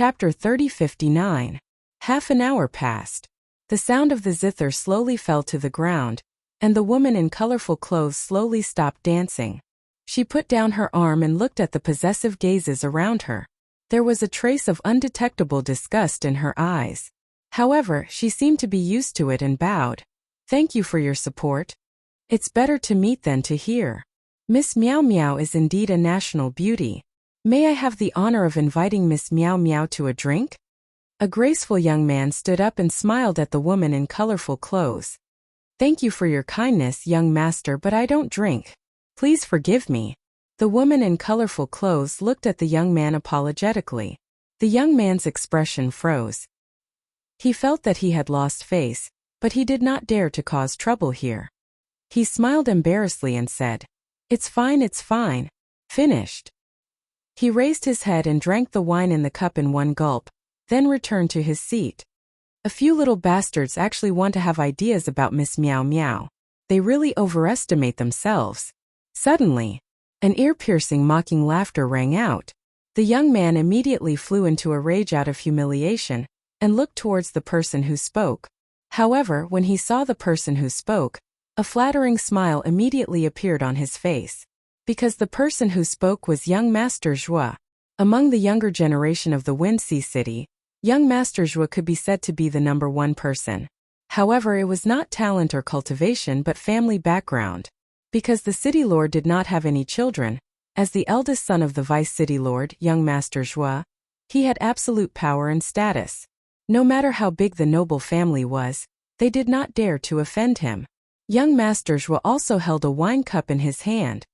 Chapter 30:59. Half an hour passed. The sound of the zither slowly fell to the ground, and the woman in colorful clothes slowly stopped dancing. She put down her arm and looked at the possessive gazes around her. There was a trace of undetectable disgust in her eyes. However, she seemed to be used to it and bowed. "Thank you for your support. It's better to meet than to hear. Miss Meow Meow is indeed a national beauty. May I have the honor of inviting Miss Meow Meow to a drink?" A graceful young man stood up and smiled at the woman in colorful clothes. "Thank you for your kindness, young master, but I don't drink. Please forgive me." The woman in colorful clothes looked at the young man apologetically. The young man's expression froze. He felt that he had lost face, but he did not dare to cause trouble here. He smiled embarrassedly and said, it's fine. Finished." He raised his head and drank the wine in the cup in one gulp, then returned to his seat. A few little bastards actually want to have ideas about Miss Meow Meow. They really overestimate themselves. Suddenly, an ear-piercing mocking laughter rang out. The young man immediately flew into a rage out of humiliation, and looked towards the person who spoke. However, when he saw the person who spoke, a flattering smile immediately appeared on his face. Because the person who spoke was young Master Zhua. Among the younger generation of the Windsea City, young Master Zhua could be said to be the #1 person. However, it was not talent or cultivation but family background. Because the city lord did not have any children, as the eldest son of the vice city lord, young Master Zhua, he had absolute power and status. No matter how big the noble family was, they did not dare to offend him. Young Master Zhua also held a wine cup in his hand.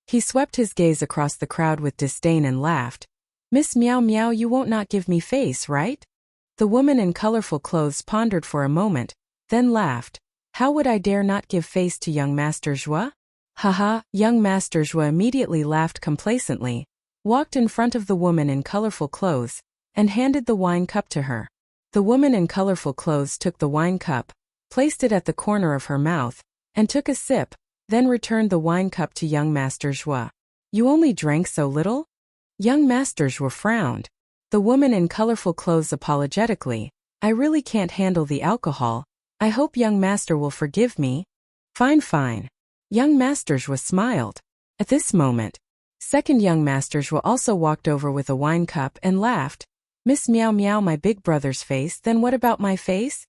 He swept his gaze across the crowd with disdain and laughed. "Miss Meow Meow, you won't not give me face, right?" The woman in colorful clothes pondered for a moment, then laughed. "How would I dare not give face to young Master Zhua?" Haha, young Master Zhua immediately laughed complacently, walked in front of the woman in colorful clothes, and handed the wine cup to her. The woman in colorful clothes took the wine cup, placed it at the corner of her mouth, and took a sip, then returned the wine cup to young Master Zhua. "You only drank so little?" Young Master Zhua frowned. The woman in colorful clothes apologetically, "I really can't handle the alcohol. I hope young master will forgive me." Fine. Young Master Zhua smiled. At this moment, second young Master Zhua also walked over with a wine cup and laughed. "Miss Meow Meow, my big brother's face, then what about my face?"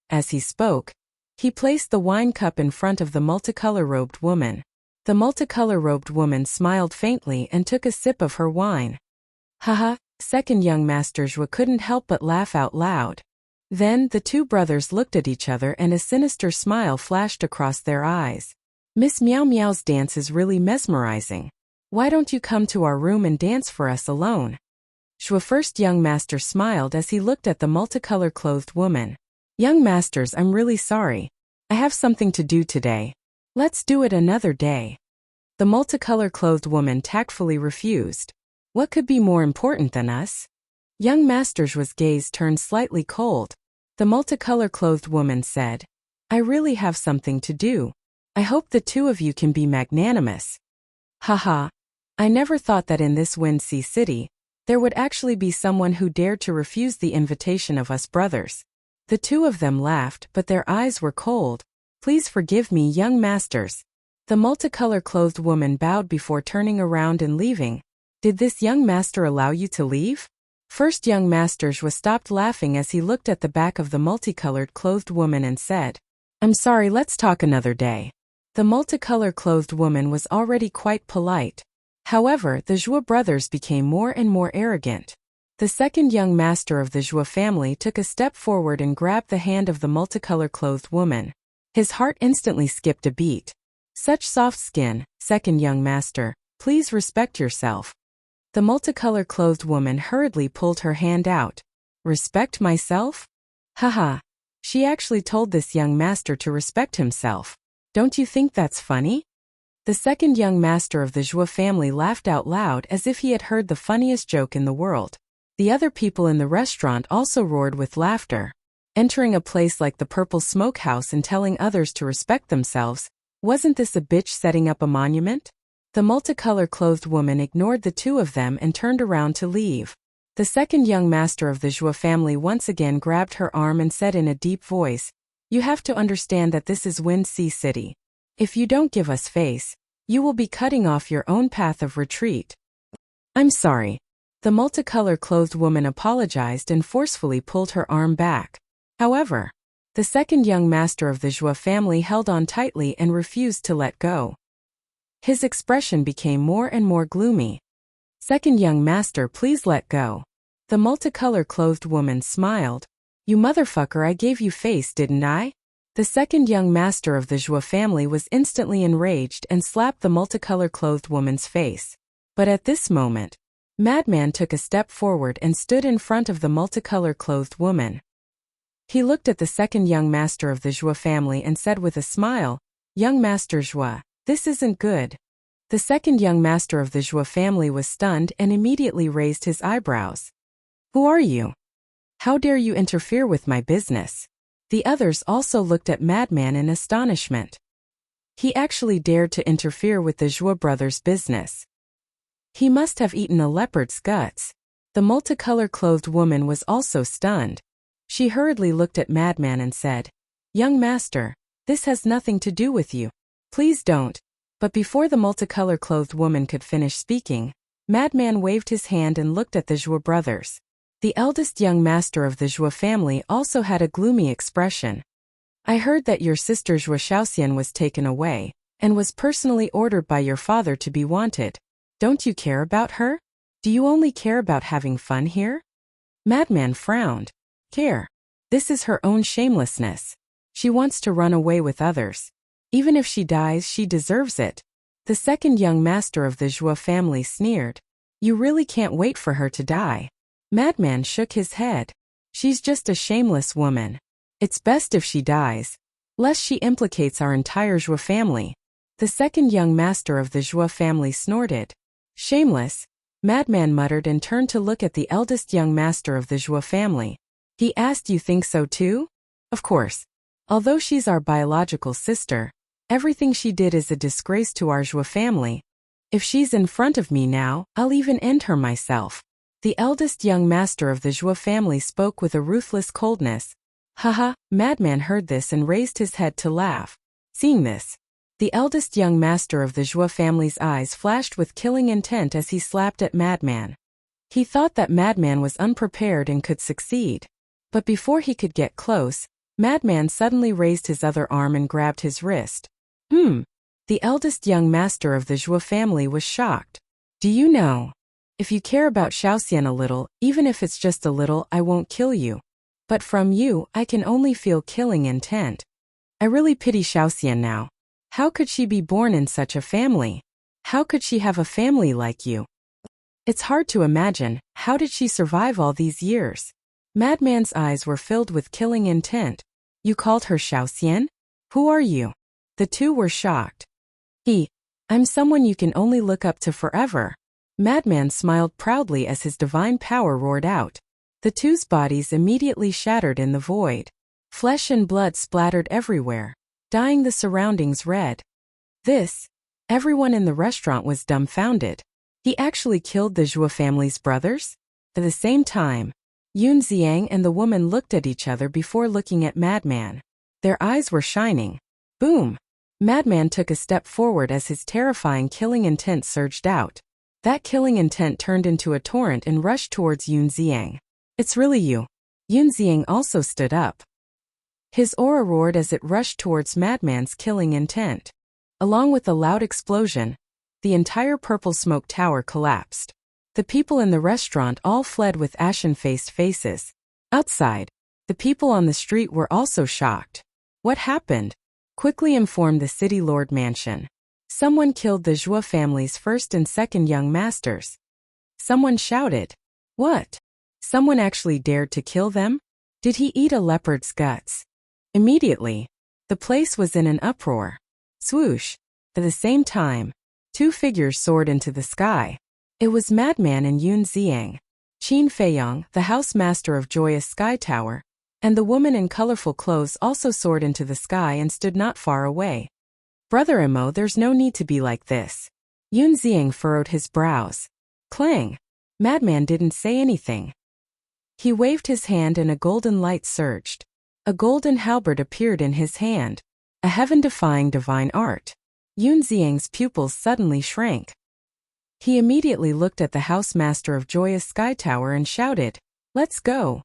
As he spoke, he placed the wine cup in front of the multicolor-robed woman. The multicolor-robed woman smiled faintly and took a sip of her wine. Haha, second young Master Zhua couldn't help but laugh out loud. Then the two brothers looked at each other and a sinister smile flashed across their eyes. "Miss Meow Meow's dance is really mesmerizing. Why don't you come to our room and dance for us alone?" Zhua first young master smiled as he looked at the multicolor-clothed woman. "Young masters, I'm really sorry. I have something to do today. Let's do it another day." The multicolor-clothed woman tactfully refused. "What could be more important than us?" Young Master Zhua's gaze turned slightly cold. The multicolor-clothed woman said, "I really have something to do. I hope the two of you can be magnanimous." Haha. I never thought that in this Windsea City, there would actually be someone who dared to refuse the invitation of us brothers. The two of them laughed, but their eyes were cold. "Please forgive me, young masters." The multicolor-clothed woman bowed before turning around and leaving. "Did this young master allow you to leave?" First young Master Zhua stopped laughing as he looked at the back of the multicolored-clothed woman and said, "I'm sorry, let's talk another day." The multicolor-clothed woman was already quite polite. However, the Zhua brothers became more and more arrogant. The second young master of the Zhua family took a step forward and grabbed the hand of the multicolor-clothed woman. His heart instantly skipped a beat. "Such soft skin, second young master, please respect yourself." The multicolor-clothed woman hurriedly pulled her hand out. "Respect myself?" Haha. She actually told this young master to respect himself. Don't you think that's funny? The second young master of the Zhua family laughed out loud as if he had heard the funniest joke in the world. The other people in the restaurant also roared with laughter. Entering a place like the Purple Smokehouse and telling others to respect themselves, wasn't this a bitch setting up a monument? The multicolor-clothed woman ignored the two of them and turned around to leave. The second young master of the Zhua family once again grabbed her arm and said in a deep voice, "You have to understand that this is Wind Sea City. If you don't give us face, you will be cutting off your own path of retreat." "I'm sorry." The multicolor-clothed woman apologized and forcefully pulled her arm back. However, the second young master of the Zhua family held on tightly and refused to let go. His expression became more and more gloomy. "Second young master, please let go." The multicolor-clothed woman smiled. "You motherfucker, I gave you face, didn't I?" The second young master of the Zhua family was instantly enraged and slapped the multicolor-clothed woman's face. But at this moment, Madman took a step forward and stood in front of the multicolor-clothed woman. He looked at the second young master of the Zhua family and said with a smile, "Young Master Zhua, this isn't good." The second young master of the Zhua family was stunned and immediately raised his eyebrows. "Who are you? How dare you interfere with my business?" The others also looked at Madman in astonishment. He actually dared to interfere with the Zhua brothers' business. He must have eaten a leopard's guts. The multicolor-clothed woman was also stunned. She hurriedly looked at Madman and said, "Young master, this has nothing to do with you. Please don't." But before the multicolor-clothed woman could finish speaking, Madman waved his hand and looked at the Zhua brothers. The eldest young master of the Zhua family also had a gloomy expression. "I heard that your sister Zhua Shaoxian was taken away, and was personally ordered by your father to be wanted. Don't you care about her? Do you only care about having fun here?" Madman frowned. "Care? This is her own shamelessness. She wants to run away with others. Even if she dies, she deserves it." The second young master of the Zhua family sneered. "You really can't wait for her to die." Madman shook his head. "She's just a shameless woman. It's best if she dies, lest she implicates our entire Zhua family." The second young master of the Zhua family snorted. "Shameless," Madman muttered and turned to look at the eldest young master of the Zhua family. He asked, "You think so too?" "Of course. Although she's our biological sister, everything she did is a disgrace to our Zhua family. If she's in front of me now, I'll even end her myself." The eldest young master of the Zhua family spoke with a ruthless coldness. Haha, Madman heard this and raised his head to laugh. Seeing this, the eldest young master of the Zhua family's eyes flashed with killing intent as he slapped at Madman. He thought that Madman was unprepared and could succeed. But before he could get close, Madman suddenly raised his other arm and grabbed his wrist. The eldest young master of the Zhua family was shocked. "Do you know? If you care about Shaoxian a little, even if it's just a little, I won't kill you. But from you, I can only feel killing intent. I really pity Shaoxian now. How could she be born in such a family? How could she have a family like you? It's hard to imagine, how did she survive all these years?" Madman's eyes were filled with killing intent. "You called her Shaoxian? Who are you?" The two were shocked. I'm someone you can only look up to forever." Madman smiled proudly as his divine power roared out. The two's bodies immediately shattered in the void. Flesh and blood splattered everywhere, dyeing the surroundings red. Everyone in the restaurant was dumbfounded. He actually killed the Zhua family's brothers? At the same time, Yun Xiang and the woman looked at each other before looking at Madman. Their eyes were shining. Boom! Madman took a step forward as his terrifying killing intent surged out. That killing intent turned into a torrent and rushed towards Yun Xiang. "It's really you." Yun Xiang also stood up. His aura roared as it rushed towards Madman's killing intent. Along with a loud explosion, the entire purple smoke tower collapsed. The people in the restaurant all fled with ashen-faced faces. Outside, the people on the street were also shocked. "What happened?" Quickly informed the city lord mansion. "Someone killed the Zhua family's first and second young masters." Someone shouted. "What? Someone actually dared to kill them? Did he eat a leopard's guts?" Immediately, the place was in an uproar. Swoosh! At the same time, two figures soared into the sky. It was Madman and Yun Xiang. Qin Feiyong, the housemaster of Joyous Sky Tower, and the woman in colorful clothes also soared into the sky and stood not far away. "Brother Imo, there's no need to be like this." Yun Xiang furrowed his brows. Clang! Madman didn't say anything. He waved his hand and a golden light surged. A golden halberd appeared in his hand, a heaven-defying divine art. Yun Xiang's pupils suddenly shrank. He immediately looked at the housemaster of Joyous Sky Tower and shouted, "Let's go!"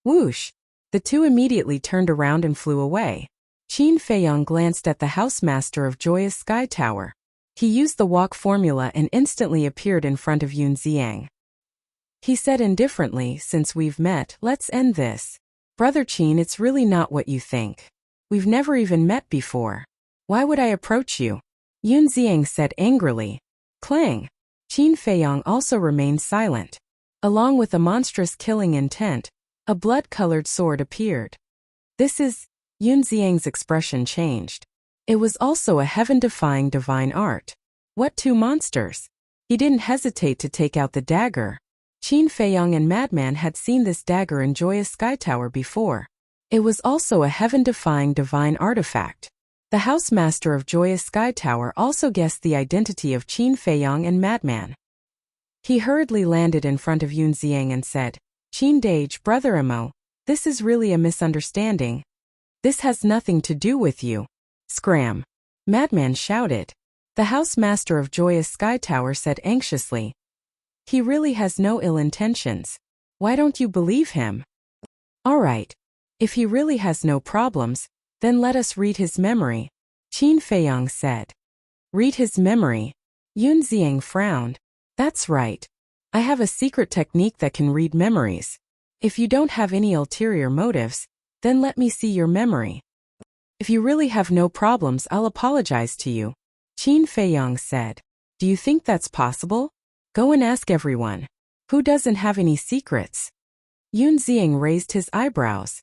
Whoosh! The two immediately turned around and flew away. Qin Feiyong glanced at the housemaster of Joyous Sky Tower. He used the walk formula and instantly appeared in front of Yun Xiang. He said indifferently, "Since we've met, let's end this. Brother Qin, it's really not what you think. We've never even met before. Why would I approach you?" Yun Xiang said angrily. Clang! Qin Feiyong also remained silent. Along with a monstrous killing intent, a blood-colored sword appeared. This is... Yun Xiang's expression changed. It was also a heaven-defying divine art. What two monsters? He didn't hesitate to take out the dagger. Qin Feiyong and Madman had seen this dagger in Joyous Sky Tower before. It was also a heaven-defying divine artifact. The housemaster of Joyous Sky Tower also guessed the identity of Qin Feiyong and Madman. He hurriedly landed in front of Yun Xiang and said, "Qin Dage, Brother Mo, this is really a misunderstanding. This has nothing to do with you." Scram! Madman shouted. The housemaster of Joyous Sky Tower said anxiously, "He really has no ill intentions. Why don't you believe him?" "All right. If he really has no problems, then let us read his memory," Qin Feiyong said. "Read his memory?" Yun Xiang frowned. "That's right. I have a secret technique that can read memories. If you don't have any ulterior motives, then let me see your memory. If you really have no problems, I'll apologize to you," Qin Feiyong said. "Do you think that's possible? Go and ask everyone. Who doesn't have any secrets?" Yun Xiang raised his eyebrows.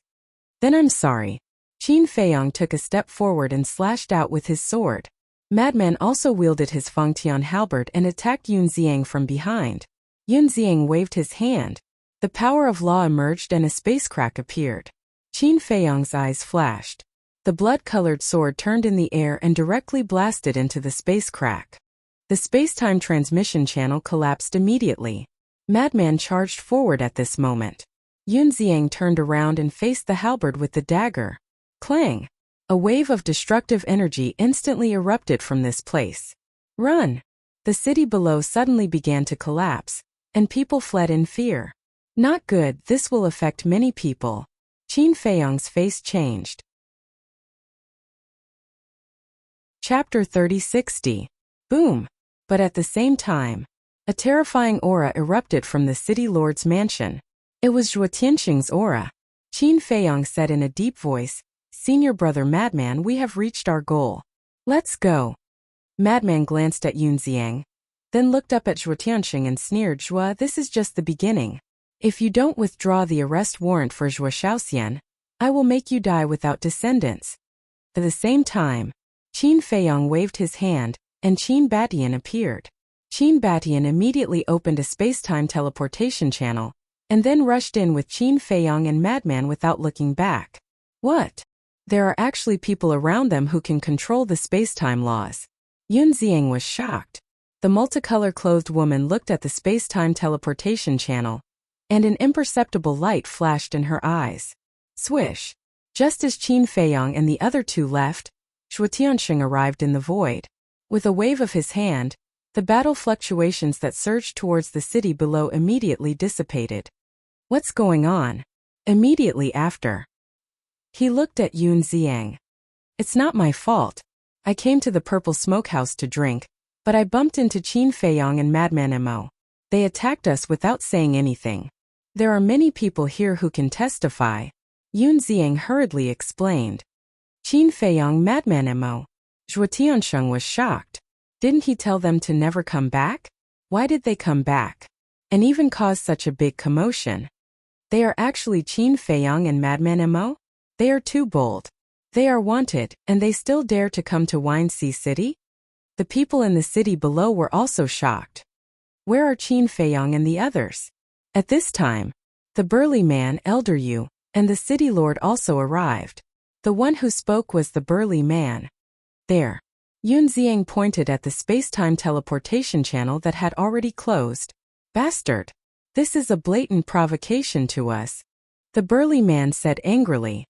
"Then I'm sorry." Qin Feiyong took a step forward and slashed out with his sword. Madman also wielded his Fengtian halberd and attacked Yun Xiang from behind. Yun Xiang waved his hand. The power of law emerged and a space crack appeared. Qin Feiyong's eyes flashed. The blood-colored sword turned in the air and directly blasted into the space crack. The space-time transmission channel collapsed immediately. Madman charged forward at this moment. Yun Xiang turned around and faced the halberd with the dagger. Clang! A wave of destructive energy instantly erupted from this place. Run! The city below suddenly began to collapse, and people fled in fear. Not good, this will affect many people. Qin Feiyong's face changed. Chapter 3060. Boom! But at the same time, a terrifying aura erupted from the city lord's mansion. It was Zhuo Tianxing's aura. Qin Feiyong said in a deep voice, "Senior brother Madman, we have reached our goal. Let's go." Madman glanced at Yun Xiang, then looked up at Zhuo Tianxing and sneered, "Zhuo, this is just the beginning. If you don't withdraw the arrest warrant for Zhuo Shaoxian, I will make you die without descendants." At the same time, Qin Feiyong waved his hand, and Qin Batian appeared. Qin Batian immediately opened a space-time teleportation channel, and then rushed in with Qin Feiyong and Madman without looking back. What? There are actually people around them who can control the space-time laws. Yun Xiang was shocked. The multicolor-clothed woman looked at the space-time teleportation channel, and an imperceptible light flashed in her eyes. Swish! Just as Qin Feiyong and the other two left, Zhuo Tianxing arrived in the void. With a wave of his hand, the battle fluctuations that surged towards the city below immediately dissipated. What's going on? Immediately after, he looked at Yun Xiang. "It's not my fault. I came to the Purple Smokehouse to drink, but I bumped into Qin Feiyong and Madman Mo. They attacked us without saying anything. There are many people here who can testify," Yun Xiang hurriedly explained. Qin Feiyong, Madman Mo. Zhuo Tianxing was shocked. Didn't he tell them to never come back? Why did they come back? And even cause such a big commotion? They are actually Qin Feiyong and Madman Mo? They are too bold. They are wanted, and they still dare to come to Wine Sea City? The people in the city below were also shocked. Where are Qin Feiyong and the others? At this time, the burly man, Elder Yu, and the city lord also arrived. The one who spoke was the burly man. There. Yun Xiang pointed at the space-time teleportation channel that had already closed. Bastard! This is a blatant provocation to us, the burly man said angrily.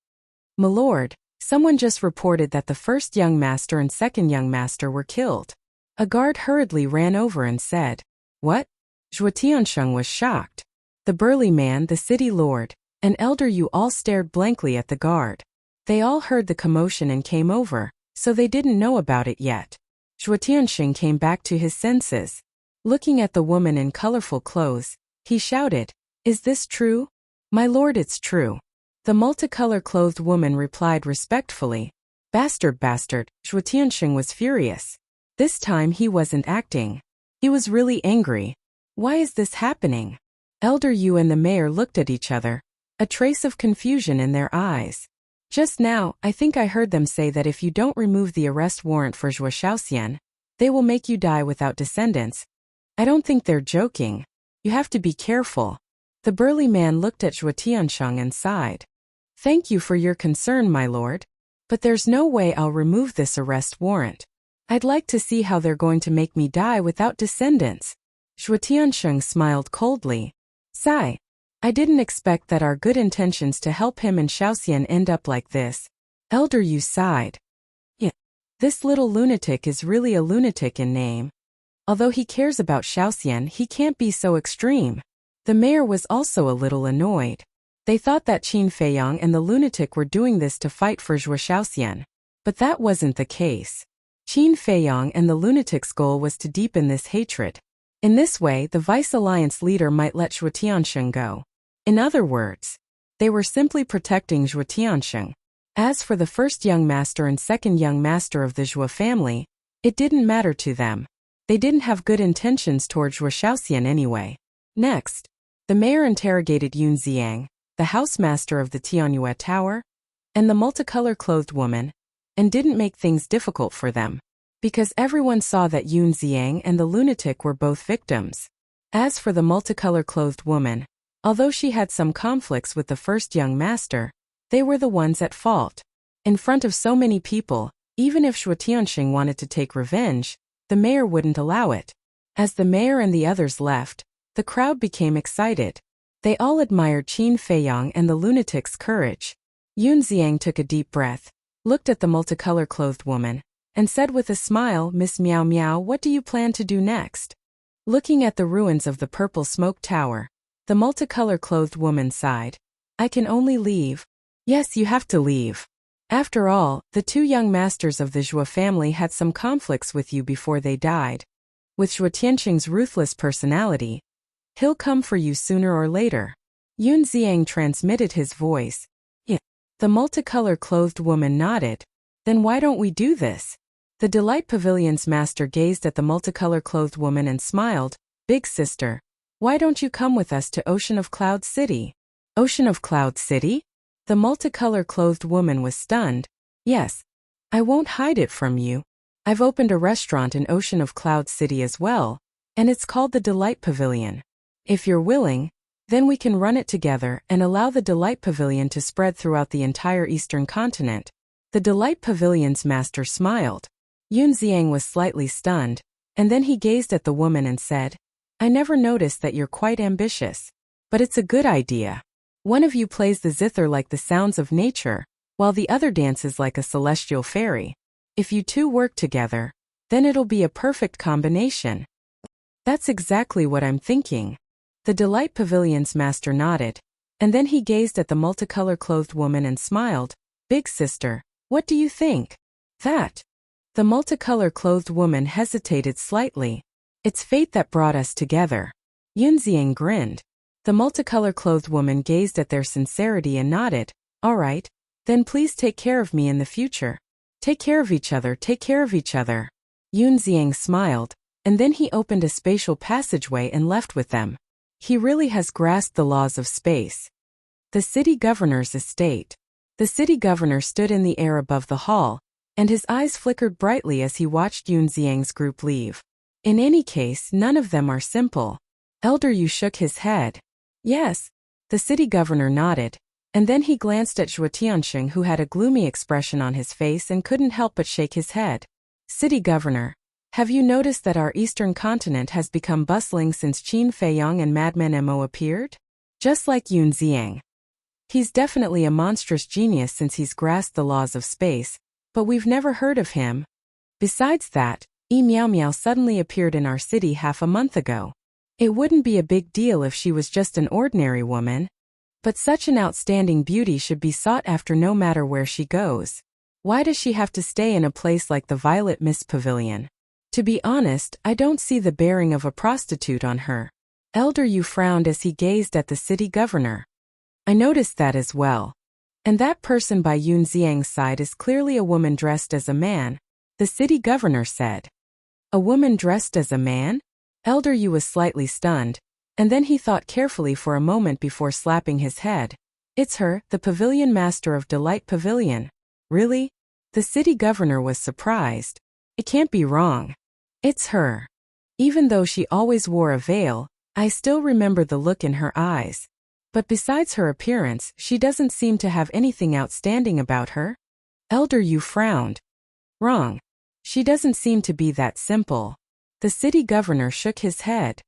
My lord, someone just reported that the first young master and second young master were killed. A guard hurriedly ran over and said, What? Zhuo Tiansheng was shocked. The burly man, the city lord, and elder Yu all stared blankly at the guard. They all heard the commotion and came over, so they didn't know about it yet. Zhuo Tiansheng came back to his senses. Looking at the woman in colorful clothes, he shouted, Is this true? My lord, it's true. The multicolor-clothed woman replied respectfully, Bastard, bastard. Zhuo Tiansheng was furious. This time he wasn't acting. He was really angry. Why is this happening? Elder Yu and the mayor looked at each other, a trace of confusion in their eyes. Just now, I think I heard them say that if you don't remove the arrest warrant for Zhuo Shaoxian, they will make you die without descendants. I don't think they're joking. You have to be careful. The burly man looked at Zhuo Tiansheng and sighed. Thank you for your concern, my lord. But there's no way I'll remove this arrest warrant. I'd like to see how they're going to make me die without descendants. Zhuo Tiansheng smiled coldly. Sigh. I didn't expect that our good intentions to help him and Shaoxian end up like this. Elder Yu sighed. Yeah. This little lunatic is really a lunatic in name. Although he cares about Shaoxian, he can't be so extreme. The mayor was also a little annoyed. They thought that Qin Feiyang and the lunatic were doing this to fight for Zhuo Shaoxian. But that wasn't the case. Qin Feiyang and the lunatic's goal was to deepen this hatred. In this way, the Vice Alliance leader might let Zhuo Tiansheng go. In other words, they were simply protecting Zhuo Tiansheng. As for the first young master and second young master of the Zhuo family, it didn't matter to them. They didn't have good intentions toward Zhuo Shaoxian anyway. Next, the mayor interrogated Yun Xiang, the housemaster of the Tianyue Tower, and the multicolor-clothed woman, and didn't make things difficult for them, because everyone saw that Yun Xiang and the lunatic were both victims. As for the multicolor-clothed woman, although she had some conflicts with the first young master, they were the ones at fault. In front of so many people, even if Zhuo Tiansheng wanted to take revenge, the mayor wouldn't allow it. As the mayor and the others left, the crowd became excited. They all admired Qin Feiyang and the lunatic's courage. Yun Xiang took a deep breath, looked at the multicolor-clothed woman, and said with a smile, Miss Miao Miao, what do you plan to do next? Looking at the ruins of the purple smoke tower, the multicolor-clothed woman sighed. I can only leave. Yes, you have to leave. After all, the two young masters of the Zhuo family had some conflicts with you before they died. With Zhuo Tiansheng's ruthless personality, he'll come for you sooner or later. Yun Xiang transmitted his voice. Yeah. The multicolor-clothed woman nodded. Then why don't we do this? The Delight Pavilion's master gazed at the multicolor-clothed woman and smiled. Big sister, why don't you come with us to Ocean of Cloud City? Ocean of Cloud City? The multicolor-clothed woman was stunned. Yes. I won't hide it from you. I've opened a restaurant in Ocean of Cloud City as well, and it's called the Delight Pavilion. If you're willing, then we can run it together and allow the Delight Pavilion to spread throughout the entire Eastern continent. The Delight Pavilion's master smiled. Yun Xiang was slightly stunned, and then he gazed at the woman and said, I never noticed that you're quite ambitious. But it's a good idea. One of you plays the zither like the sounds of nature, while the other dances like a celestial fairy. If you two work together, then it'll be a perfect combination. That's exactly what I'm thinking. The Delight Pavilion's master nodded, and then he gazed at the multicolor-clothed woman and smiled. Big sister, what do you think? That. The multicolor-clothed woman hesitated slightly. It's fate that brought us together. Yun Xiang grinned. The multicolor-clothed woman gazed at their sincerity and nodded. All right, then please take care of me in the future. Take care of each other, take care of each other. Yun Xiang smiled, and then he opened a spatial passageway and left with them. He really has grasped the laws of space. The city governor's estate. The city governor stood in the air above the hall, and his eyes flickered brightly as he watched Yun Xiang's group leave. In any case, none of them are simple. Elder Yu shook his head. Yes. The city governor nodded, and then he glanced at Zhuo Tiansheng, who had a gloomy expression on his face and couldn't help but shake his head. City governor, Have you noticed that our eastern continent has become bustling since Qin Feiyong and Madman Mo appeared? Just like Yun Ziang. He's definitely a monstrous genius since he's grasped the laws of space, but we've never heard of him. Besides that, Miao Miao suddenly appeared in our city half a month ago. It wouldn't be a big deal if she was just an ordinary woman. But such an outstanding beauty should be sought after no matter where she goes. Why does she have to stay in a place like the Violet Mist Pavilion? To be honest, I don't see the bearing of a prostitute on her. Elder Yu frowned as he gazed at the city governor. I noticed that as well. And that person by Yun Xiang's side is clearly a woman dressed as a man, the city governor said. A woman dressed as a man? Elder Yu was slightly stunned, and then he thought carefully for a moment before slapping his head. It's her, the pavilion master of Delight Pavilion. Really? The city governor was surprised. It can't be wrong. It's her. Even though she always wore a veil, I still remember the look in her eyes. But besides her appearance, she doesn't seem to have anything outstanding about her. Elder Yu frowned. Wrong. She doesn't seem to be that simple. The city governor shook his head.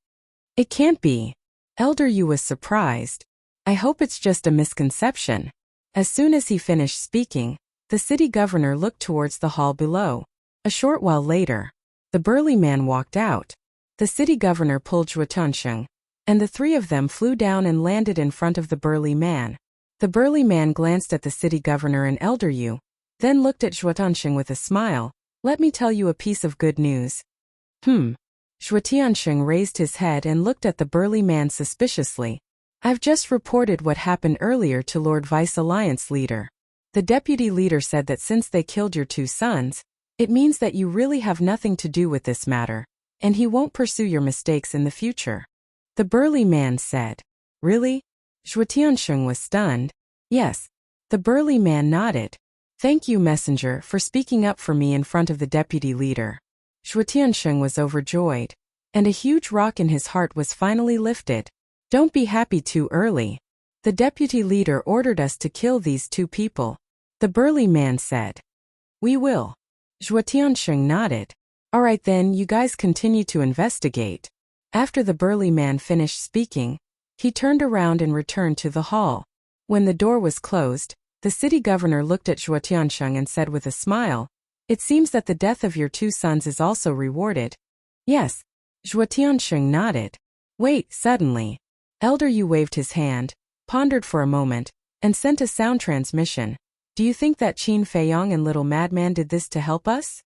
It can't be. Elder Yu was surprised. I hope it's just a misconception. As soon as he finished speaking, the city governor looked towards the hall below. A short while later, the burly man walked out. The city governor pulled Zhuo Tiansheng, and the three of them flew down and landed in front of the burly man. The burly man glanced at the city governor and Elder Yu, then looked at Zhuo Tiansheng with a smile. Let me tell you a piece of good news. Zhuo Tiansheng raised his head and looked at the burly man suspiciously. I've just reported what happened earlier to Lord Vice Alliance Leader. The deputy leader said that since they killed your two sons, it means that you really have nothing to do with this matter, and he won't pursue your mistakes in the future. The burly man said. Really? Zhuo Tiansheng was stunned. Yes. The burly man nodded. Thank you, messenger, for speaking up for me in front of the deputy leader. Zhuo Tiansheng was overjoyed, and a huge rock in his heart was finally lifted. Don't be happy too early. The deputy leader ordered us to kill these two people. The burly man said. We will. Zhuo Tiansheng nodded. All right then, you guys continue to investigate. After the burly man finished speaking, he turned around and returned to the hall. When the door was closed, the city governor looked at Zhuo Tiansheng and said with a smile, It seems that the death of your two sons is also rewarded. Yes. Zhuo Tiansheng nodded. Wait, suddenly. Elder Yu waved his hand, pondered for a moment, and sent a sound transmission. Do you think that Qin Feiyong and Little Madman did this to help us?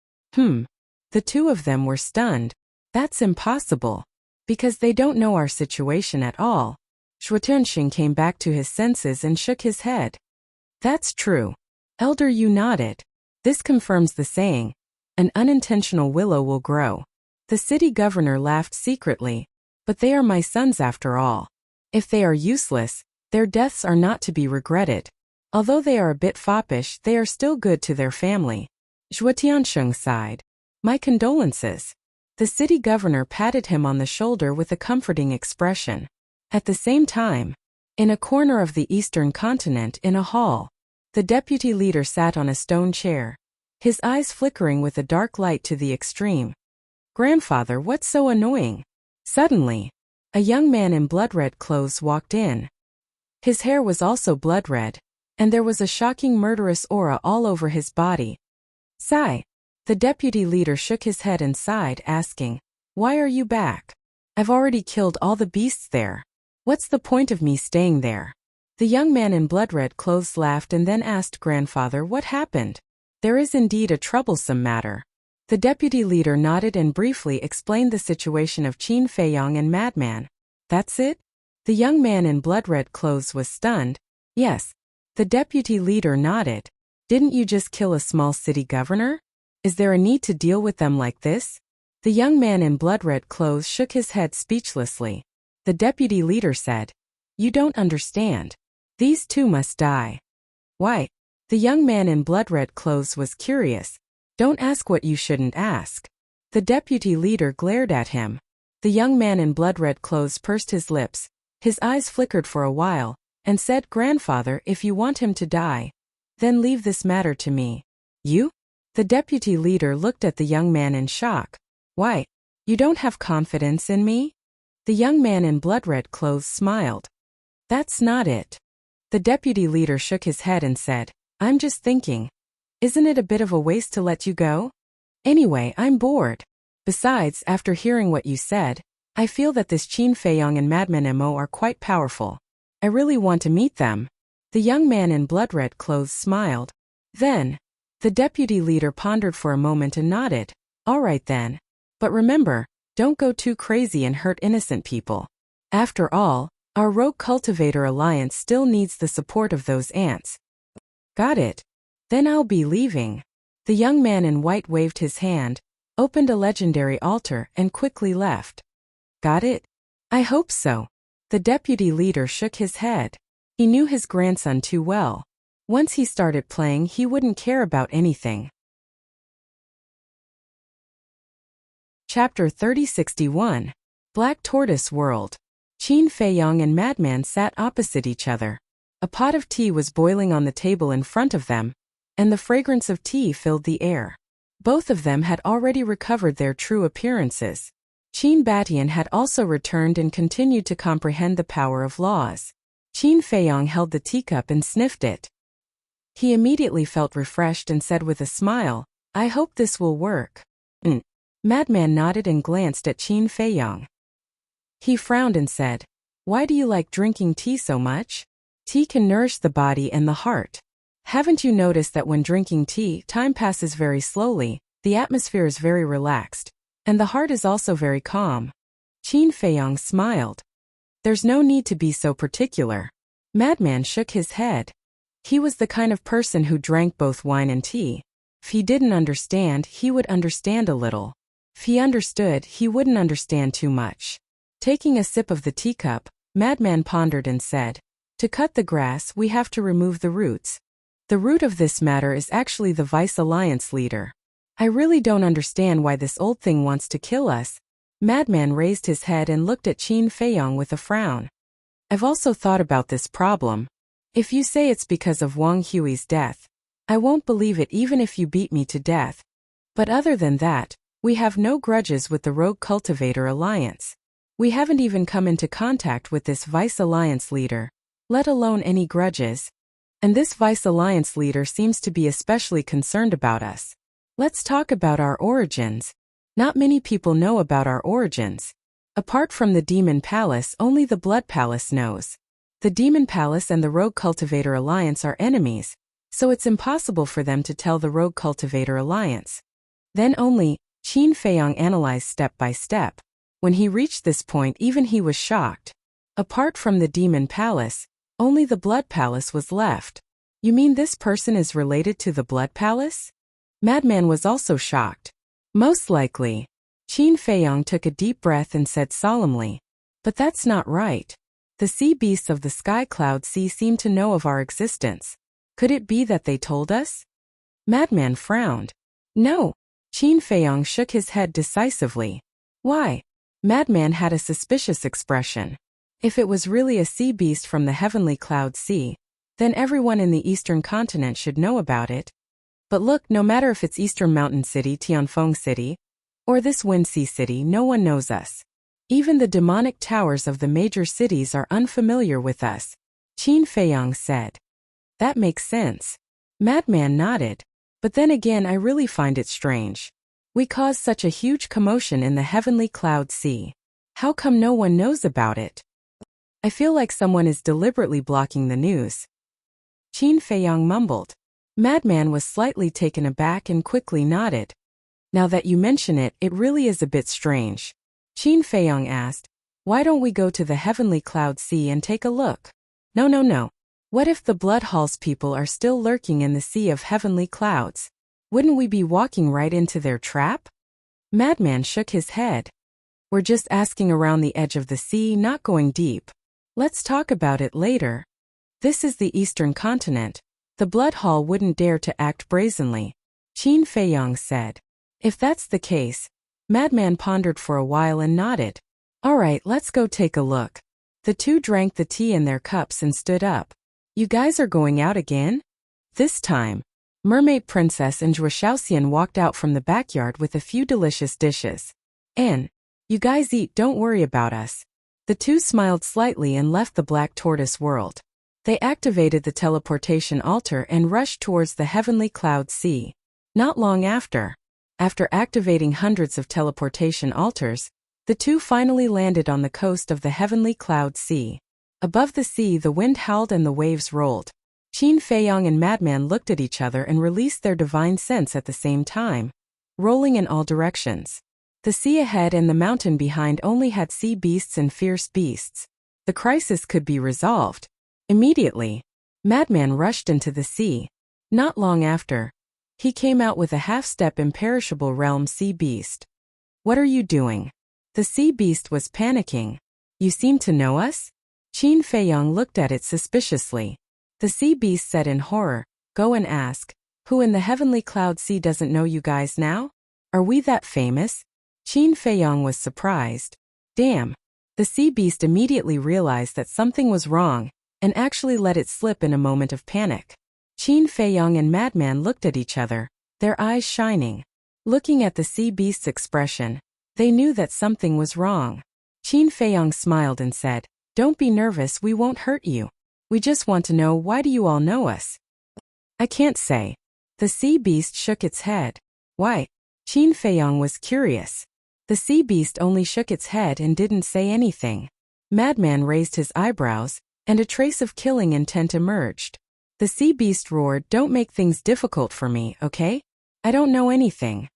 The two of them were stunned. That's impossible. Because they don't know our situation at all. Zhuo Tiansheng came back to his senses and shook his head. That's true. Elder Yu nodded. This confirms the saying, an unintentional willow will grow. The city governor laughed secretly. But they are my sons after all. If they are useless, their deaths are not to be regretted. Although they are a bit foppish, they are still good to their family. Zhuo Tiansheng sighed. My condolences. The city governor patted him on the shoulder with a comforting expression. At the same time, in a corner of the eastern continent in a hall, the deputy leader sat on a stone chair, his eyes flickering with a dark light to the extreme. Grandfather, what's so annoying? Suddenly, a young man in blood-red clothes walked in. His hair was also blood-red, and there was a shocking murderous aura all over his body. Sigh. The deputy leader shook his head and sighed, asking, Why are you back? I've already killed all the beasts there. What's the point of me staying there? The young man in blood-red clothes laughed and then asked Grandfather what happened. There is indeed a troublesome matter. The deputy leader nodded and briefly explained the situation of Qin Feiyong and Madman. That's it? The young man in blood-red clothes was stunned. Yes. The deputy leader nodded. Didn't you just kill a small city governor? Is there a need to deal with them like this? The young man in blood-red clothes shook his head speechlessly. The deputy leader said, You don't understand. These two must die. Why? The young man in blood-red clothes was curious. Don't ask what you shouldn't ask. The deputy leader glared at him. The young man in blood-red clothes pursed his lips. His eyes flickered for a while, and said, Grandfather, if you want him to die, then leave this matter to me. You? The deputy leader looked at the young man in shock. Why? You don't have confidence in me? The young man in blood-red clothes smiled. That's not it. The deputy leader shook his head and said, I'm just thinking. Isn't it a bit of a waste to let you go? Anyway, I'm bored. Besides, after hearing what you said, I feel that this Qin Feiyong and Madman Mo are quite powerful. I really want to meet them. The young man in blood-red clothes smiled. Then, the deputy leader pondered for a moment and nodded. All right then. But remember, don't go too crazy and hurt innocent people. After all, our Rogue Cultivator Alliance still needs the support of those ants. Got it. Then I'll be leaving. The young man in white waved his hand, opened a legendary altar, and quickly left. Got it? I hope so. The deputy leader shook his head. He knew his grandson too well. Once he started playing, he wouldn't care about anything. Chapter 3061. Black Tortoise World. Qin Feiyong and Madman sat opposite each other. A pot of tea was boiling on the table in front of them, and the fragrance of tea filled the air. Both of them had already recovered their true appearances. Qin Batian had also returned and continued to comprehend the power of laws. Qin Feiyong held the teacup and sniffed it. He immediately felt refreshed and said with a smile, I hope this will work. Madman nodded and glanced at Qin Feiyong. He frowned and said, Why do you like drinking tea so much? Tea can nourish the body and the heart. Haven't you noticed that when drinking tea, time passes very slowly, the atmosphere is very relaxed, and the heart is also very calm? Qin Feiyong smiled. There's no need to be so particular. Madman shook his head. He was the kind of person who drank both wine and tea. If he didn't understand, he would understand a little. If he understood, he wouldn't understand too much. Taking a sip of the teacup, Madman pondered and said, To cut the grass, we have to remove the roots. The root of this matter is actually the Vice Alliance leader. I really don't understand why this old thing wants to kill us. Madman raised his head and looked at Qin Feiyong with a frown. I've also thought about this problem. If you say it's because of Wang Hui's death, I won't believe it even if you beat me to death. But other than that, we have no grudges with the Rogue Cultivator Alliance. We haven't even come into contact with this Vice Alliance leader, let alone any grudges. And this Vice Alliance leader seems to be especially concerned about us. Let's talk about our origins. Not many people know about our origins. Apart from the Demon Palace, only the Blood Palace knows. The Demon Palace and the Rogue Cultivator Alliance are enemies, so it's impossible for them to tell the Rogue Cultivator Alliance. Then only, Qin Feiyong analyzed step by step. When he reached this point, even he was shocked. Apart from the Demon Palace, only the Blood Palace was left. You mean this person is related to the Blood Palace? Madman was also shocked. Most likely. Qin Feiyong took a deep breath and said solemnly, But that's not right. The sea beasts of the sky cloud sea seem to know of our existence. Could it be that they told us? Madman frowned. No. Qin Feiyong shook his head decisively. Why? Madman had a suspicious expression. If it was really a sea beast from the heavenly cloud sea, then everyone in the eastern continent should know about it. But look, no matter if it's Eastern Mountain City, Tianfeng City, or this Wind Sea City, no one knows us. Even the demonic towers of the major cities are unfamiliar with us, Qin Feiyong said. That makes sense. Madman nodded. But then again, I really find it strange. We caused such a huge commotion in the heavenly cloud sea. How come no one knows about it? I feel like someone is deliberately blocking the news. Qin Feiyong mumbled. Madman was slightly taken aback and quickly nodded. Now that you mention it, it really is a bit strange. Qin Feiyong asked, Why don't we go to the heavenly cloud sea and take a look? No. What if the Blood Hall's people are still lurking in the sea of heavenly clouds? Wouldn't we be walking right into their trap? Madman shook his head. We're just asking around the edge of the sea, not going deep. Let's talk about it later. This is the eastern continent. The Blood Hall wouldn't dare to act brazenly, Qin Feiyong said. If that's the case, Madman pondered for a while and nodded. All right, let's go take a look. The two drank the tea in their cups and stood up. You guys are going out again? This time, Mermaid Princess and Zhuo Shaoxian walked out from the backyard with a few delicious dishes. "And you guys eat, don't worry about us." The two smiled slightly and left the black tortoise world. They activated the teleportation altar and rushed towards the heavenly cloud sea. Not long after activating hundreds of teleportation altars, the two finally landed on the coast of the heavenly cloud sea. Above the sea, the wind howled and the waves rolled. Qin Feiyong and Madman looked at each other and released their divine sense at the same time, rolling in all directions. The sea ahead and the mountain behind only had sea beasts and fierce beasts. The crisis could be resolved. Immediately, Madman rushed into the sea. Not long after, he came out with a half-step imperishable realm sea beast. "What are you doing?" The sea beast was panicking. "You seem to know us?" Qin Feiyong looked at it suspiciously. The sea beast said in horror, "Go and ask, who in the heavenly cloud sea doesn't know you guys now? Are we that famous?" Qin Feiyong was surprised. Damn. The sea beast immediately realized that something was wrong, and actually let it slip in a moment of panic. Qin Feiyong and Madman looked at each other, their eyes shining. Looking at the sea beast's expression, they knew that something was wrong. Qin Feiyong smiled and said, "Don't be nervous, we won't hurt you. We just want to know, why do you all know us?" "I can't say." The sea beast shook its head. "Why?" Qin Feiyong was curious. The sea beast only shook its head and didn't say anything. Madman raised his eyebrows, and a trace of killing intent emerged. The sea beast roared, "Don't make things difficult for me, okay? I don't know anything."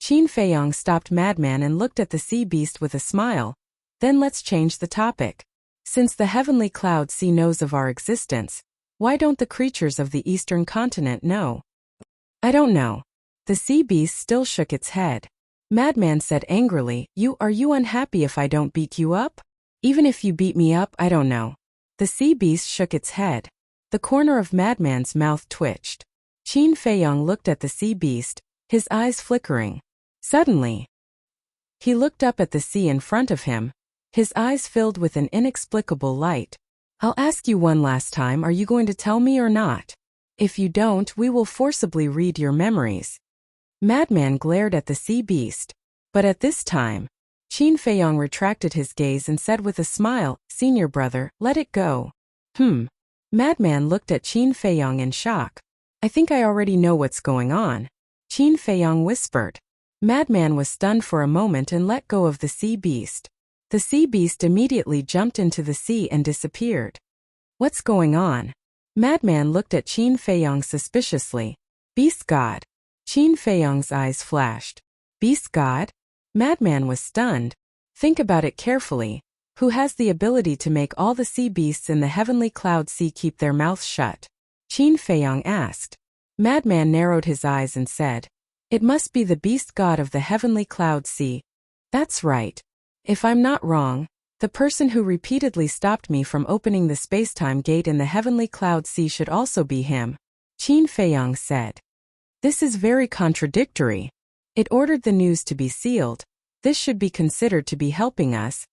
Qin Feiyong stopped Madman and looked at the sea beast with a smile. "Then let's change the topic. Since the heavenly cloud sea knows of our existence, why don't the creatures of the eastern continent know?" "I don't know." The sea beast still shook its head. Madman said angrily, Are you unhappy if I don't beat you up? Even if you beat me up, I don't know." The sea beast shook its head. The corner of Madman's mouth twitched. Qin Feiyong looked at the sea beast, his eyes flickering. Suddenly, he looked up at the sea in front of him, his eyes filled with an inexplicable light. "I'll ask you one last time, are you going to tell me or not? If you don't, we will forcibly read your memories." Madman glared at the sea beast. But at this time, Qin Feiyong retracted his gaze and said with a smile, "Senior brother, let it go." Madman looked at Qin Feiyong in shock. "I think I already know what's going on," Qin Feiyong whispered. Madman was stunned for a moment and let go of the sea beast. The sea beast immediately jumped into the sea and disappeared. "What's going on?" Madman looked at Qin Feiyong suspiciously. "Beast God." Qin Feiyong's eyes flashed. "Beast God?" Madman was stunned. "Think about it carefully. Who has the ability to make all the sea beasts in the heavenly cloud sea keep their mouths shut?" Qin Feiyong asked. Madman narrowed his eyes and said, "It must be the beast god of the heavenly cloud sea." "That's right. If I'm not wrong, the person who repeatedly stopped me from opening the space-time gate in the heavenly cloud sea should also be him," Qin Feiyong said. "This is very contradictory. It ordered the news to be sealed. This should be considered to be helping us,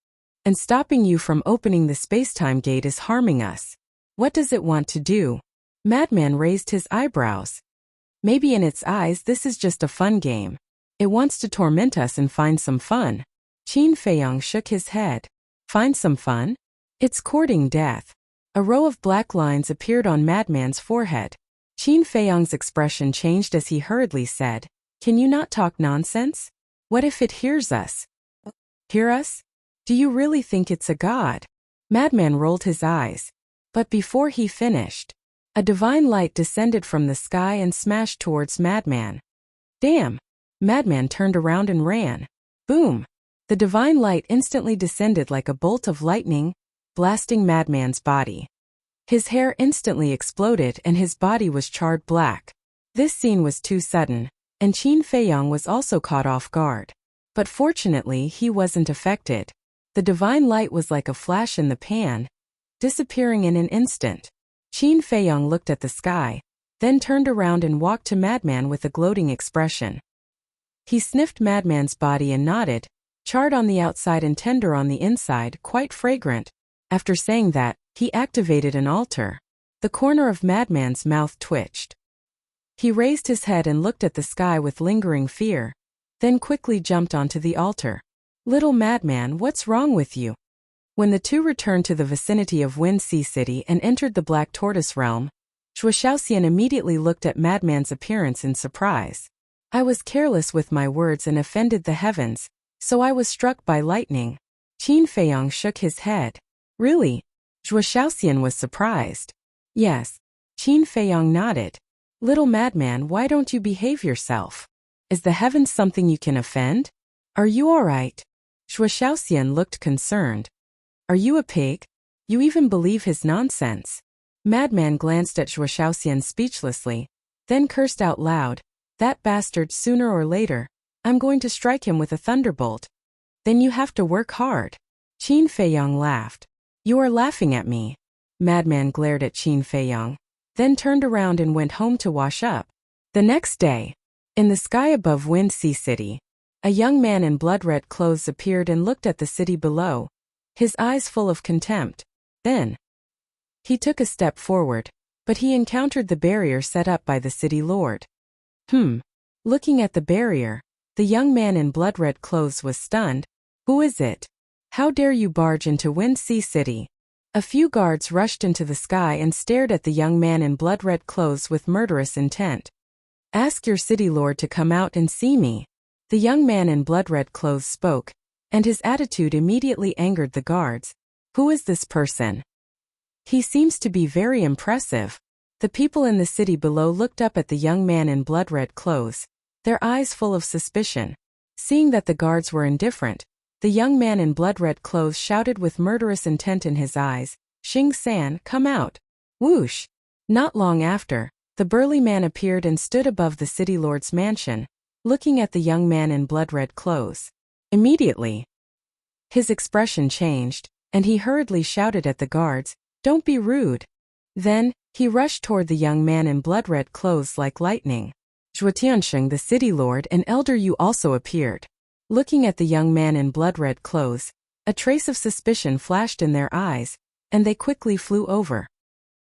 and stopping you from opening the space-time gate is harming us. What does it want to do?" Madman raised his eyebrows. "Maybe in its eyes this is just a fun game. It wants to torment us and find some fun." Qin Feiyong shook his head. "Find some fun? It's courting death." A row of black lines appeared on Madman's forehead. Qin Feiyong's expression changed as he hurriedly said, "Can you not talk nonsense? What if it hears us?" "Hear us? Do you really think it's a god?" Madman rolled his eyes. But before he finished, a divine light descended from the sky and smashed towards Madman. "Damn!" Madman turned around and ran. Boom! The divine light instantly descended like a bolt of lightning, blasting Madman's body. His hair instantly exploded and his body was charred black. This scene was too sudden, and Qin Feiyong was also caught off guard. But fortunately he wasn't affected. The divine light was like a flash in the pan, disappearing in an instant. Qin Feiyong looked at the sky, then turned around and walked to Madman with a gloating expression. He sniffed Madman's body and nodded, charred on the outside and tender on the inside, quite fragrant. After saying that, he activated an altar. The corner of Madman's mouth twitched. He raised his head and looked at the sky with lingering fear, then quickly jumped onto the altar. Little madman, what's wrong with you? When the two returned to the vicinity of Wind Sea City and entered the Black Tortoise realm, Zhuo Xiaoxian immediately looked at Madman's appearance in surprise. I was careless with my words and offended the heavens, so I was struck by lightning. Qin Feiyang shook his head. Really? Zhuo Xiaoxian was surprised. Yes. Qin Feiyang nodded. Little madman, why don't you behave yourself? Is the heavens something you can offend? Are you all right? Zhuo Xiaoxian looked concerned. Are you a pig? You even believe his nonsense? Madman glanced at Zhuo Xiaoxian speechlessly, then cursed out loud. That bastard, sooner or later, I'm going to strike him with a thunderbolt. Then you have to work hard. Qin Feiyang laughed. You are laughing at me. Madman glared at Qin Feiyang, then turned around and went home to wash up. The next day, in the sky above Wind Sea City, a young man in blood-red clothes appeared and looked at the city below, his eyes full of contempt. Then, he took a step forward, but he encountered the barrier set up by the city lord. Looking at the barrier, the young man in blood-red clothes was stunned. Who is it? How dare you barge into Wind Sea City? A few guards rushed into the sky and stared at the young man in blood-red clothes with murderous intent. Ask your city lord to come out and see me. The young man in blood-red clothes spoke, and his attitude immediately angered the guards. Who is this person? He seems to be very impressive. The people in the city below looked up at the young man in blood-red clothes, their eyes full of suspicion. Seeing that the guards were indifferent, the young man in blood-red clothes shouted with murderous intent in his eyes, Xing San, come out. Whoosh! Not long after, the burly man appeared and stood above the city lord's mansion, looking at the young man in blood-red clothes. Immediately, his expression changed, and he hurriedly shouted at the guards, don't be rude. Then, he rushed toward the young man in blood-red clothes like lightning. Zhuo Tiansheng, the city lord and elder Yu also appeared. Looking at the young man in blood-red clothes, a trace of suspicion flashed in their eyes, and they quickly flew over.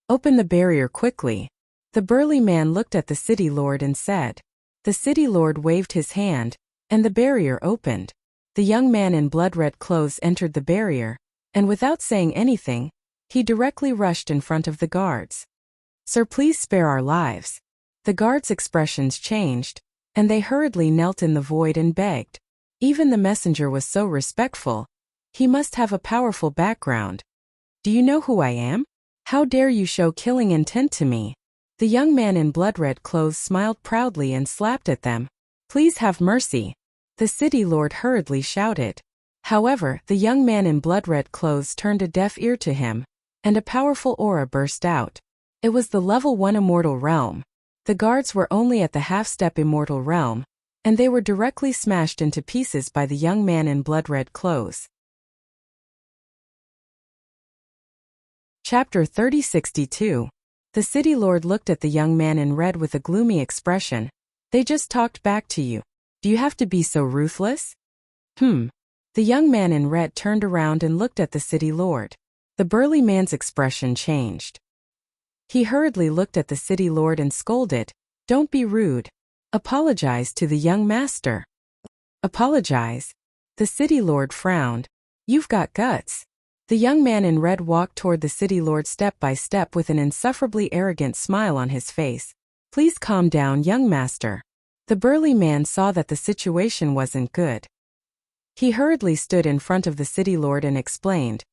Open the barrier quickly. The burly man looked at the city lord and said. The city lord waved his hand, and the barrier opened. The young man in blood-red clothes entered the barrier, and without saying anything, he directly rushed in front of the guards. Sir, please spare our lives. The guards' expressions changed, and they hurriedly knelt in the void and begged. Even the messenger was so respectful. He must have a powerful background. Do you know who I am? How dare you show killing intent to me? The young man in blood-red clothes smiled proudly and slapped at them. Please have mercy. The city lord hurriedly shouted. However, the young man in blood-red clothes turned a deaf ear to him, and a powerful aura burst out. It was the level 1 immortal realm. The guards were only at the half-step immortal realm, and they were directly smashed into pieces by the young man in blood-red clothes. Chapter 3062. The city lord looked at the young man in red with a gloomy expression. They just talked back to you. Do you have to be so ruthless? The young man in red turned around and looked at the city lord. The burly man's expression changed. He hurriedly looked at the city lord and scolded, don't be rude. Apologize to the young master. Apologize? The city lord frowned. You've got guts. The young man in red walked toward the city lord step by step with an insufferably arrogant smile on his face. Please calm down, young master. The burly man saw that the situation wasn't good. He hurriedly stood in front of the city lord and explained.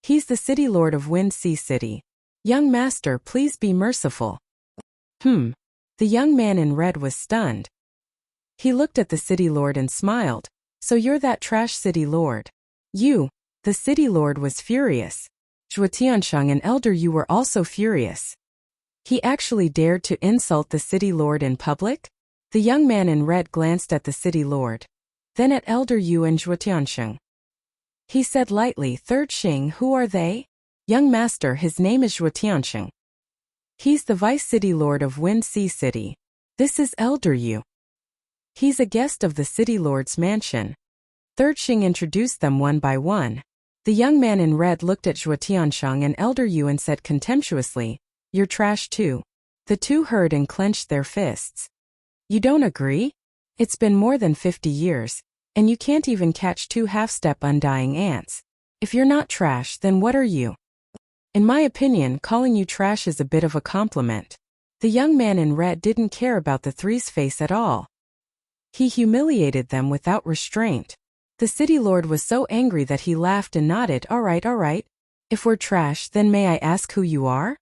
He's the city lord of Wind Sea City. Young master, please be merciful. The young man in red was stunned. He looked at the city lord and smiled. So you're that trash city lord. You. The city lord was furious. Zhuo Tiansheng and elder Yu were also furious. He actually dared to insult the city lord in public? The young man in red glanced at the city lord, then at elder Yu and Zhuo Tiansheng. He said lightly, Third Xing, who are they? Young master, his name is Zhuo Tiansheng. He's the vice city lord of Wind Sea City. This is elder Yu. He's a guest of the city lord's mansion. Third Xing introduced them one by one. The young man in red looked at Zhuo Tiansheng and elder Yu and said contemptuously, You're trash too. The two heard and clenched their fists. You don't agree? It's been more than 50 years. And you can't even catch 2 half-step undying ants. If you're not trash, then what are you? In my opinion, calling you trash is a bit of a compliment. The young man in red didn't care about the three's face at all. He humiliated them without restraint. The city lord was so angry that he laughed and nodded. All right. If we're trash, then may I ask who you are?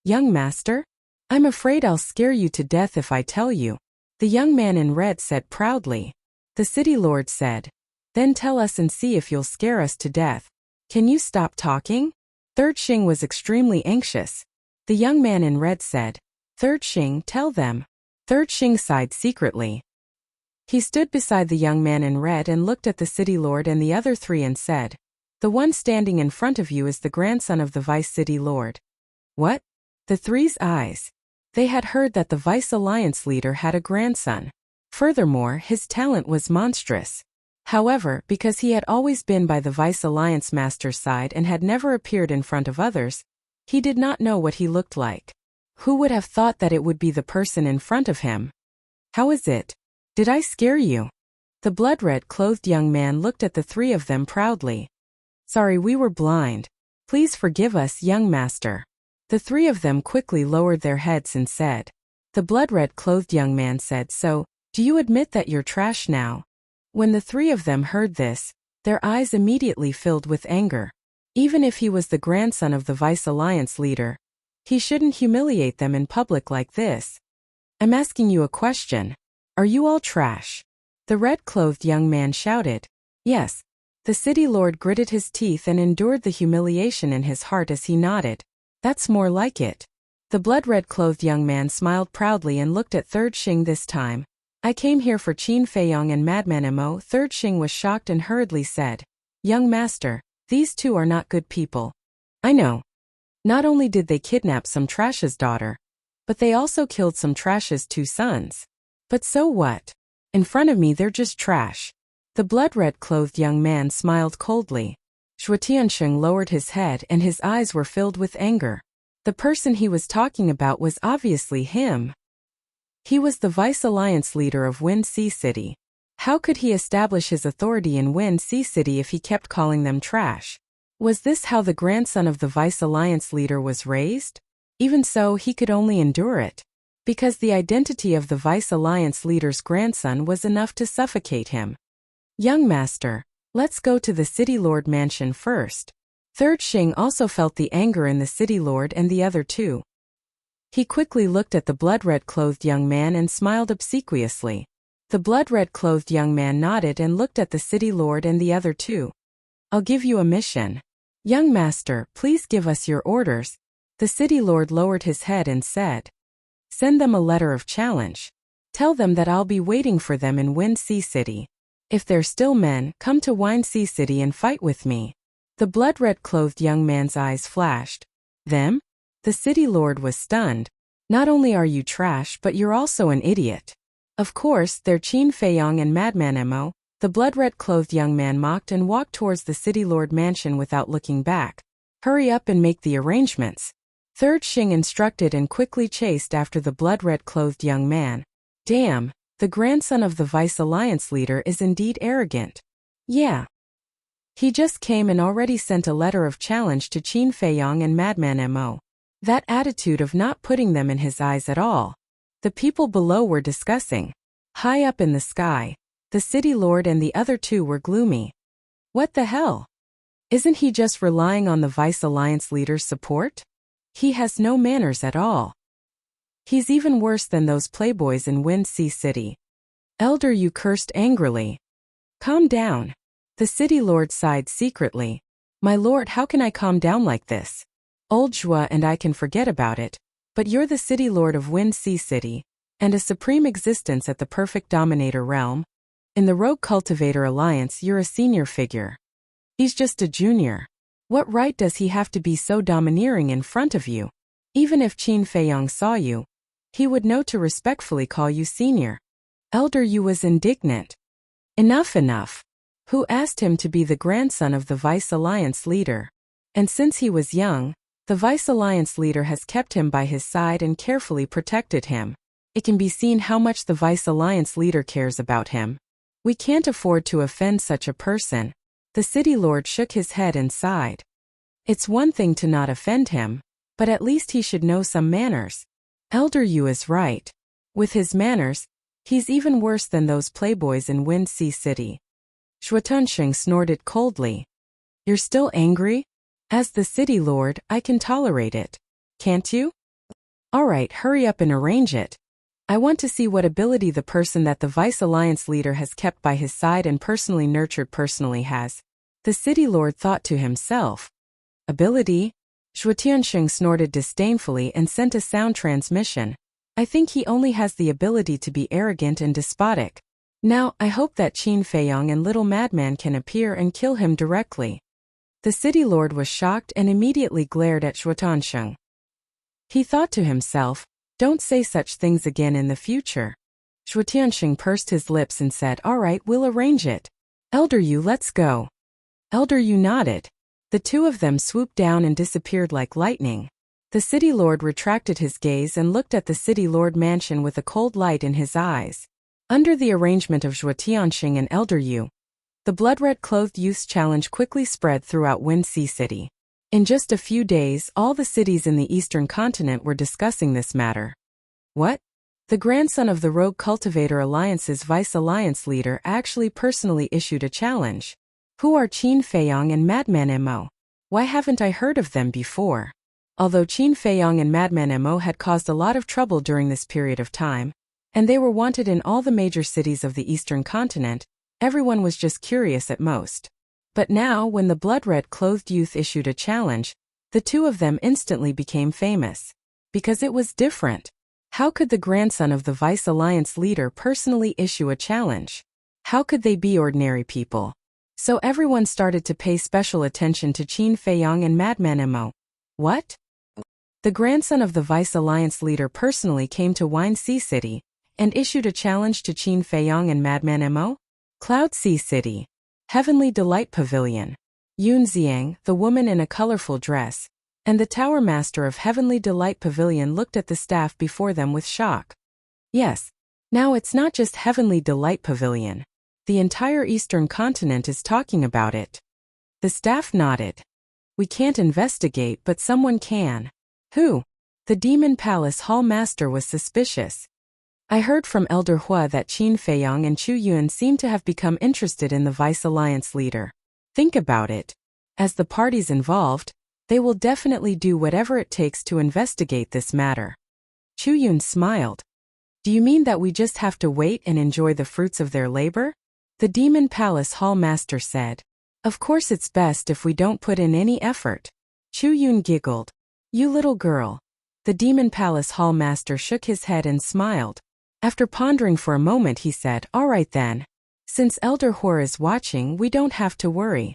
Young master? I'm afraid I'll scare you to death if I tell you, the young man in red said proudly. The city lord said, then tell us and see if you'll scare us to death. Can you stop talking? Third Xing was extremely anxious. The young man in red said, Third Xing, tell them. Third Xing sighed secretly. He stood beside the young man in red and looked at the city lord and the other 3 and said, the one standing in front of you is the grandson of the vice city lord. What? The 3's eyes. They had heard that the vice alliance leader had a grandson. Furthermore, his talent was monstrous. However, because he had always been by the vice alliance master's side and had never appeared in front of others, he did not know what he looked like. Who would have thought that it would be the person in front of him? How is it? Did I scare you? The blood-red clothed young man looked at the 3 of them proudly. Sorry, we were blind. Please forgive us, young master. The 3 of them quickly lowered their heads and said. The blood-red clothed young man said, so, do you admit that you're trash now? When the 3 of them heard this, their eyes immediately filled with anger. Even if he was the grandson of the vice alliance leader, he shouldn't humiliate them in public like this. I'm asking you a question. Are you all trash? The red-clothed young man shouted. Yes. The city lord gritted his teeth and endured the humiliation in his heart as he nodded. That's more like it. The blood-red-clothed young man smiled proudly and looked at Third Xing this time. I came here for Qin Feiyong and Madman Mo. Third Xing was shocked and hurriedly said, young master, these 2 are not good people. I know. Not only did they kidnap some trash's daughter, but they also killed some trash's 2 sons. But so what? In front of me they're just trash. The blood-red-clothed young man smiled coldly. Shuo Tiansheng lowered his head and his eyes were filled with anger. The person he was talking about was obviously him. He was the vice alliance leader of Wind Sea City. How could he establish his authority in Wind Sea City if he kept calling them trash? Was this how the grandson of the vice alliance leader was raised? Even so, he could only endure it. Because the identity of the vice alliance leader's grandson was enough to suffocate him. Young master, let's go to the city lord mansion first. Third Xing also felt the anger in the city lord and the other 2. He quickly looked at the blood-red-clothed young man and smiled obsequiously. The blood-red-clothed young man nodded and looked at the city lord and the other 2. I'll give you a mission. Young master, please give us your orders. The city lord lowered his head and said. Send them a letter of challenge. Tell them that I'll be waiting for them in Wind Sea City. If they're still men, come to Wind Sea City and fight with me. The blood-red-clothed young man's eyes flashed. Them? The city lord was stunned. Not only are you trash, but you're also an idiot. Of course, they're Qin Feiyong and Madman Mo. The blood-red-clothed young man mocked and walked towards the city lord mansion without looking back. Hurry up and make the arrangements. Third Xing instructed and quickly chased after the blood-red-clothed young man. Damn, the grandson of the vice alliance leader is indeed arrogant. Yeah. He just came and already sent a letter of challenge to Qin Feiyong and Madman Mo. That attitude of not putting them in his eyes at all. The people below were discussing. High up in the sky, the city lord and the other 2 were gloomy. What the hell? Isn't he just relying on the vice alliance leader's support? He has no manners at all. He's even worse than those playboys in Wind Sea City. Elder Yu cursed angrily. Calm down. The city lord sighed secretly. My lord, how can I calm down like this? Old Zhua and I can forget about it, but you're the city lord of Wind Sea City, and a supreme existence at the perfect dominator realm. In the Rogue Cultivator Alliance, you're a senior figure. He's just a junior. What right does he have to be so domineering in front of you? Even if Qin Feiyong saw you, he would know to respectfully call you senior. Elder Yu was indignant. Enough. Who asked him to be the grandson of the vice alliance leader? And since he was young, the vice alliance leader has kept him by his side and carefully protected him. It can be seen how much the vice alliance leader cares about him. We can't afford to offend such a person. The city lord shook his head and sighed. It's one thing to not offend him, but at least he should know some manners. Elder Yu is right. With his manners, he's even worse than those playboys in Wind Sea City. Shuatunsheng snorted coldly. You're still angry? As the city lord, I can tolerate it. Can't you? All right, hurry up and arrange it. I want to see what ability the person that the Vice Alliance leader has kept by his side and personally nurtured personally has. The city lord thought to himself. Ability? Shuatiansheng snorted disdainfully and sent a sound transmission. I think he only has the ability to be arrogant and despotic. Now, I hope that Qin Feiyong and Little Madman can appear and kill him directly. The city lord was shocked and immediately glared at Shuatiansheng. He thought to himself, don't say such things again in the future. Shuatiansheng pursed his lips and said, all right, we'll arrange it. Elder Yu, let's go. Elder Yu nodded. The two of them swooped down and disappeared like lightning. The city lord retracted his gaze and looked at the city lord mansion with a cold light in his eyes. Under the arrangement of Zhuotianxing and Elder Yu, the blood-red-clothed youth's challenge quickly spread throughout Wind Sea City. In just a few days, all the cities in the eastern continent were discussing this matter. What? The grandson of the Rogue Cultivator Alliance's Vice Alliance leader actually personally issued a challenge. Who are Qin Feiyong and Madman Mo? Why haven't I heard of them before? Although Qin Feiyong and Madman Mo had caused a lot of trouble during this period of time, and they were wanted in all the major cities of the eastern continent, everyone was just curious at most. But now, when the blood-red-clothed youth issued a challenge, the two of them instantly became famous. Because it was different. How could the grandson of the Vice Alliance leader personally issue a challenge? How could they be ordinary people? So everyone started to pay special attention to Qin Feiyong and Madman Mo. What? The grandson of the Vice Alliance leader personally came to Wind Sea City and issued a challenge to Qin Feiyong and Madman Mo? Cloud Sea City. Heavenly Delight Pavilion. Yun Xiang, the woman in a colorful dress, and the Tower Master of Heavenly Delight Pavilion looked at the staff before them with shock. Yes. Now it's not just Heavenly Delight Pavilion. The entire eastern continent is talking about it. The staff nodded. We can't investigate, but someone can. Who? The Demon Palace Hall Master was suspicious. I heard from Elder Hua that Qin Feiyong and Chu Yuan seem to have become interested in the Vice Alliance leader. Think about it. As the parties involved, they will definitely do whatever it takes to investigate this matter. Chu Yuan smiled. Do you mean that we just have to wait and enjoy the fruits of their labor? The Demon Palace Hall Master said. Of course it's best if we don't put in any effort. Chu Yun giggled. You little girl. The Demon Palace Hall Master shook his head and smiled. After pondering for a moment he said, all right then. Since Elder Hor is watching, we don't have to worry.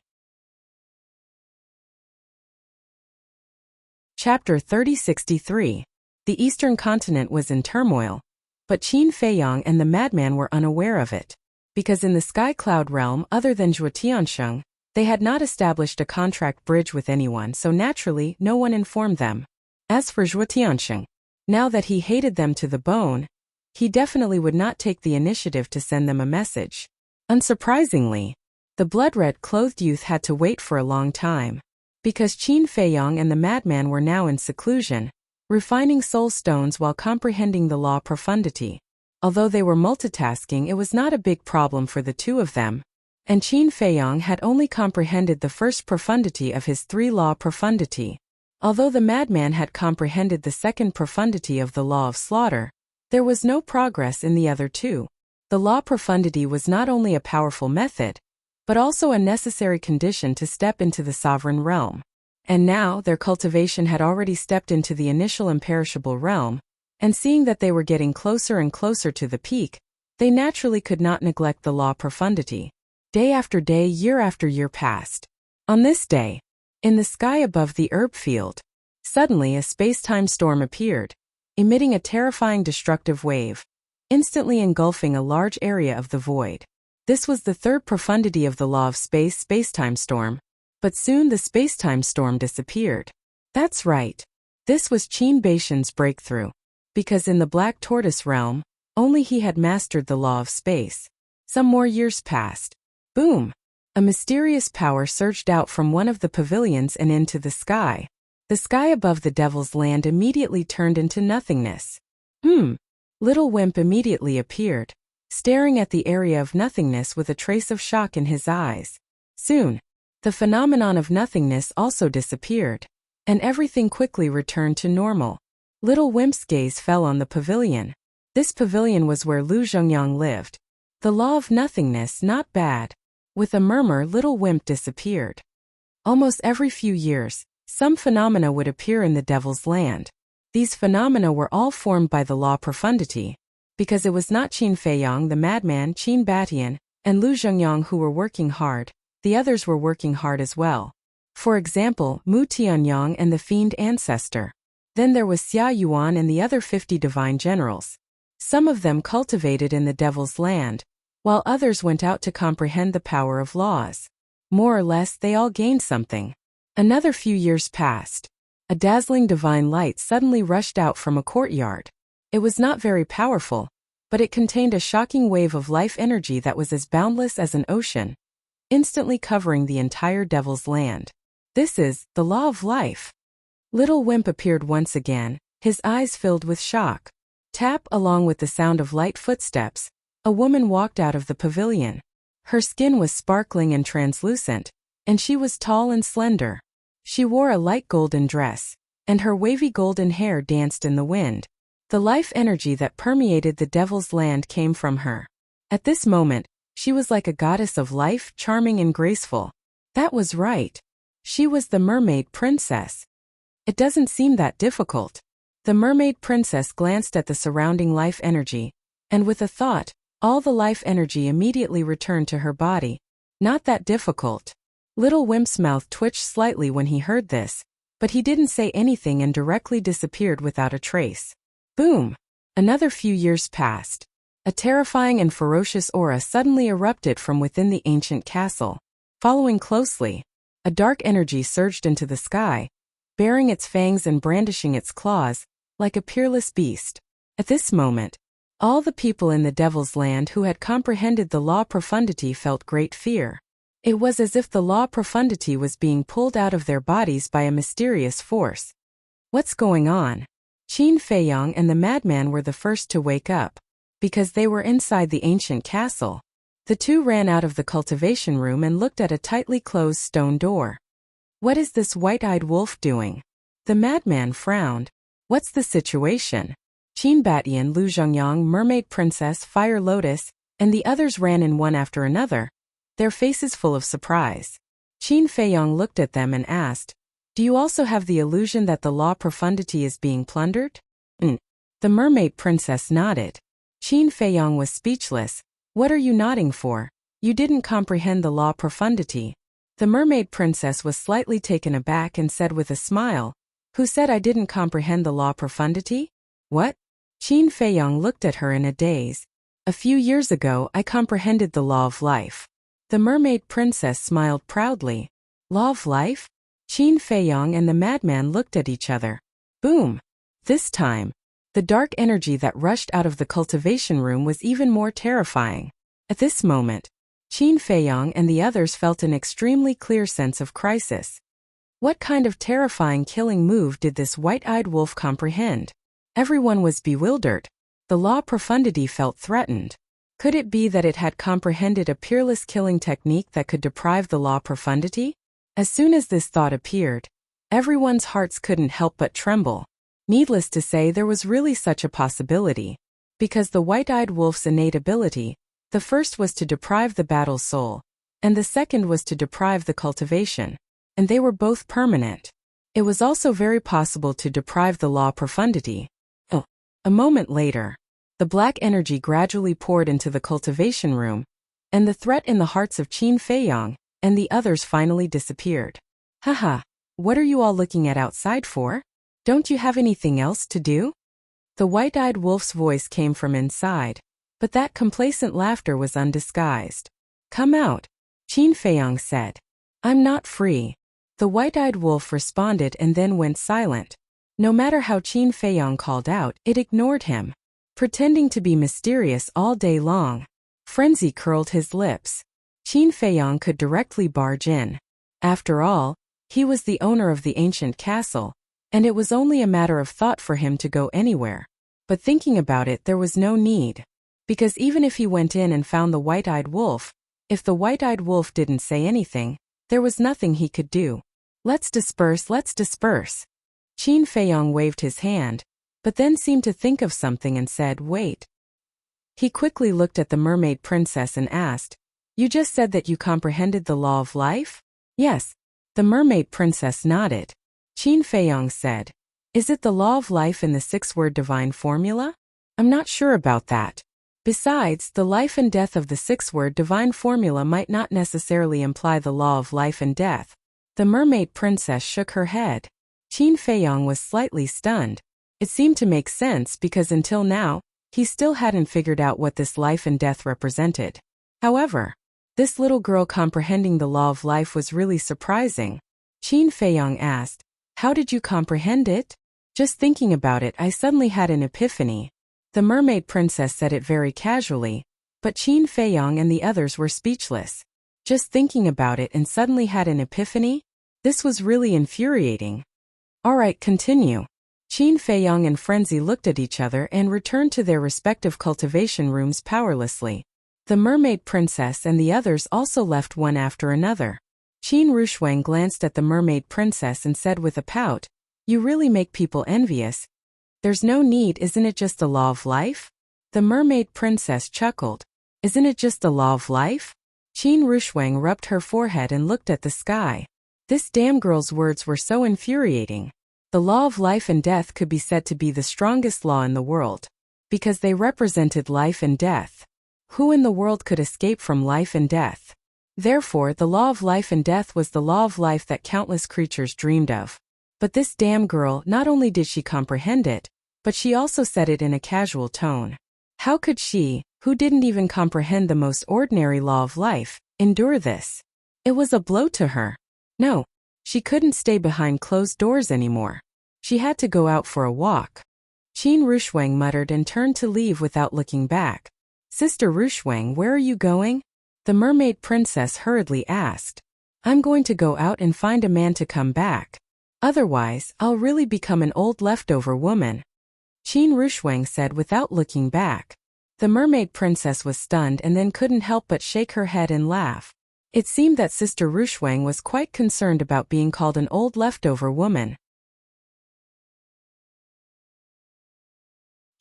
Chapter 3063. The Eastern Continent was in turmoil, but Qin Feiyong and the madman were unaware of it. Because in the Sky Cloud realm other than Zhuotiansheng, they had not established a contract bridge with anyone, so naturally no one informed them. As for Zhuotiansheng, now that he hated them to the bone, he definitely would not take the initiative to send them a message. Unsurprisingly, the blood-red-clothed youth had to wait for a long time. Because Qin Feiyong and the madman were now in seclusion, refining soul stones while comprehending the law profundity. Although they were multitasking, it was not a big problem for the two of them, and Qin Feiyong had only comprehended the first profundity of his three-law profundity. Although the madman had comprehended the second profundity of the law of slaughter, there was no progress in the other two. The law profundity was not only a powerful method, but also a necessary condition to step into the sovereign realm. And now their cultivation had already stepped into the initial imperishable realm, and seeing that they were getting closer and closer to the peak, they naturally could not neglect the law profundity. Day after day, year after year passed. On this day, in the sky above the herb field, suddenly a space-time storm appeared, emitting a terrifying destructive wave, instantly engulfing a large area of the void. This was the third profundity of the law of space-time storm, but soon the space-time storm disappeared. That's right. This was Qin Beishan's breakthrough. Because in the Black Tortoise realm, only he had mastered the law of space. Some more years passed. Boom! A mysterious power surged out from one of the pavilions and into the sky. The sky above the devil's land immediately turned into nothingness. Little Wimp immediately appeared, staring at the area of nothingness with a trace of shock in his eyes. Soon, the phenomenon of nothingness also disappeared, and everything quickly returned to normal. Little Wimp's gaze fell on the pavilion. This pavilion was where Lu Zhongyang lived. The law of nothingness, not bad. With a murmur, Little Wimp disappeared. Almost every few years, some phenomena would appear in the devil's land. These phenomena were all formed by the law profundity, because it was not Qin Feiyang the madman, Qin Batian, and Lu Zhongyang who were working hard, the others were working hard as well. For example, Mu Tianyang and the fiend ancestor. Then there was Xia Yuan and the other 50 divine generals. Some of them cultivated in the devil's land, while others went out to comprehend the power of laws. More or less they all gained something. Another few years passed. A dazzling divine light suddenly rushed out from a courtyard. It was not very powerful, but it contained a shocking wave of life energy that was as boundless as an ocean, instantly covering the entire devil's land. This is the law of life. Little Wimp appeared once again, his eyes filled with shock. Tap, along with the sound of light footsteps, a woman walked out of the pavilion. Her skin was sparkling and translucent, and she was tall and slender. She wore a light golden dress, and her wavy golden hair danced in the wind. The life energy that permeated the devil's land came from her. At this moment, she was like a goddess of life, charming and graceful. That was right. She was the mermaid princess. It doesn't seem that difficult. The mermaid princess glanced at the surrounding life energy, and with a thought, all the life energy immediately returned to her body. Not that difficult. Little Wimp's mouth twitched slightly when he heard this, but he didn't say anything and directly disappeared without a trace. Boom! Another few years passed. A terrifying and ferocious aura suddenly erupted from within the ancient castle. Following closely, a dark energy surged into the sky, baring its fangs and brandishing its claws, like a peerless beast. At this moment, all the people in the devil's land who had comprehended the law profundity felt great fear. It was as if the law profundity was being pulled out of their bodies by a mysterious force. What's going on? Qin Feiyang and the madman were the first to wake up, because they were inside the ancient castle. The two ran out of the cultivation room and looked at a tightly closed stone door. What is this white-eyed wolf doing? The madman frowned. What's the situation? Qin Batian, Lu Zhongyang, Mermaid Princess, Fire Lotus, and the others ran in one after another, their faces full of surprise. Qin Feiyang looked at them and asked, "Do you also have the illusion that the law profundity is being plundered?" The mermaid princess nodded. Qin Feiyang was speechless. What are you nodding for? You didn't comprehend the law profundity. The mermaid princess was slightly taken aback and said with a smile, "Who said I didn't comprehend the law profundity?" What? Qin Feiyang looked at her in a daze. A few years ago I comprehended the law of life. The mermaid princess smiled proudly. Law of life? Qin Feiyang and the madman looked at each other. Boom! This time, the dark energy that rushed out of the cultivation room was even more terrifying. At this moment, Qin Feiyang and the others felt an extremely clear sense of crisis. What kind of terrifying killing move did this white-eyed wolf comprehend? Everyone was bewildered. The law profundity felt threatened. Could it be that it had comprehended a peerless killing technique that could deprive the law profundity? As soon as this thought appeared, everyone's hearts couldn't help but tremble. Needless to say, there was really such a possibility. Because the white-eyed wolf's innate ability, the first was to deprive the battle soul, and the second was to deprive the cultivation, and they were both permanent. It was also very possible to deprive the law profundity. A moment later, the black energy gradually poured into the cultivation room, and the threat in the hearts of Qin Feiyang and the others finally disappeared. Haha, what are you all looking at outside for? Don't you have anything else to do? The white-eyed wolf's voice came from inside, but that complacent laughter was undisguised. Come out, Qin Feiyang said. I'm not free. The white-eyed wolf responded and then went silent. No matter how Qin Feiyang called out, it ignored him. Pretending to be mysterious all day long. Frenzy curled his lips. Qin Feiyong could directly barge in. After all, he was the owner of the ancient castle, and it was only a matter of thought for him to go anywhere. But thinking about it, there was no need. Because even if he went in and found the white-eyed wolf, if the white-eyed wolf didn't say anything, there was nothing he could do. Let's disperse, let's disperse. Qin Feiyong waved his hand, but then seemed to think of something and said, wait. He quickly looked at the mermaid princess and asked, you just said that you comprehended the law of life? Yes. The mermaid princess nodded. Qin Feiyong said, is it the law of life in the 6-word divine formula? I'm not sure about that. Besides, the life and death of the 6-word divine formula might not necessarily imply the law of life and death. The mermaid princess shook her head. Qin Feiyong was slightly stunned. It seemed to make sense because until now, he still hadn't figured out what this life and death represented. However, this little girl comprehending the law of life was really surprising. Qin Feiyong asked, how did you comprehend it? Just thinking about it, I suddenly had an epiphany. The mermaid princess said it very casually, but Qin Feiyong and the others were speechless. Just thinking about it and suddenly had an epiphany? This was really infuriating. Alright, continue. Qin Feiyong and Frenzy looked at each other and returned to their respective cultivation rooms powerlessly. The mermaid princess and the others also left one after another. Qin Rushuang glanced at the mermaid princess and said with a pout, you really make people envious. There's no need, isn't it just the law of life? The mermaid princess chuckled. Isn't it just the law of life? Qin Rushuang rubbed her forehead and looked at the sky. This damn girl's words were so infuriating. The law of life and death could be said to be the strongest law in the world, because they represented life and death. Who in the world could escape from life and death? Therefore, the law of life and death was the law of life that countless creatures dreamed of. But this damn girl, not only did she comprehend it, but she also said it in a casual tone. How could she, who didn't even comprehend the most ordinary law of life, endure this? It was a blow to her. No, she couldn't stay behind closed doors anymore. She had to go out for a walk. Qin Rushuang muttered and turned to leave without looking back. Sister Rushuang, where are you going? The mermaid princess hurriedly asked. I'm going to go out and find a man to come back. Otherwise, I'll really become an old leftover woman. Qin Rushuang said without looking back. The mermaid princess was stunned and then couldn't help but shake her head and laugh. It seemed that Sister Rushuang was quite concerned about being called an old leftover woman.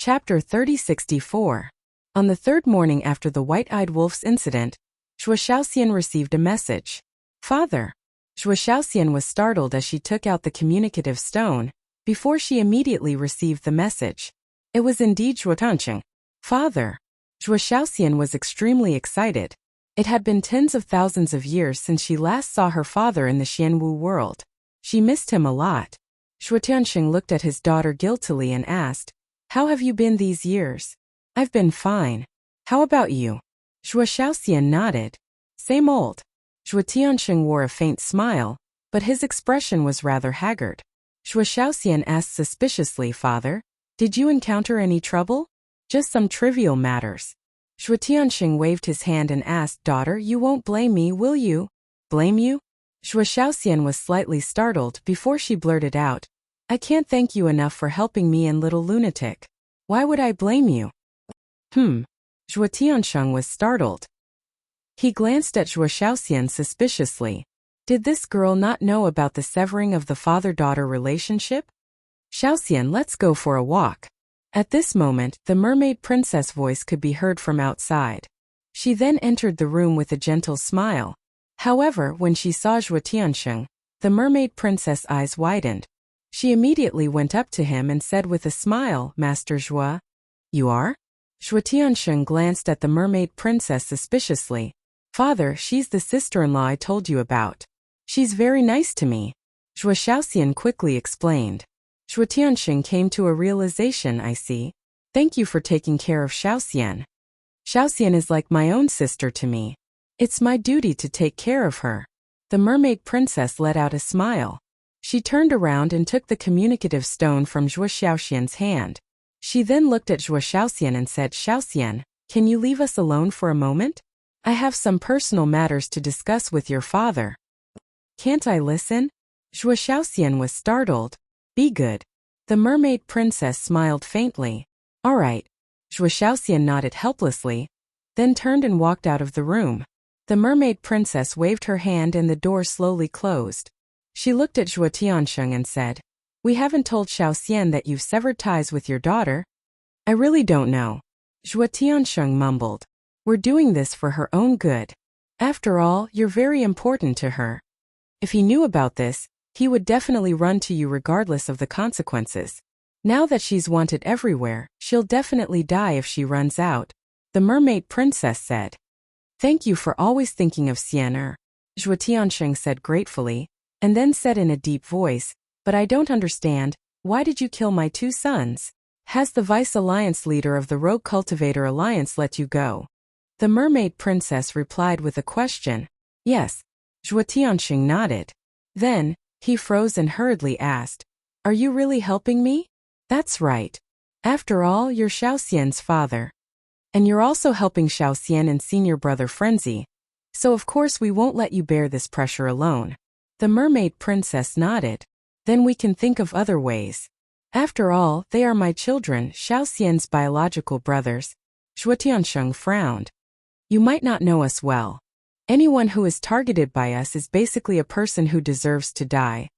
Chapter 3064. On the third morning after the white-eyed wolf's incident, Zhuo Shaoxian received a message. Father. Zhuo Shaoxian was startled as she took out the communicative stone, before she immediately received the message. It was indeed Zhuo Tanqing. Father. Zhuo Shaoxian was extremely excited. It had been tens of thousands of years since she last saw her father in the Xianwu world. She missed him a lot. Zhuo Tanqing looked at his daughter guiltily and asked, how have you been these years? I've been fine. How about you? Zhuo Shaoxian nodded. Same old. Zhuo Tianqing wore a faint smile, but his expression was rather haggard. Zhuo Shaoxian asked suspiciously, Father, did you encounter any trouble? Just some trivial matters. Zhuo Tianqing waved his hand and asked, Daughter, you won't blame me, will you? Blame you? Zhuo Shaoxian was slightly startled before she blurted out, I can't thank you enough for helping me and little lunatic. Why would I blame you? Zhuo Tianqing was startled. He glanced at Zhuo Shaoxian suspiciously. Did this girl not know about the severing of the father-daughter relationship? Shaoxian, let's go for a walk. At this moment, the mermaid princess voice could be heard from outside. She then entered the room with a gentle smile. However, when she saw Zhuo Tianqing, the mermaid princess' eyes widened. She immediately went up to him and said with a smile, Master Zhuo, you are? Zhuo Tianqing glanced at the mermaid princess suspiciously. Father, she's the sister-in-law I told you about. She's very nice to me. Zhuo Shaoxian quickly explained. Zhuo Tianqing came to a realization, I see. Thank you for taking care of Shaoxian. Shaoxian is like my own sister to me. It's my duty to take care of her. The mermaid princess let out a smile. She turned around and took the communicative stone from Zhuo Shaoxian's hand. She then looked at Zhuo Shaoxian and said, Shaoxian, Can you leave us alone for a moment? I have some personal matters to discuss with your father. Can't I listen? Zhuo Xiaoxian was startled. Be good. The mermaid princess smiled faintly. All right. Zhuo Xiaoxian nodded helplessly, then turned and walked out of the room. The mermaid princess waved her hand and the door slowly closed. She looked at Zhuo Tiansheng and said, We haven't told Xiaoxian that you've severed ties with your daughter. I really don't know. Zhuo Tiansheng mumbled. We're doing this for her own good. After all, you're very important to her. If he knew about this, he would definitely run to you regardless of the consequences. Now that she's wanted everywhere, she'll definitely die if she runs out, the mermaid princess said. Thank you for always thinking of Xian'er, Zhuo Tiansheng said gratefully, and then said in a deep voice, But I don't understand, why did you kill my 2 sons? Has the Vice Alliance leader of the Rogue Cultivator Alliance let you go? The mermaid princess replied with a question. Yes. Zhuo Tiansheng nodded. Then, he froze and hurriedly asked, Are you really helping me? That's right. After all, you're Xiaoxian's father. And you're also helping Xiaoxian and senior brother Frenzy. So of course we won't let you bear this pressure alone. The mermaid princess nodded. Then we can think of other ways. After all, they are my children, Xiaoxian's biological brothers. Zhuo Tiansheng frowned. You might not know us well. Anyone who is targeted by us is basically a person who deserves to die.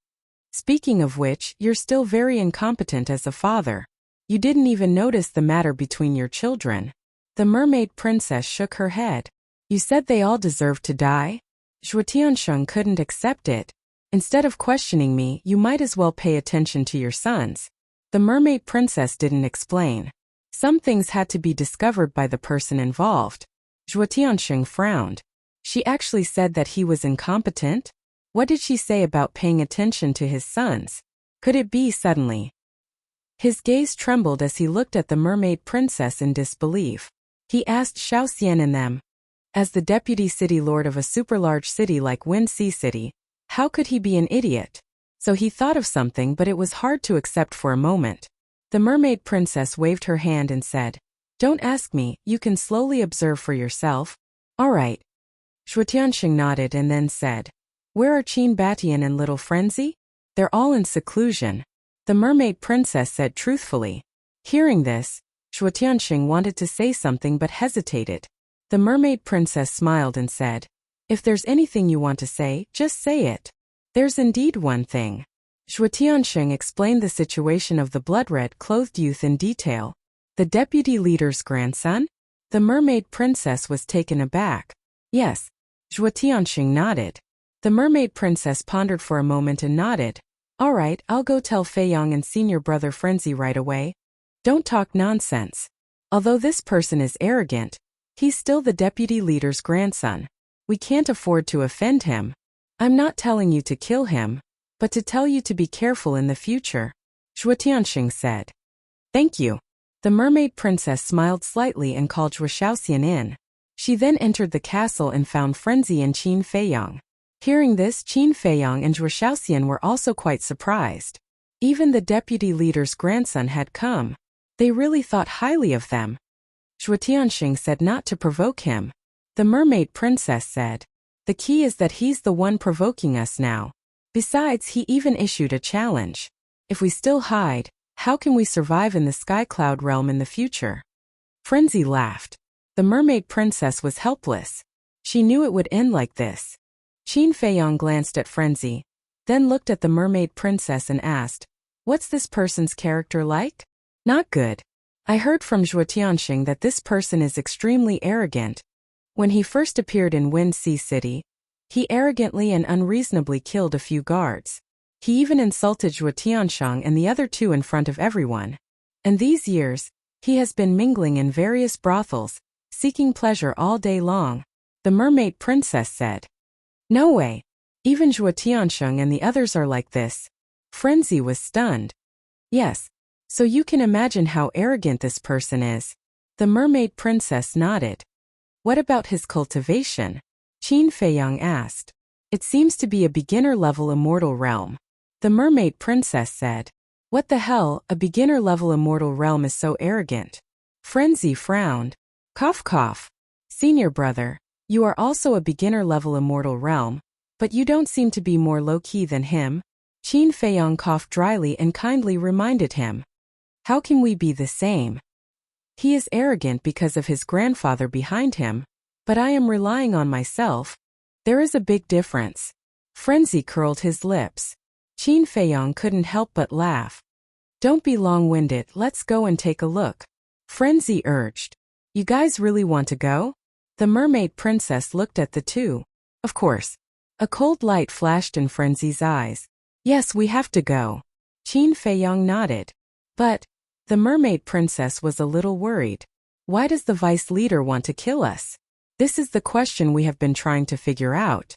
Speaking of which, you're still very incompetent as a father. You didn't even notice the matter between your children. The mermaid princess shook her head. You said they all deserve to die? Zhuo Tiansheng couldn't accept it. Instead of questioning me, you might as well pay attention to your sons. The mermaid princess didn't explain. Some things had to be discovered by the person involved. Zhuo Tiansheng frowned. She actually said that he was incompetent? What did she say about paying attention to his sons? Could it be suddenly? His gaze trembled as he looked at the mermaid princess in disbelief. He asked Xiaoxian and them. As the deputy city lord of a super-large city like Wind Sea City, how could he be an idiot? So he thought of something, but it was hard to accept for a moment. The mermaid princess waved her hand and said, Don't ask me, you can slowly observe for yourself. All right. Zhuo Tiansheng nodded and then said, Where are Qin Batian and little Frenzy? They're all in seclusion. The mermaid princess said truthfully. Hearing this, Zhuo Tiansheng wanted to say something but hesitated. The mermaid princess smiled and said, If there's anything you want to say, just say it. There's indeed one thing. Zhuo Tiansheng explained the situation of the blood-red-clothed youth in detail. The deputy leader's grandson? The mermaid princess was taken aback. Yes. Zhuo Tiansheng nodded. The mermaid princess pondered for a moment and nodded. All right, I'll go tell Feiyang and senior brother Frenzy right away. Don't talk nonsense. Although this person is arrogant, he's still the deputy leader's grandson. We can't afford to offend him. I'm not telling you to kill him, but to tell you to be careful in the future, Zhuo Tiansheng said. Thank you. The mermaid princess smiled slightly and called Zhuo Xiaoxian in. She then entered the castle and found Frenzy and Qin Feiyang. Hearing this, Qin Feiyang and Zhuo Xiaoxian were also quite surprised. Even the deputy leader's grandson had come. They really thought highly of them. Zhuo Tiansheng said not to provoke him. The mermaid princess said, The key is that he's the one provoking us now. Besides, he even issued a challenge. If we still hide, how can we survive in the Sky Cloud realm in the future? Frenzy laughed. The mermaid princess was helpless. She knew it would end like this. Qin Feiyang glanced at Frenzy, then looked at the mermaid princess and asked, What's this person's character like? Not good. I heard from Zhuo Tiansheng that this person is extremely arrogant. When he first appeared in Wind Sea City, he arrogantly and unreasonably killed a few guards. He even insulted Zhuo Tiansheng and the other 2 in front of everyone. And these years, he has been mingling in various brothels, seeking pleasure all day long, the mermaid princess said. No way. Even Zhuo Tiansheng and the others are like this. Frenzy was stunned. Yes. So you can imagine how arrogant this person is. The mermaid princess nodded. What about his cultivation? Qin Feiyang asked. It seems to be a beginner-level immortal realm. The mermaid princess said. What the hell, a beginner-level immortal realm is so arrogant? Frenzy frowned. Cough cough. Senior brother, you are also a beginner-level immortal realm, but you don't seem to be more low-key than him. Qin Feiyong coughed dryly and kindly reminded him. How can we be the same? He is arrogant because of his grandfather behind him, but I am relying on myself. There is a big difference. Frenzy curled his lips. Qin Feiyong couldn't help but laugh. Don't be long-winded, let's go and take a look. Frenzy urged. You guys really want to go? The mermaid princess looked at the two. Of course. A cold light flashed in Frenzy's eyes. Yes, we have to go. Qin Feiyong nodded. But the mermaid princess was a little worried. Why does the vice leader want to kill us? This is the question we have been trying to figure out.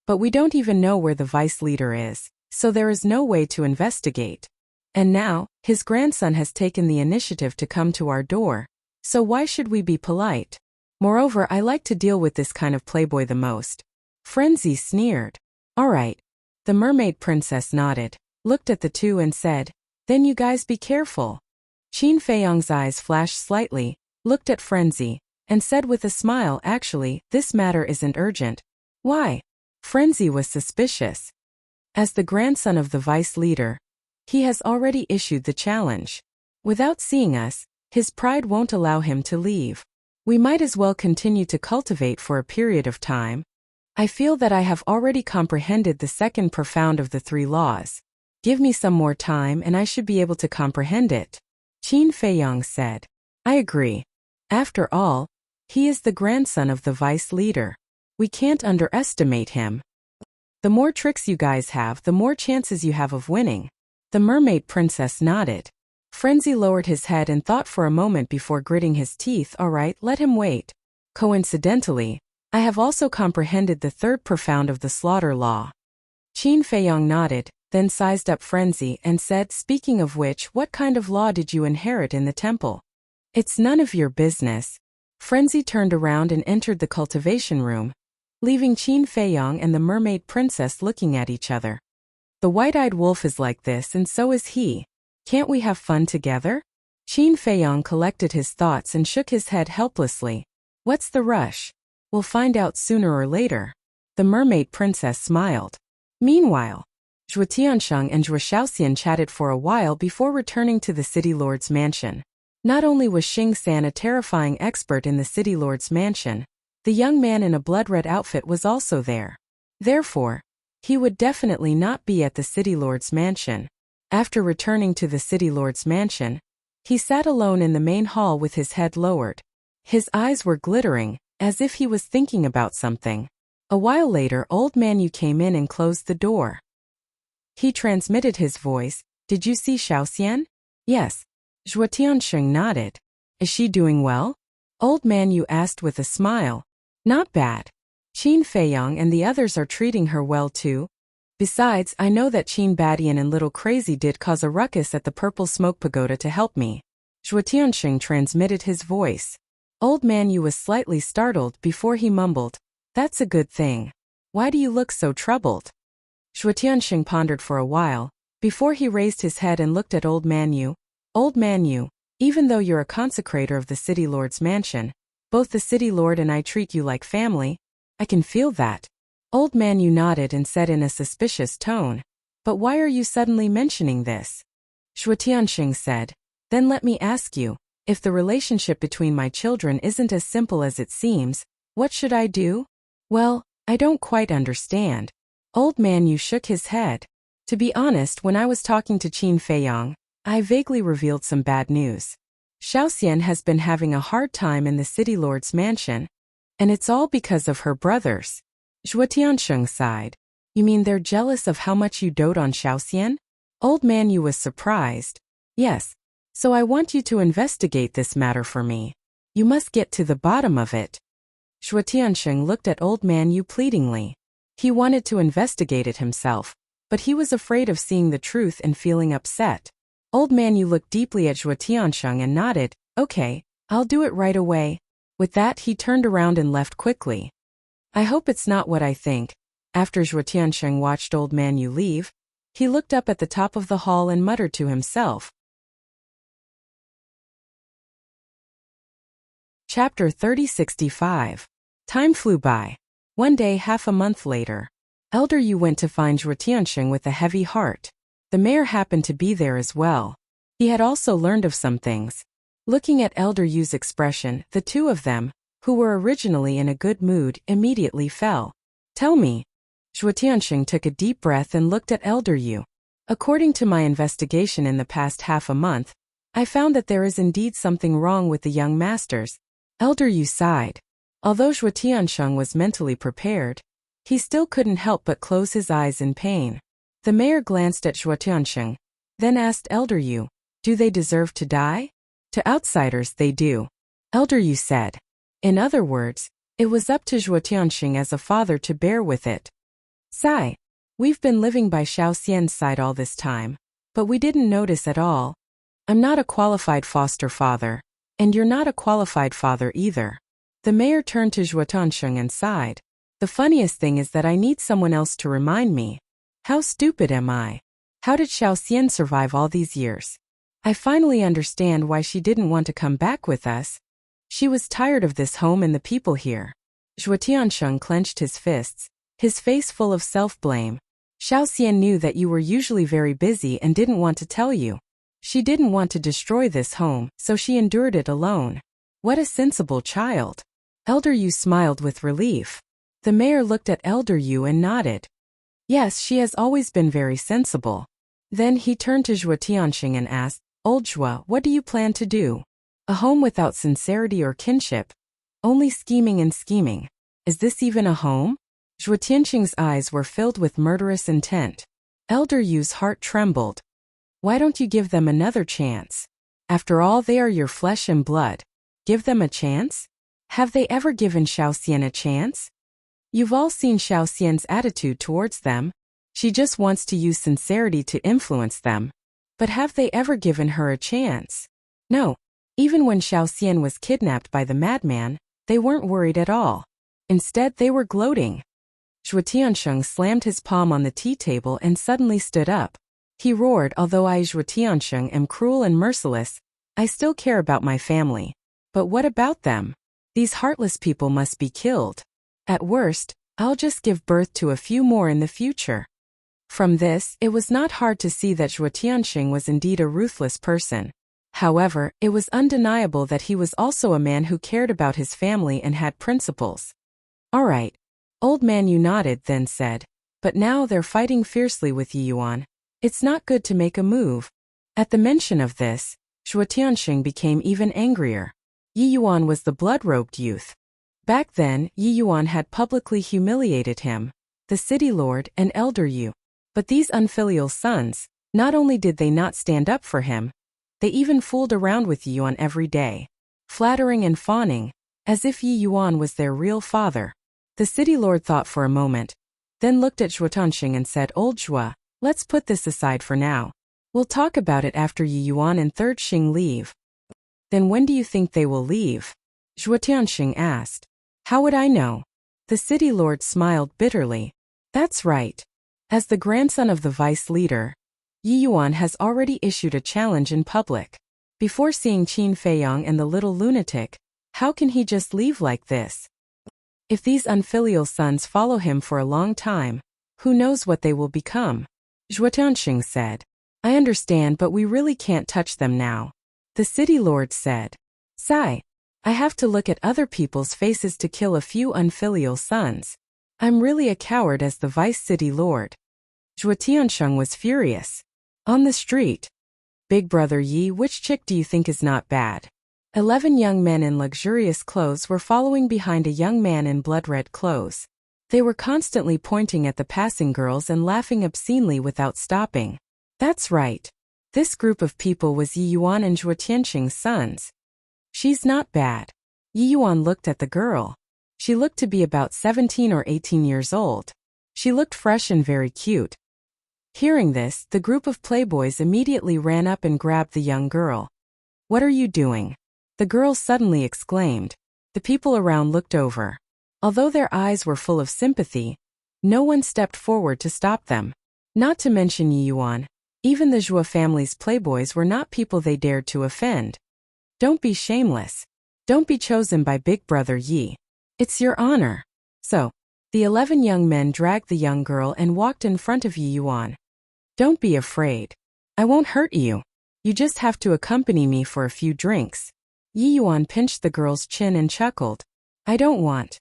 But we don't even know where the vice leader is, so there is no way to investigate. And now, his grandson has taken the initiative to come to our door. So why should we be polite? Moreover, I like to deal with this kind of playboy the most. Frenzy sneered. All right. The mermaid princess nodded, looked at the two and said, then you guys be careful. Qin Feiyong's eyes flashed slightly, looked at Frenzy, and said with a smile, actually, this matter isn't urgent. Why? Frenzy was suspicious. As the grandson of the vice leader, he has already issued the challenge. Without seeing us, his pride won't allow him to leave. We might as well continue to cultivate for a period of time. I feel that I have already comprehended the second profound of the three laws. Give me some more time and I should be able to comprehend it. Qin Feiyong said. I agree. After all, he is the grandson of the vice leader. We can't underestimate him. The more tricks you guys have, the more chances you have of winning. The mermaid princess nodded. Frenzy lowered his head and thought for a moment before gritting his teeth. All right, let him wait. Coincidentally, I have also comprehended the third profound of the slaughter law. Qin Feiyong nodded, then sized up Frenzy and said, speaking of which, what kind of law did you inherit in the temple? It's none of your business. Frenzy turned around and entered the cultivation room, leaving Qin Feiyong and the mermaid princess looking at each other. The white-eyed wolf is like this and so is he. Can't we have fun together? Qin Feiyong collected his thoughts and shook his head helplessly. What's the rush? We'll find out sooner or later. The mermaid princess smiled. Meanwhile, Zhuo Tiansheng and Zhuo Shaoxian chatted for a while before returning to the city lord's mansion. Not only was Xing San a terrifying expert in the city lord's mansion, the young man in a blood-red outfit was also there. Therefore, he would definitely not be at the city lord's mansion. After returning to the city lord's mansion, he sat alone in the main hall with his head lowered. His eyes were glittering, as if he was thinking about something. A while later, old man Yu came in and closed the door. He transmitted his voice. Did you see Shaoxian? Yes. Zhuo Tiansheng nodded. Is she doing well? Old man Yu asked with a smile. Not bad. Qin Feiyong and the others are treating her well too. Besides, I know that Qin Badian and Little Crazy did cause a ruckus at the Purple Smoke Pagoda to help me. Zhuo Tiansheng transmitted his voice. Old man Yu was slightly startled before he mumbled, that's a good thing. Why do you look so troubled? Zhuo Tiansheng pondered for a while, before he raised his head and looked at Old Man Yu. Old Man Yu, even though you're a consecrator of the city lord's mansion, both the city lord and I treat you like family. I can feel that. Old Man Yu nodded and said in a suspicious tone, but why are you suddenly mentioning this? Zhuo Tiansheng said, then let me ask you, if the relationship between my children isn't as simple as it seems, what should I do? Well, I don't quite understand. Old Man Yu shook his head. To be honest, when I was talking to Qin Feiyong, I vaguely revealed some bad news. Shaoxian has been having a hard time in the city lord's mansion, and it's all because of her brothers. Zhuo Tiansheng sighed. You mean they're jealous of how much you dote on Shaoxian? Old Man Yu was surprised. Yes. So I want you to investigate this matter for me. You must get to the bottom of it. Zhuo Tiansheng looked at Old Man Yu pleadingly. He wanted to investigate it himself, but he was afraid of seeing the truth and feeling upset. Old Man Yu looked deeply at Zhuo Tiansheng and nodded. Okay, I'll do it right away. With that, he turned around and left quickly. I hope it's not what I think. After Zhuo Tiansheng watched Old Man Yu leave, he looked up at the top of the hall and muttered to himself, Chapter 3065. Time flew by. One day, half a month later, Elder Yu went to find Zhuo Tianxing with a heavy heart. The mayor happened to be there as well. He had also learned of some things. Looking at Elder Yu's expression, the two of them, who were originally in a good mood, immediately fell. Tell me. Zhuo Tianxing took a deep breath and looked at Elder Yu. According to my investigation in the past half a month, I found that there is indeed something wrong with the young masters. Elder Yu sighed. Although Zhuo Tianxing was mentally prepared, he still couldn't help but close his eyes in pain. The mayor glanced at Zhuo Tianxing, then asked Elder Yu, "Do they deserve to die?" "To outsiders they do," Elder Yu said. In other words, it was up to Zhuo Tianxing as a father to bear with it. Sigh. We've been living by Xiao Xian's side all this time, but we didn't notice at all. I'm not a qualified foster father, and you're not a qualified father either. The mayor turned to Zhuo Tianxing and sighed. The funniest thing is that I need someone else to remind me. How stupid am I? How did Xiao Xian survive all these years? I finally understand why she didn't want to come back with us. She was tired of this home and the people here. Zhuo Tianxing clenched his fists, his face full of self-blame. Xiao Xian knew that you were usually very busy and didn't want to tell you. She didn't want to destroy this home, so she endured it alone. What a sensible child. Elder Yu smiled with relief. The mayor looked at Elder Yu and nodded. Yes, she has always been very sensible. Then he turned to Zhuo Tianxing and asked, Old Zhuo, what do you plan to do? A home without sincerity or kinship. Only scheming and scheming. Is this even a home? Zhuo Tianxing's eyes were filled with murderous intent. Elder Yu's heart trembled. Why don't you give them another chance? After all, they are your flesh and blood. Give them a chance? Have they ever given Xiao Xian a chance? You've all seen Xiao Xian's attitude towards them. She just wants to use sincerity to influence them. But have they ever given her a chance? No. Even when Xiao Xian was kidnapped by the madman, they weren't worried at all. Instead, they were gloating. Zhuo Tianxing slammed his palm on the tea table and suddenly stood up. He roared, although I, Zhuo Tianxing, am cruel and merciless, I still care about my family. But what about them? These heartless people must be killed. At worst, I'll just give birth to a few more in the future. From this, it was not hard to see that Zhuo Tianxing was indeed a ruthless person. However, it was undeniable that he was also a man who cared about his family and had principles. All right. Old man Yu nodded, then said, but now they're fighting fiercely with Yi Yuan. It's not good to make a move. At the mention of this, Zhuo Tianxing became even angrier. Yi Yuan was the blood-robed youth. Back then, Yi Yuan had publicly humiliated him, the city lord and Elder Yu. But these unfilial sons, not only did they not stand up for him, they even fooled around with Yi Yuan every day, flattering and fawning, as if Yi Yuan was their real father. The city lord thought for a moment, then looked at Zhuo Tianxing and said, Old Zhuo, let's put this aside for now. We'll talk about it after Yi Yuan and Third Xing leave. Then when do you think they will leave? Zhuo Tianxing asked. How would I know? The city lord smiled bitterly. That's right. As the grandson of the vice leader, Yi Yuan has already issued a challenge in public. Before seeing Qin Feiyang and the little lunatic, how can he just leave like this? If these unfilial sons follow him for a long time, who knows what they will become? Zhuo Tianxing said. I understand, but we really can't touch them now. The city lord said. Sigh. I have to look at other people's faces to kill a few unfilial sons. I'm really a coward as the vice city lord. Zhuo Tianxing was furious. On the street. Big brother Yi, which chick do you think is not bad? 11 young men in luxurious clothes were following behind a young man in blood-red clothes. They were constantly pointing at the passing girls and laughing obscenely without stopping. That's right. This group of people was Yi Yuan and Zhuo Tianxing's sons. She's not bad. Yi Yuan looked at the girl. She looked to be about 17 or 18 years old. She looked fresh and very cute. Hearing this, the group of playboys immediately ran up and grabbed the young girl. What are you doing? The girl suddenly exclaimed. The people around looked over. Although their eyes were full of sympathy, no one stepped forward to stop them. Not to mention Yi Yuan, even the Zhuo family's playboys were not people they dared to offend. Don't be shameless. Don't be chosen by Big Brother Yi. It's your honor. So, the 11 young men dragged the young girl and walked in front of Yi Yuan. Don't be afraid. I won't hurt you. You just have to accompany me for a few drinks. Yi Yuan pinched the girl's chin and chuckled. I don't want.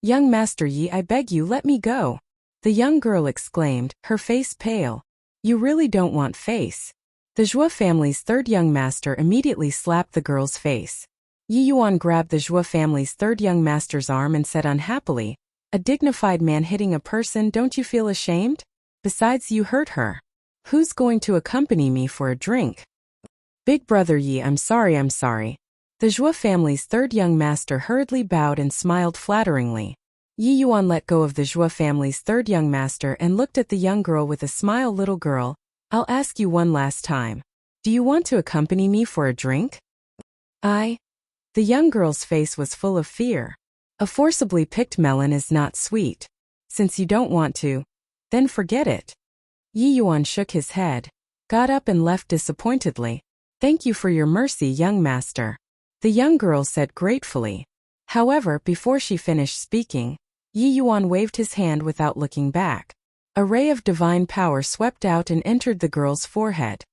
Young Master Yi, I beg you, let me go. The young girl exclaimed, her face pale. You really don't want face. The Zhua family's third young master immediately slapped the girl's face. Yi Yuan grabbed the Zhua family's third young master's arm and said unhappily, a dignified man hitting a person, don't you feel ashamed? Besides, you hurt her. Who's going to accompany me for a drink? Big Brother Yi, I'm sorry. The Zhua family's third young master hurriedly bowed and smiled flatteringly. Yi Yuan let go of the Zhua family's third young master and looked at the young girl with a smile. Little girl, I'll ask you one last time. Do you want to accompany me for a drink? The young girl's face was full of fear. A forcibly picked melon is not sweet. Since you don't want to, then forget it. Yi Yuan shook his head, got up and left disappointedly. Thank you for your mercy, young master. The young girl said gratefully. However, before she finished speaking, Yi Yuan waved his hand without looking back. A ray of divine power swept out and entered the girl's forehead.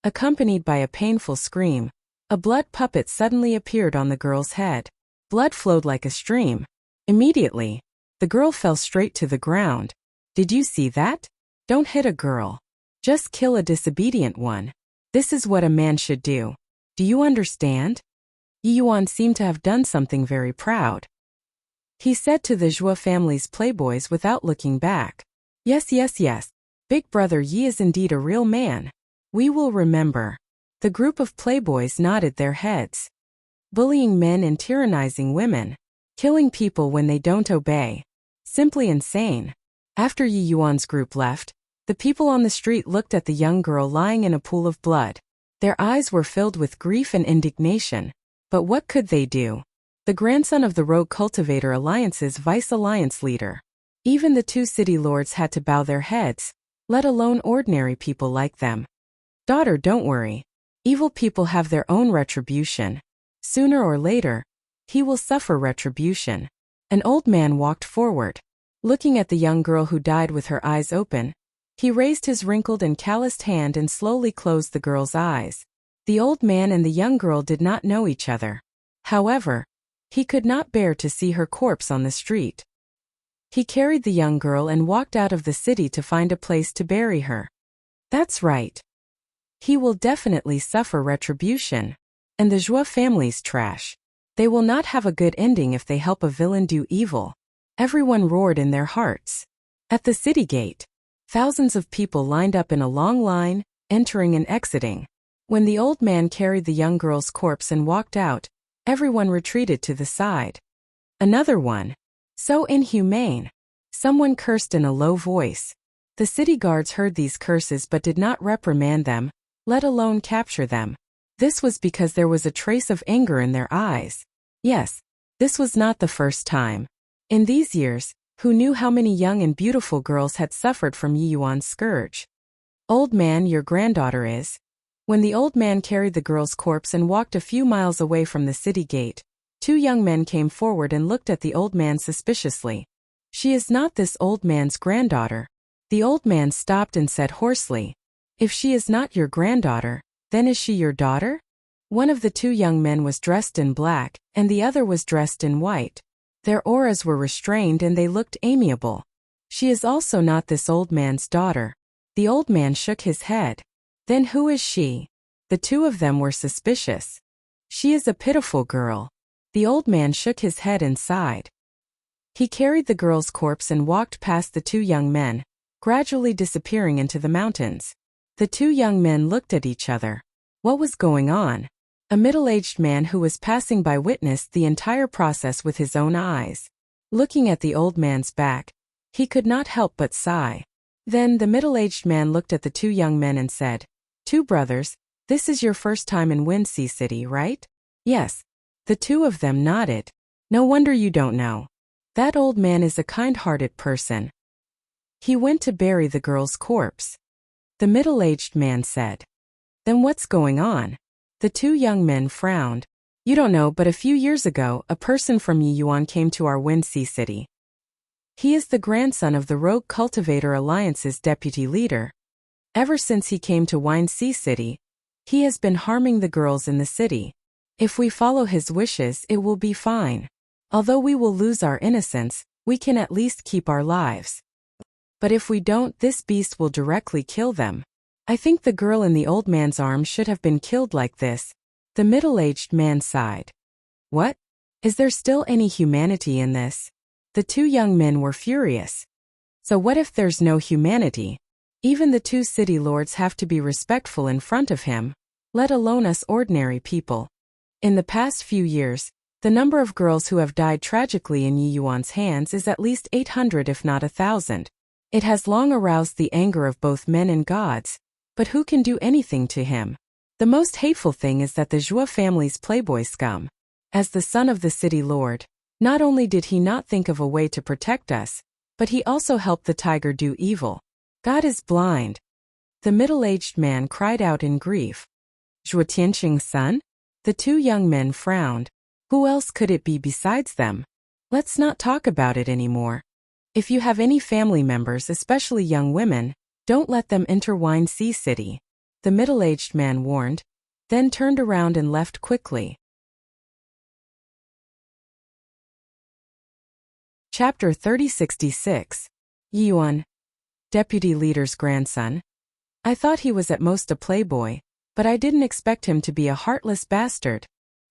Accompanied by a painful scream, a blood puppet suddenly appeared on the girl's head. Blood flowed like a stream. Immediately, the girl fell straight to the ground. Did you see that? Don't hit a girl. Just kill a disobedient one. This is what a man should do. Do you understand? Yi Yuan seemed to have done something very proud. He said to the Zhua family's playboys without looking back. Yes. Big Brother Yi is indeed a real man. We will remember. The group of playboys nodded their heads. Bullying men and tyrannizing women. Killing people when they don't obey. Simply insane. After Yi Yuan's group left, the people on the street looked at the young girl lying in a pool of blood. Their eyes were filled with grief and indignation. But what could they do? The grandson of the Rogue Cultivator Alliance's Vice Alliance leader. Even the two city lords had to bow their heads, let alone ordinary people like them. Daughter, don't worry. Evil people have their own retribution. Sooner or later, he will suffer retribution. An old man walked forward. Looking at the young girl who died with her eyes open, he raised his wrinkled and calloused hand and slowly closed the girl's eyes. The old man and the young girl did not know each other. However, he could not bear to see her corpse on the street. He carried the young girl and walked out of the city to find a place to bury her. That's right. He will definitely suffer retribution. And the Zhua family's trash. They will not have a good ending if they help a villain do evil. Everyone roared in their hearts. At the city gate, thousands of people lined up in a long line, entering and exiting. When the old man carried the young girl's corpse and walked out, everyone retreated to the side. Another one. So inhumane. Someone cursed in a low voice. The city guards heard these curses but did not reprimand them, let alone capture them. This was because there was a trace of anger in their eyes. Yes, this was not the first time. In these years, who knew how many young and beautiful girls had suffered from Yi Yuan's scourge? Old man, your granddaughter is. When the old man carried the girl's corpse and walked a few miles away from the city gate, two young men came forward and looked at the old man suspiciously. She is not this old man's granddaughter. The old man stopped and said hoarsely, if she is not your granddaughter, then is she your daughter? One of the two young men was dressed in black, and the other was dressed in white. Their auras were restrained and they looked amiable. She is also not this old man's daughter. The old man shook his head. Then who is she? The two of them were suspicious. She is a pitiful girl. The old man shook his head and sighed. He carried the girl's corpse and walked past the two young men, gradually disappearing into the mountains. The two young men looked at each other. What was going on? A middle-aged man who was passing by witnessed the entire process with his own eyes. Looking at the old man's back, he could not help but sigh. Then the middle-aged man looked at the two young men and said, two brothers, this is your first time in Windsea City, right? Yes. The two of them nodded. No wonder you don't know. That old man is a kind-hearted person. He went to bury the girl's corpse. The middle-aged man said. Then what's going on? The two young men frowned. You don't know, but a few years ago, a person from Yiyuan came to our Wind Sea city. He is the grandson of the Rogue Cultivator Alliance's deputy leader. Ever since he came to Wind Sea City, he has been harming the girls in the city. If we follow his wishes, it will be fine. Although we will lose our innocence, we can at least keep our lives. But if we don't, this beast will directly kill them. I think the girl in the old man's arms should have been killed like this. The middle-aged man sighed. What? Is there still any humanity in this? The two young men were furious. So what if there's no humanity? Even the two city lords have to be respectful in front of him, let alone us ordinary people. In the past few years, the number of girls who have died tragically in Yiyuan's hands is at least 800 if not 1,000. It has long aroused the anger of both men and gods, but who can do anything to him? The most hateful thing is that the Zhua family's playboy scum. As the son of the city lord, not only did he not think of a way to protect us, but he also helped the tiger do evil. God is blind. The middle-aged man cried out in grief. Zhua Tianqing's son? The two young men frowned. Who else could it be besides them? Let's not talk about it anymore. If you have any family members, especially young women, don't let them enter Wind Sea City. The middle-aged man warned, then turned around and left quickly. Chapter 3066. Yiyuan, deputy leader's grandson. I thought he was at most a playboy, but I didn't expect him to be a heartless bastard.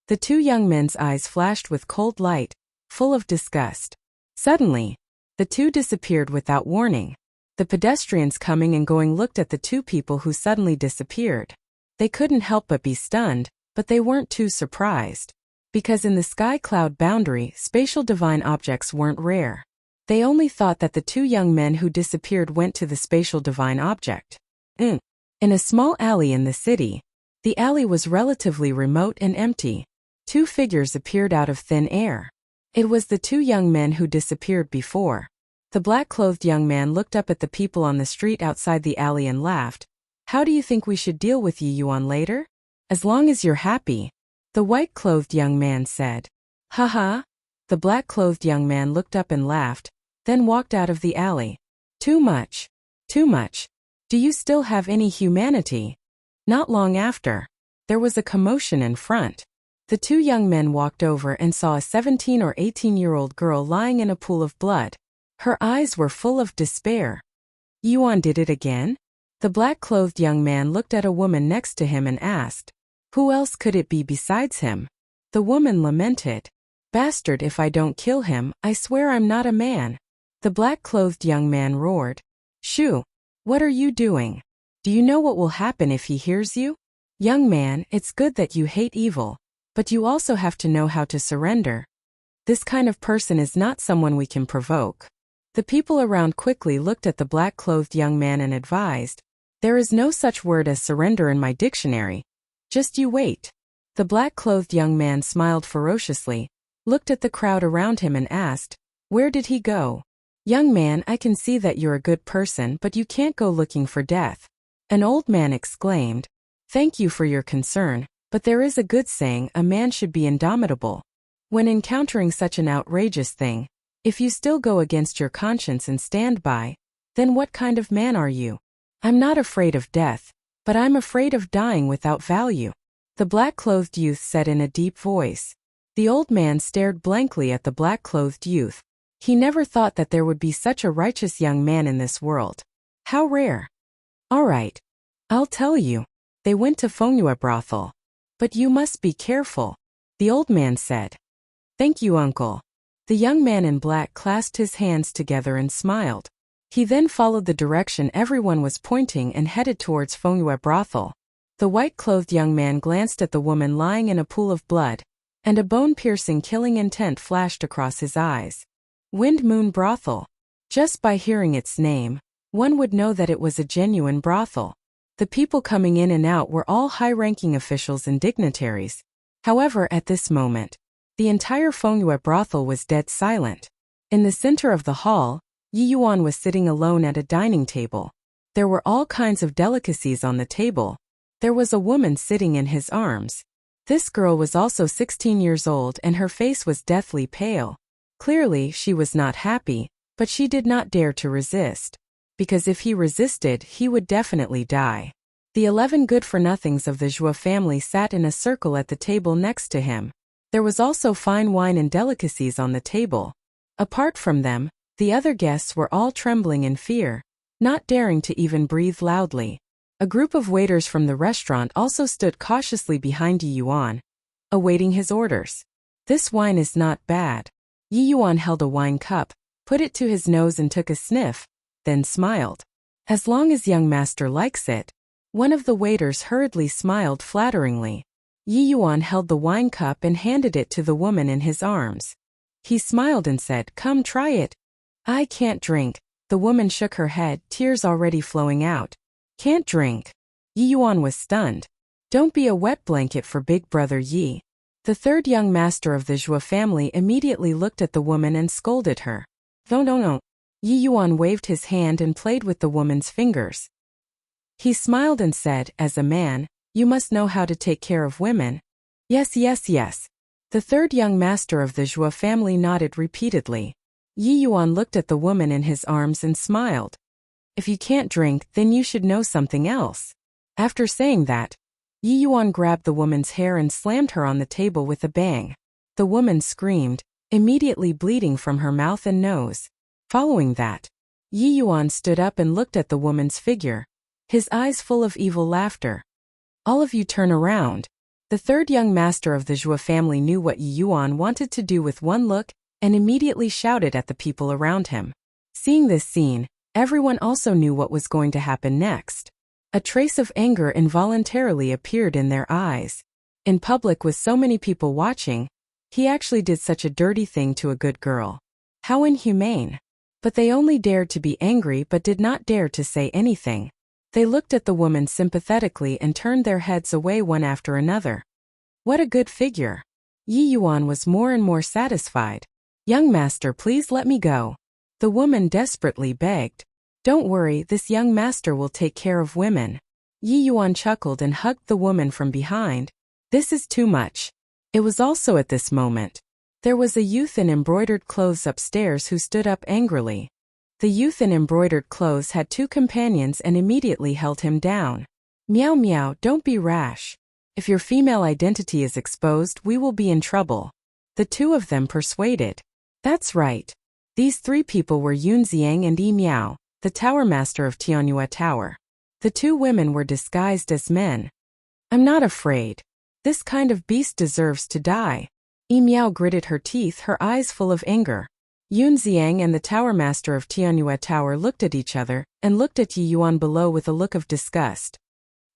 The two young men's eyes flashed with cold light, full of disgust. Suddenly, the two disappeared without warning. The pedestrians coming and going looked at the two people who suddenly disappeared. They couldn't help but be stunned, but they weren't too surprised. Because in the sky cloud boundary, spatial divine objects weren't rare. They only thought that the two young men who disappeared went to the spatial divine object. In a small alley in the city, the alley was relatively remote and empty. Two figures appeared out of thin air. It was the two young men who disappeared before. The black-clothed young man looked up at the people on the street outside the alley and laughed. How do you think we should deal with Yiyuan later? As long as you're happy. The white-clothed young man said. Ha. The black-clothed young man looked up and laughed, then walked out of the alley. Too much. Do you still have any humanity? Not long after, there was a commotion in front. The two young men walked over and saw a 17 or 18-year-old girl lying in a pool of blood. Her eyes were full of despair. Yuan did it again? The black-clothed young man looked at a woman next to him and asked, who else could it be besides him? The woman lamented. Bastard, if I don't kill him, I swear I'm not a man. The black-clothed young man roared. Shoo! What are you doing? Do you know what will happen if he hears you? Young man, it's good that you hate evil, but you also have to know how to surrender. This kind of person is not someone we can provoke. The people around quickly looked at the black-clothed young man and advised, there is no such word as surrender in my dictionary. Just you wait. The black-clothed young man smiled ferociously, looked at the crowd around him and asked, where did he go? Young man, I can see that you're a good person, but you can't go looking for death. An old man exclaimed, thank you for your concern, but there is a good saying, a man should be indomitable. When encountering such an outrageous thing, if you still go against your conscience and stand by, then what kind of man are you? I'm not afraid of death, but I'm afraid of dying without value. The black-clothed youth said in a deep voice. The old man stared blankly at the black-clothed youth. He never thought that there would be such a righteous young man in this world. How rare. All right. I'll tell you. They went to Fengyue brothel. But you must be careful. The old man said. Thank you, uncle. The young man in black clasped his hands together and smiled. He then followed the direction everyone was pointing and headed towards Fengyue brothel. The white-clothed young man glanced at the woman lying in a pool of blood, and a bone-piercing killing intent flashed across his eyes. Wind Moon Brothel. Just by hearing its name, one would know that it was a genuine brothel. The people coming in and out were all high-ranking officials and dignitaries. However, at this moment, the entire Fengyue brothel was dead silent. In the center of the hall, Yiyuan was sitting alone at a dining table. There were all kinds of delicacies on the table. There was a woman sitting in his arms. This girl was also 16 years old and her face was deathly pale. Clearly, she was not happy, but she did not dare to resist. Because if he resisted, he would definitely die. The 11 good-for-nothings of the Zhua family sat in a circle at the table next to him. There was also fine wine and delicacies on the table. Apart from them, the other guests were all trembling in fear, not daring to even breathe loudly. A group of waiters from the restaurant also stood cautiously behind Yi Yuan, awaiting his orders. This wine is not bad. Yi Yuan held a wine cup, put it to his nose and took a sniff, then smiled. As long as young master likes it. One of the waiters hurriedly smiled flatteringly. Yi Yuan held the wine cup and handed it to the woman in his arms. He smiled and said, "Come try it." "I can't drink." The woman shook her head, tears already flowing out. "Can't drink?" Yi Yuan was stunned. "Don't be a wet blanket for big brother Yi." The third young master of the Zhua family immediately looked at the woman and scolded her. No. Yi Yuan waved his hand and played with the woman's fingers. He smiled and said, "As a man, you must know how to take care of women." Yes. The third young master of the Zhua family nodded repeatedly. Yi Yuan looked at the woman in his arms and smiled. "If you can't drink, then you should know something else." After saying that, Yi Yuan grabbed the woman's hair and slammed her on the table with a bang. The woman screamed, immediately bleeding from her mouth and nose. Following that, Yi Yuan stood up and looked at the woman's figure, his eyes full of evil laughter. "All of you turn around." The third young master of the Zhua family knew what Yi Yuan wanted to do with one look and immediately shouted at the people around him. Seeing this scene, everyone also knew what was going to happen next. A trace of anger involuntarily appeared in their eyes. In public with so many people watching, he actually did such a dirty thing to a good girl. How inhumane. But they only dared to be angry but did not dare to say anything. They looked at the woman sympathetically and turned their heads away one after another. What a good figure. Yi Yuan was more and more satisfied. "Young master, please let me go." The woman desperately begged. "Don't worry, this young master will take care of women." Yi Yuan chuckled and hugged the woman from behind. "This is too much." It was also at this moment. There was a youth in embroidered clothes upstairs who stood up angrily. The youth in embroidered clothes had 2 companions and immediately held him down. Meow, don't be rash. If your female identity is exposed, we will be in trouble." The 2 of them persuaded. That's right. These 3 people were Yun Xiang and Yi Miao, the tower master of Tianyue Tower. The 2 women were disguised as men. "I'm not afraid. This kind of beast deserves to die." Yi Miao gritted her teeth, her eyes full of anger. Yun Xiang and the tower master of Tianyue Tower looked at each other and looked at Yi Yuan below with a look of disgust.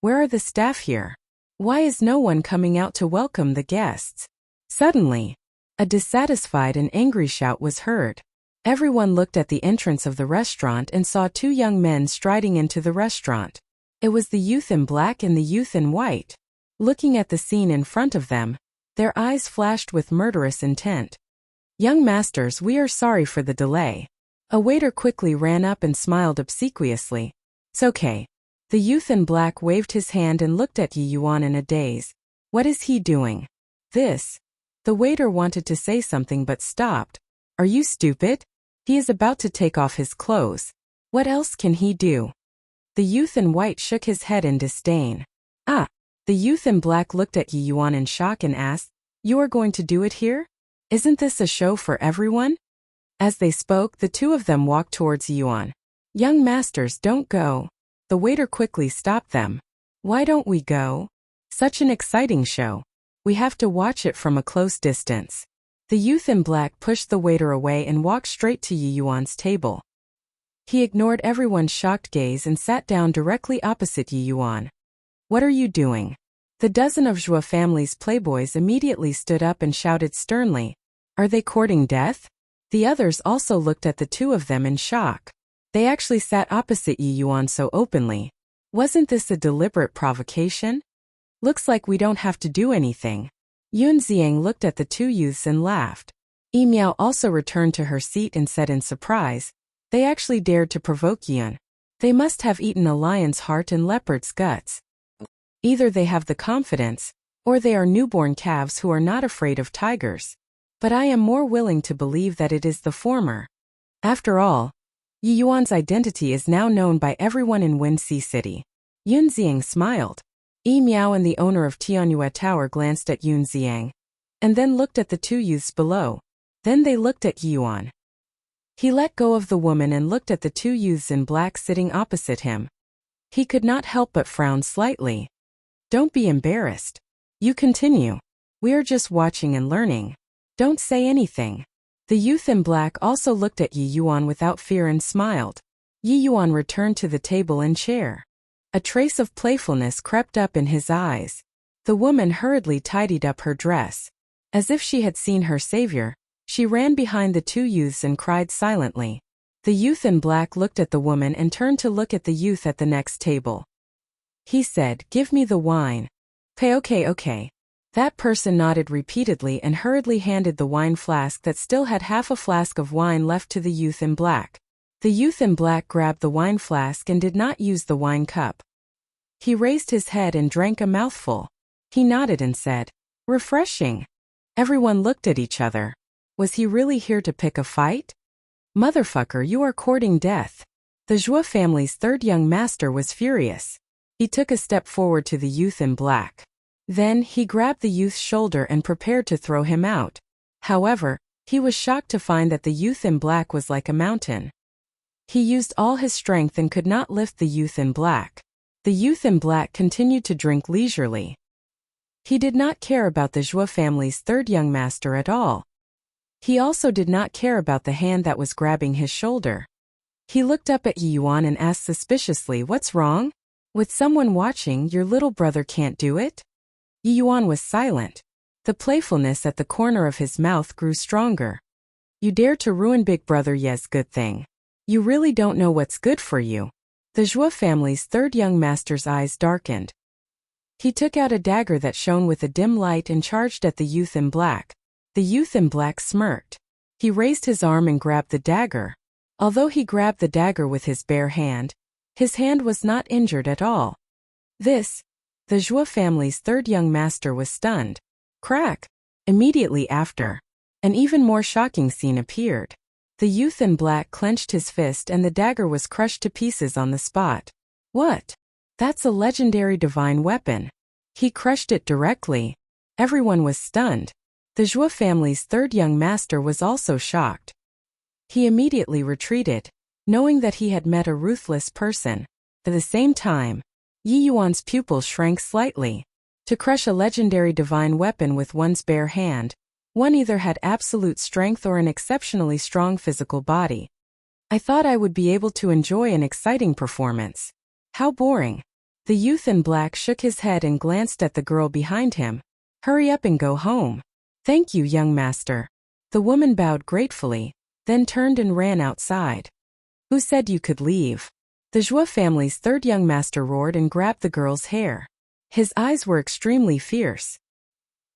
Where are the staff here? Why is no one coming out to welcome the guests? Suddenly, a dissatisfied and angry shout was heard. Everyone looked at the entrance of the restaurant and saw 2 young men striding into the restaurant. It was the youth in black and the youth in white. Looking at the scene in front of them, their eyes flashed with murderous intent. "Young masters, we are sorry for the delay." A waiter quickly ran up and smiled obsequiously. "It's okay." The youth in black waved his hand and looked at Yi Yuan in a daze. What is he doing? This. The waiter wanted to say something but stopped. Are you stupid? He is about to take off his clothes. What else can he do? The youth in white shook his head in disdain. Ah! The youth in black looked at Yi Yuan in shock and asked, "You are going to do it here? Isn't this a show for everyone?" As they spoke, the 2 of them walked towards Yi Yuan. "Young masters, don't go." The waiter quickly stopped them. "Why don't we go? Such an exciting show. We have to watch it from a close distance." The youth in black pushed the waiter away and walked straight to Yi Yuan's table. He ignored everyone's shocked gaze and sat down directly opposite Yi Yuan. "What are you doing?" The dozen of Zhua family's playboys immediately stood up and shouted sternly, "Are they courting death?" The others also looked at the 2 of them in shock. They actually sat opposite Yi Yuan so openly. Wasn't this a deliberate provocation? Looks like we don't have to do anything. Yun Xiang looked at the 2 youths and laughed. Yi Miao also returned to her seat and said in surprise, "They actually dared to provoke Yun. They must have eaten a lion's heart and leopard's guts. Either they have the confidence, Or they are newborn calves who are not afraid of tigers. But I am more willing to believe that it is the former. After all, Yi Yuan's identity is now known by everyone in Wind Sea City. Yun Xiang smiled. Yi Miao and the owner of Tianyue Tower glanced at Yun Xiang, and then looked at the two youths below. Then they looked at Yi Yuan. He let go of the woman and looked at the two youths in black sitting opposite him. He could not help but frown slightly. Don't be embarrassed. You continue. We are just watching and learning. Don't say anything. The youth in black also looked at Yi Yuan without fear and smiled. Yi Yuan returned to the table and chair. A trace of playfulness crept up in his eyes. The woman hurriedly tidied up her dress. As if she had seen her savior, she ran behind the two youths and cried silently. The youth in black looked at the woman and turned to look at the youth at the next table. He said, "Give me the wine." Okay. That person nodded repeatedly and hurriedly handed the wine flask that still had half a flask of wine left to the youth in black. The youth in black grabbed the wine flask and did not use the wine cup. He raised his head and drank a mouthful. He nodded and said, "Refreshing." Everyone looked at each other. Was he really here to pick a fight? Motherfucker, you are courting death. The Zhua family's third young master was furious. He took a step forward to the youth in black. Then, he grabbed the youth's shoulder and prepared to throw him out. However, he was shocked to find that the youth in black was like a mountain. He used all his strength and could not lift the youth in black. The youth in black continued to drink leisurely. He did not care about the Zhua family's third young master at all. He also did not care about the hand that was grabbing his shoulder. He looked up at Yi Yuan and asked suspiciously, "What's wrong? With someone watching, your little brother can't do it?" Yi Yuan was silent. The playfulness at the corner of his mouth grew stronger. "You dare to ruin Big Brother Ye's good thing. You really don't know what's good for you." The Zhua family's third young master's eyes darkened. He took out a dagger that shone with a dim light and charged at the youth in black. The youth in black smirked. He raised his arm and grabbed the dagger. Although he grabbed the dagger with his bare hand, his hand was not injured at all. The Zhua family's third young master was stunned. Crack! Immediately after, an even more shocking scene appeared. The youth in black clenched his fist and the dagger was crushed to pieces on the spot. What? That's a legendary divine weapon. He crushed it directly. Everyone was stunned. The Zhua family's third young master was also shocked. He immediately retreated, knowing that he had met a ruthless person. At the same time, Yi Yuan's pupils shrank slightly. To crush a legendary divine weapon with one's bare hand, one either had absolute strength or an exceptionally strong physical body. I thought I would be able to enjoy an exciting performance. How boring. The youth in black shook his head and glanced at the girl behind him. Hurry up and go home. Thank you, young master. The woman bowed gratefully, then turned and ran outside. Who said you could leave? The Zhua family's third young master roared and grabbed the girl's hair. His eyes were extremely fierce.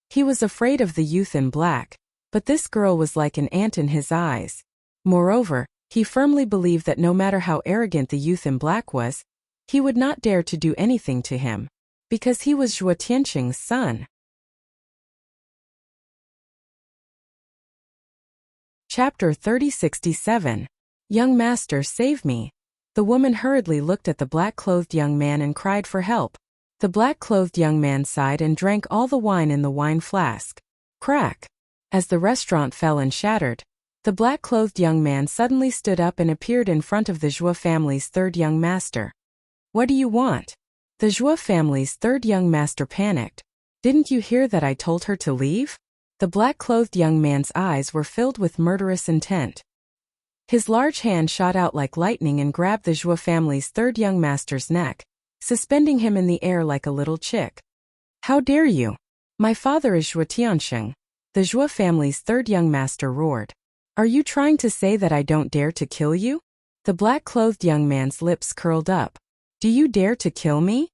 He was afraid of the youth in black, but this girl was like an ant in his eyes. Moreover, he firmly believed that no matter how arrogant the youth in black was, he would not dare to do anything to him, because he was Zhua Tianqing's son. Chapter 3067. Young master, save me. The woman hurriedly looked at the black-clothed young man and cried for help. The black-clothed young man sighed and drank all the wine in the wine flask. Crack! As the restaurant fell and shattered, the black-clothed young man suddenly stood up and appeared in front of the Zhua family's third young master. What do you want? The Zhua family's third young master panicked. Didn't you hear that I told her to leave? The black-clothed young man's eyes were filled with murderous intent. His large hand shot out like lightning and grabbed the Zhua family's third young master's neck, suspending him in the air like a little chick. How dare you? My father is Zhua Tianqing. The Zhua family's third young master roared. Are you trying to say that I don't dare to kill you? The black-clothed young man's lips curled up. Do you dare to kill me?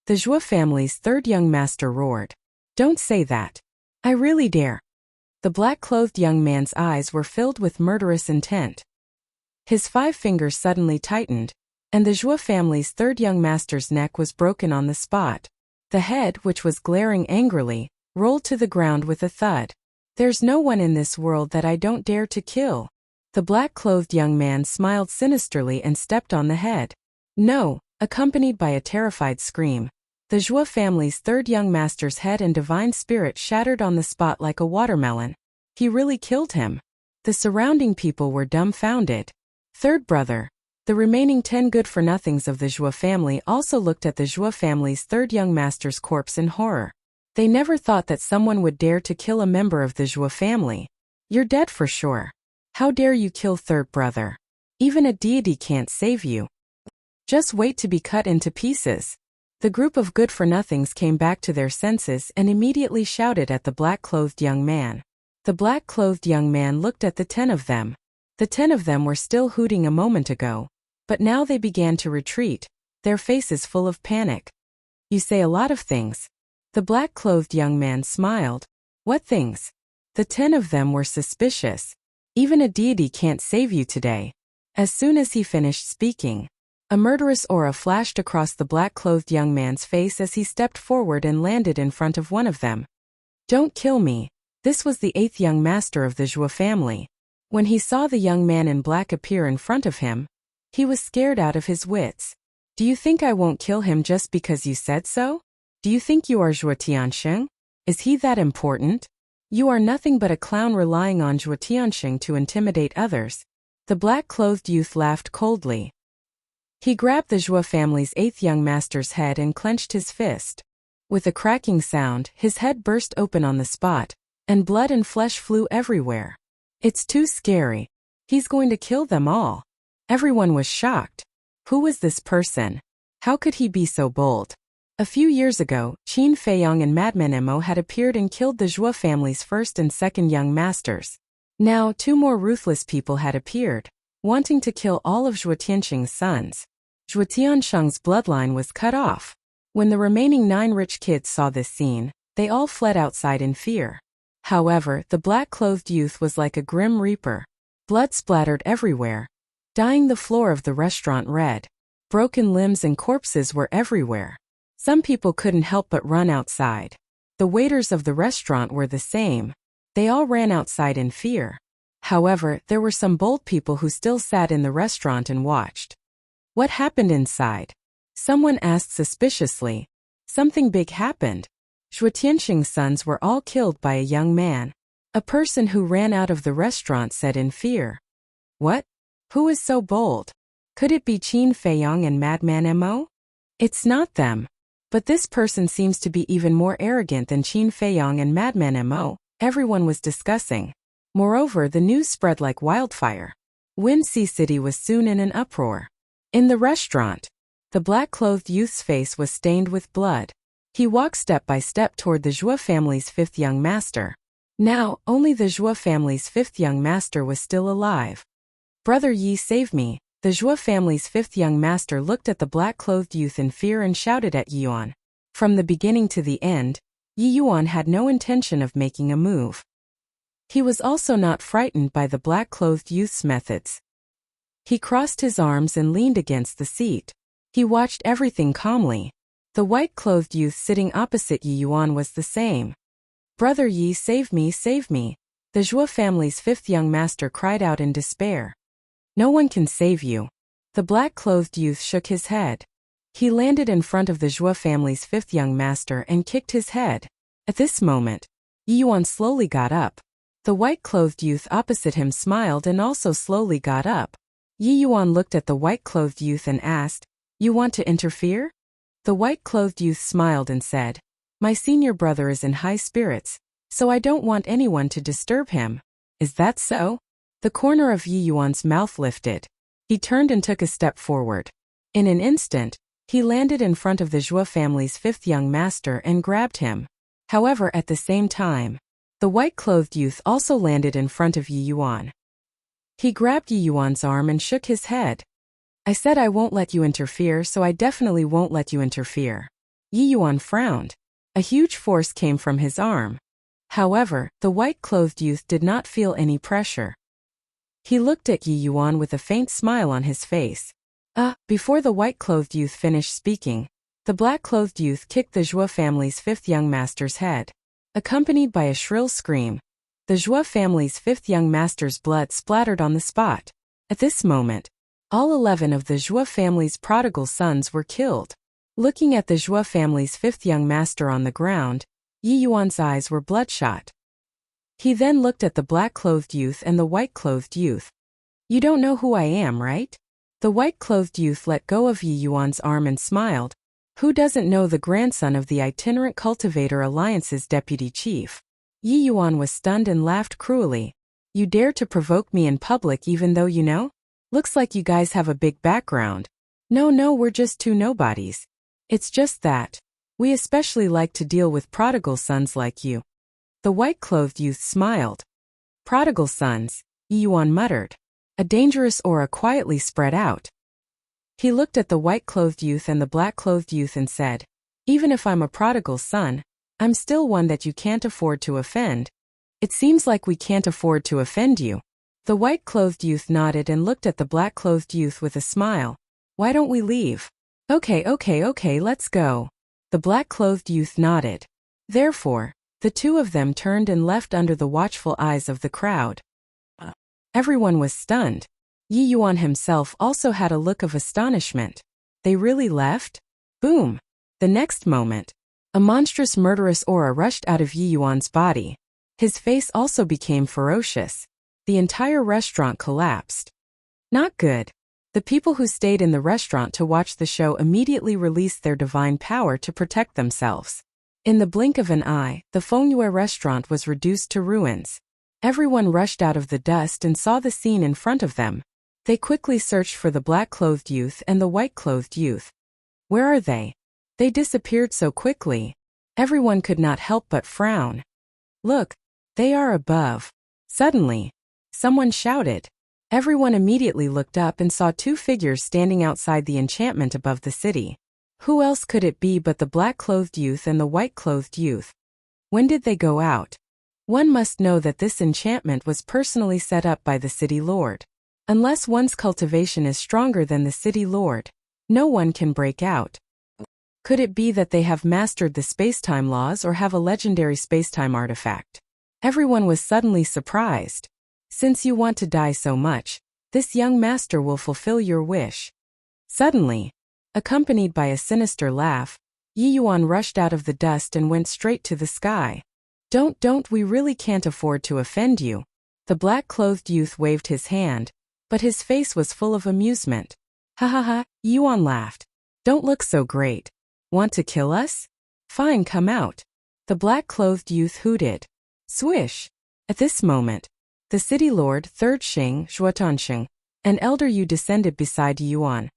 The Zhua family's third young master roared. Don't say that. I really dare. The black-clothed young man's eyes were filled with murderous intent. His 5 fingers suddenly tightened, and the Zhua family's third young master's neck was broken on the spot. The head, which was glaring angrily, rolled to the ground with a thud. There's no one in this world that I don't dare to kill. The black-clothed young man smiled sinisterly and stepped on the head. No, accompanied by a terrified scream. The Zhua family's third young master's head and divine spirit shattered on the spot like a watermelon. He really killed him. The surrounding people were dumbfounded. Third brother. The remaining 10 good-for-nothings of the Zhua family also looked at the Zhua family's third young master's corpse in horror. They never thought that someone would dare to kill a member of the Zhua family. You're dead for sure. How dare you kill third brother? Even a deity can't save you. Just wait to be cut into pieces. The group of good-for-nothings came back to their senses and immediately shouted at the black-clothed young man. The black-clothed young man looked at the 10 of them. The 10 of them were still hooting a moment ago, but now they began to retreat, their faces full of panic. You say a lot of things. The black-clothed young man smiled. What things? The 10 of them were suspicious. Even a deity can't save you today. As soon as he finished speaking, a murderous aura flashed across the black-clothed young man's face as he stepped forward and landed in front of one of them. Don't kill me. This was the 8th young master of the Zhua family. When he saw the young man in black appear in front of him, he was scared out of his wits. Do you think I won't kill him just because you said so? Do you think you are Zhua Tianxing? Is he that important? You are nothing but a clown relying on Zhua Tianxing to intimidate others. The black-clothed youth laughed coldly. He grabbed the Zhua family's 8th young master's head and clenched his fist. With a cracking sound, his head burst open on the spot, and blood and flesh flew everywhere. It's too scary. He's going to kill them all. Everyone was shocked. Who was this person? How could he be so bold? A few years ago, Qin Feiyong and Madman Mo had appeared and killed the Zhua family's first and second young masters. Now 2 more ruthless people had appeared, wanting to kill all of Zhua Tianxing's sons. Zhua Tianxing's bloodline was cut off. When the remaining 9 rich kids saw this scene, they all fled outside in fear. However, the black-clothed youth was like a grim reaper. Blood splattered everywhere, dyeing the floor of the restaurant red. Broken limbs and corpses were everywhere. Some people couldn't help but run outside. The waiters of the restaurant were the same. They all ran outside in fear. However, there were some bold people who still sat in the restaurant and watched. What happened inside? Someone asked suspiciously. Something big happened. Zhua Tianxing's sons were all killed by a young man. A person who ran out of the restaurant said in fear. What? Who is so bold? Could it be Qin Feiyong and Madman Mo? It's not them. But this person seems to be even more arrogant than Qin Feiyong and Madman Mo, everyone was discussing. Moreover, the news spread like wildfire. Winxi City was soon in an uproar. In the restaurant, the black-clothed youth's face was stained with blood. He walked step by step toward the Zhua family's 5th young master. Now, only the Zhua family's 5th young master was still alive. Brother Yi, save me. The Zhua family's 5th young master looked at the black-clothed youth in fear and shouted at Yi Yuan. From the beginning to the end, Yi Yuan had no intention of making a move. He was also not frightened by the black-clothed youth's methods. He crossed his arms and leaned against the seat. He watched everything calmly. The white-clothed youth sitting opposite Yi Yuan was the same. Brother Yi, save me, save me. The Zhua family's 5th young master cried out in despair. No one can save you. The black-clothed youth shook his head. He landed in front of the Zhua family's 5th young master and kicked his head. At this moment, Yi Yuan slowly got up. The white-clothed youth opposite him smiled and also slowly got up. Yi Yuan looked at the white-clothed youth and asked, You want to interfere? The white-clothed youth smiled and said, My senior brother is in high spirits, so I don't want anyone to disturb him. Is that so? The corner of Yi Yuan's mouth lifted. He turned and took a step forward. In an instant, he landed in front of the Zhua family's 5th young master and grabbed him. However, at the same time, the white-clothed youth also landed in front of Yi Yuan. He grabbed Yi Yuan's arm and shook his head. I said I won't let you interfere, so I definitely won't let you interfere. Yi Yuan frowned. A huge force came from his arm. However, the white-clothed youth did not feel any pressure. He looked at Yi Yuan with a faint smile on his face. Before the white-clothed youth finished speaking, The black-clothed youth kicked the Joie family's fifth young master's head. Accompanied by a shrill scream, the Joie family's fifth young master's blood splattered on the spot. At this moment, all 11 of the Joie family's prodigal sons were killed. Looking at the Joie family's fifth young master on the ground, Yi Yuan's eyes were bloodshot. He then looked at the black-clothed youth and the white-clothed youth. "You don't know who I am, right?" The white-clothed youth let go of Yi Yuan's arm and smiled. "Who doesn't know the grandson of the Itinerant Cultivator Alliance's deputy chief?" Yi Yuan was stunned and laughed cruelly. "You dare to provoke me in public even though you know? Looks like you guys have a big background." No, we're just two nobodies. It's just that we especially like to deal with prodigal sons like you." The white-clothed youth smiled. "Prodigal sons," Yi Yuan muttered. A dangerous aura quietly spread out. He looked at the white-clothed youth and the black-clothed youth and said, "Even if I'm a prodigal son, I'm still one that you can't afford to offend. It seems like we can't afford to offend you." The white-clothed youth nodded and looked at the black-clothed youth with a smile. "Why don't we leave?" Okay, let's go." The black-clothed youth nodded. Therefore, the two of them turned and left under the watchful eyes of the crowd. Everyone was stunned. Yi Yuan himself also had a look of astonishment. They really left? Boom! The next moment, a monstrous murderous aura rushed out of Yi Yuan's body. His face also became ferocious. The entire restaurant collapsed. Not good. The people who stayed in the restaurant to watch the show immediately released their divine power to protect themselves. In the blink of an eye, the Fengyue restaurant was reduced to ruins. Everyone rushed out of the dust and saw the scene in front of them. They quickly searched for the black-clothed youth and the white-clothed youth. Where are they? They disappeared so quickly. Everyone could not help but frown. Look, they are above. Suddenly, someone shouted. Everyone immediately looked up and saw two figures standing outside the enchantment above the city. Who else could it be but the black-clothed youth and the white-clothed youth? When did they go out? One must know that this enchantment was personally set up by the city lord. Unless one's cultivation is stronger than the city lord, no one can break out. Could it be that they have mastered the spacetime laws or have a legendary spacetime artifact? Everyone was suddenly surprised. Since you want to die so much, this young master will fulfill your wish. Suddenly, accompanied by a sinister laugh, Yi Yuan rushed out of the dust and went straight to the sky. Don't, we really can't afford to offend you." The black-clothed youth waved his hand, but his face was full of amusement. Ha, Yi Yuan laughed. "Don't look so great. Want to kill us? Fine, come out." The black-clothed youth hooted. Swish! At this moment, the city lord, Third Xing, Zhuotiansheng, an elder Yu descended beside Yi Yuan.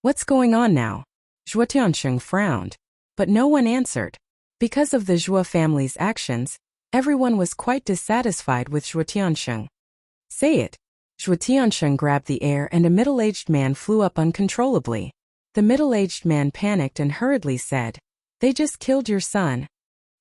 "What's going on now?" Zhuotiansheng frowned, but no one answered. Because of the Zhuo family's actions, everyone was quite dissatisfied with Zhuotiansheng. "Say it." Zhuotiansheng grabbed the air and a middle-aged man flew up uncontrollably. The middle-aged man panicked and hurriedly said, "They just killed your son."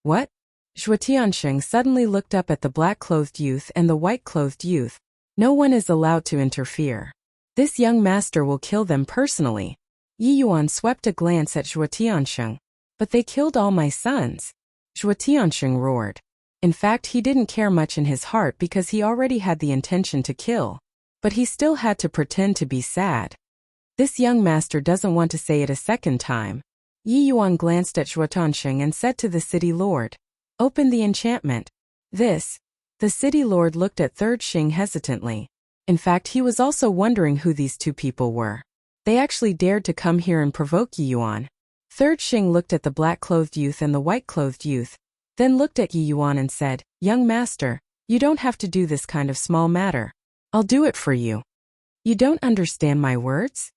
"What?" Zhuotiansheng suddenly looked up at the black-clothed youth and the white-clothed youth. "No one is allowed to interfere. This young master will kill them personally." Yi Yuan swept a glance at Zhuotiansheng. "But they killed all my sons." Zhuotiansheng roared. In fact, he didn't care much in his heart because he already had the intention to kill. But he still had to pretend to be sad. This young master doesn't want to say it a second time. Yi Yuan glanced at Zhuotiansheng and said to the city lord, "Open the enchantment." The city lord looked at Third Xing hesitantly. In fact, he was also wondering who these two people were. They actually dared to come here and provoke Yi Yuan. Third Xing looked at the black-clothed youth and the white-clothed youth, then looked at Yi Yuan and said, "Young master, you don't have to do this kind of small matter. I'll do it for you." "You don't understand my words?"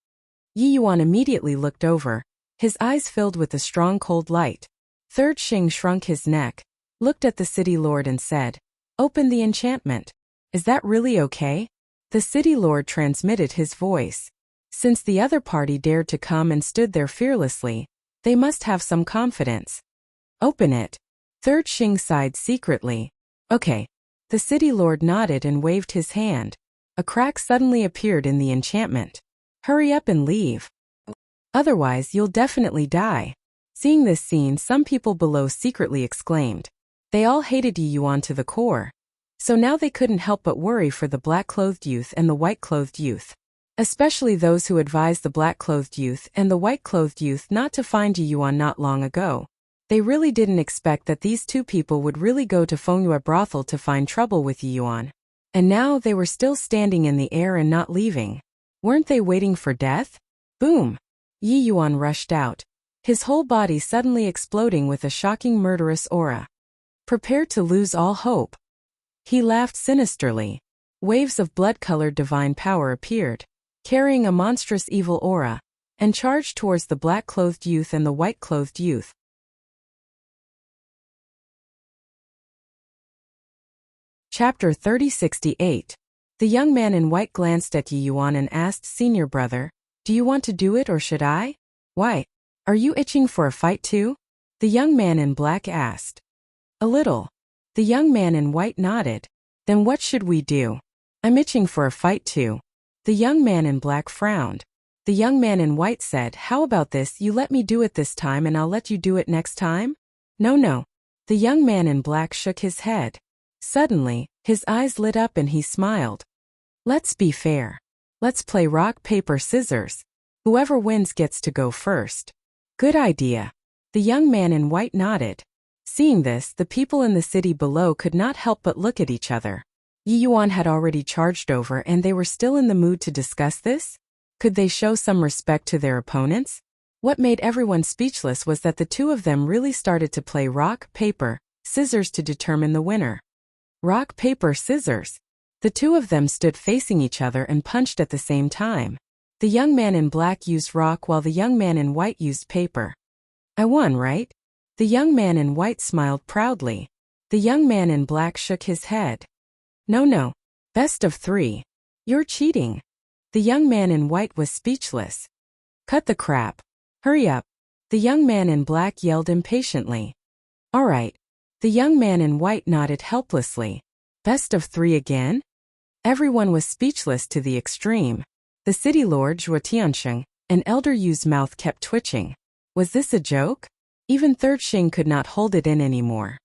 Yi Yuan immediately looked over, his eyes filled with a strong cold light. Third Xing shrunk his neck, looked at the city lord and said, "Open the enchantment." "Is that really okay?" The city lord transmitted his voice. Since the other party dared to come and stood there fearlessly, they must have some confidence. "Open it." Third Xing sighed secretly. "Okay." The city lord nodded and waved his hand. A crack suddenly appeared in the enchantment. "Hurry up and leave. Otherwise you'll definitely die." Seeing this scene, some people below secretly exclaimed. They all hated Yi Yuan to the core. So now they couldn't help but worry for the black-clothed youth and the white-clothed youth. Especially those who advised the black-clothed youth and the white-clothed youth not to find Yi Yuan not long ago. They really didn't expect that these two people would really go to Fengyue brothel to find trouble with Yi Yuan. And now they were still standing in the air and not leaving. Weren't they waiting for death? Boom! Yi Yuan rushed out, his whole body suddenly exploding with a shocking murderous aura. Prepared to lose all hope. He laughed sinisterly. Waves of blood-colored divine power appeared, carrying a monstrous evil aura, and charged towards the black-clothed youth and the white-clothed youth. Chapter 3068. The young man in white glanced at Yi Yuan and asked, "Senior brother, do you want to do it or should I? Why? Are you itching for a fight too?" The young man in black asked. "A little." The young man in white nodded. "Then what should we do? I'm itching for a fight too." The young man in black frowned. The young man in white said, "How about this, you let me do it this time and I'll let you do it next time?" No. The young man in black shook his head. Suddenly, his eyes lit up and he smiled. "Let's be fair. Let's play rock, paper, scissors. Whoever wins gets to go first." "Good idea." The young man in white nodded. Seeing this, the people in the city below could not help but look at each other. Yi Yuan had already charged over and they were still in the mood to discuss this? Could they show some respect to their opponents? What made everyone speechless was that the two of them really started to play rock, paper, scissors to determine the winner. Rock, paper, scissors. The two of them stood facing each other and punched at the same time. The young man in black used rock while the young man in white used paper. "I won, right?" The young man in white smiled proudly. The young man in black shook his head. No. Best of 3. You're cheating." The young man in white was speechless. "Cut the crap. Hurry up." The young man in black yelled impatiently. "All right." The young man in white nodded helplessly. "Best of 3 again?" Everyone was speechless to the extreme. The city lord Zhuo Tiansheng, an elder Yu's mouth kept twitching. Was this a joke? Even Third Xing could not hold it in anymore.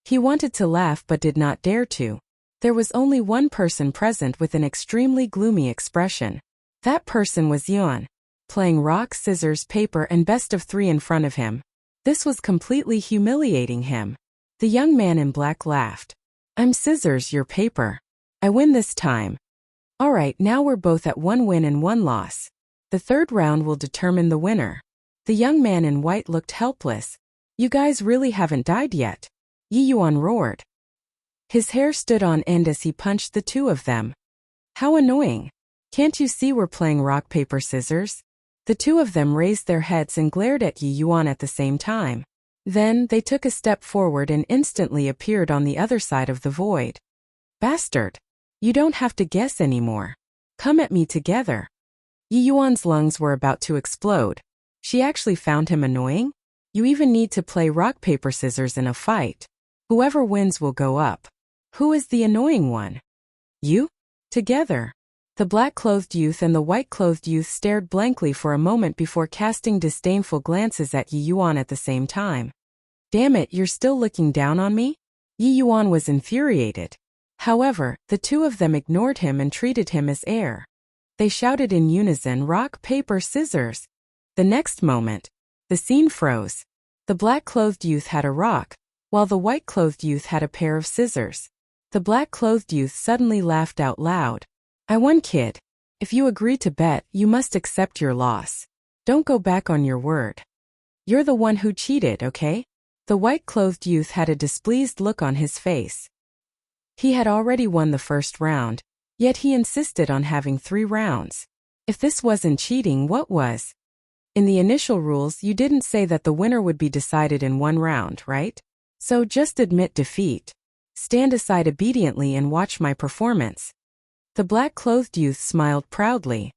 He wanted to laugh but did not dare to. There was only one person present with an extremely gloomy expression. That person was Yuan, playing rock, scissors, paper and best of 3 in front of him. This was completely humiliating him. The young man in black laughed. "I'm scissors, you're paper. I win this time." "All right, now we're both at 1 win and 1 loss. The third round will determine the winner." The young man in white looked helpless. "You guys really haven't died yet?" Yi Yuan roared. His hair stood on end as he punched the two of them. "How annoying. Can't you see we're playing rock, paper, scissors?" The two of them raised their heads and glared at Yi Yuan at the same time. Then, they took a step forward and instantly appeared on the other side of the void. "Bastard! You don't have to guess anymore. Come at me together." Yi Yuan's lungs were about to explode. She actually found him annoying? You even need to play rock, paper, scissors in a fight. Whoever wins will go up. Who is the annoying one? You? Together. The black-clothed youth and the white-clothed youth stared blankly for a moment before casting disdainful glances at Yi Yuan at the same time. "Damn it, you're still looking down on me?" Yi Yuan was infuriated. However, the two of them ignored him and treated him as air. They shouted in unison, "Rock, paper, scissors." The next moment, the scene froze. The black-clothed youth had a rock, while the white-clothed youth had a pair of scissors. The black-clothed youth suddenly laughed out loud. "I won, kid. If you agree to bet, you must accept your loss. Don't go back on your word. You're the one who cheated, okay?" The white-clothed youth had a displeased look on his face. He had already won the first round, yet he insisted on having 3 rounds. If this wasn't cheating, what was? In the initial rules, you didn't say that the winner would be decided in 1 round, right? So just admit defeat. Stand aside obediently and watch my performance. The black-clothed youth smiled proudly.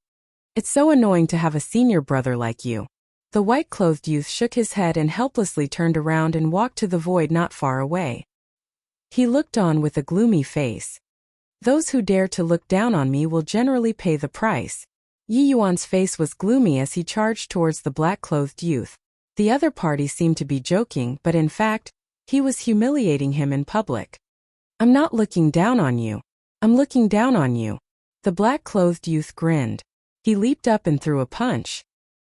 "It's so annoying to have a senior brother like you." The white-clothed youth shook his head and helplessly turned around and walked to the void not far away. He looked on with a gloomy face. "Those who dare to look down on me will generally pay the price." Yi Yuan's face was gloomy as he charged towards the black-clothed youth. The other party seemed to be joking, but in fact, he was humiliating him in public. I'm not looking down on you. I'm looking down on you. The black-clothed youth grinned. He leaped up and threw a punch.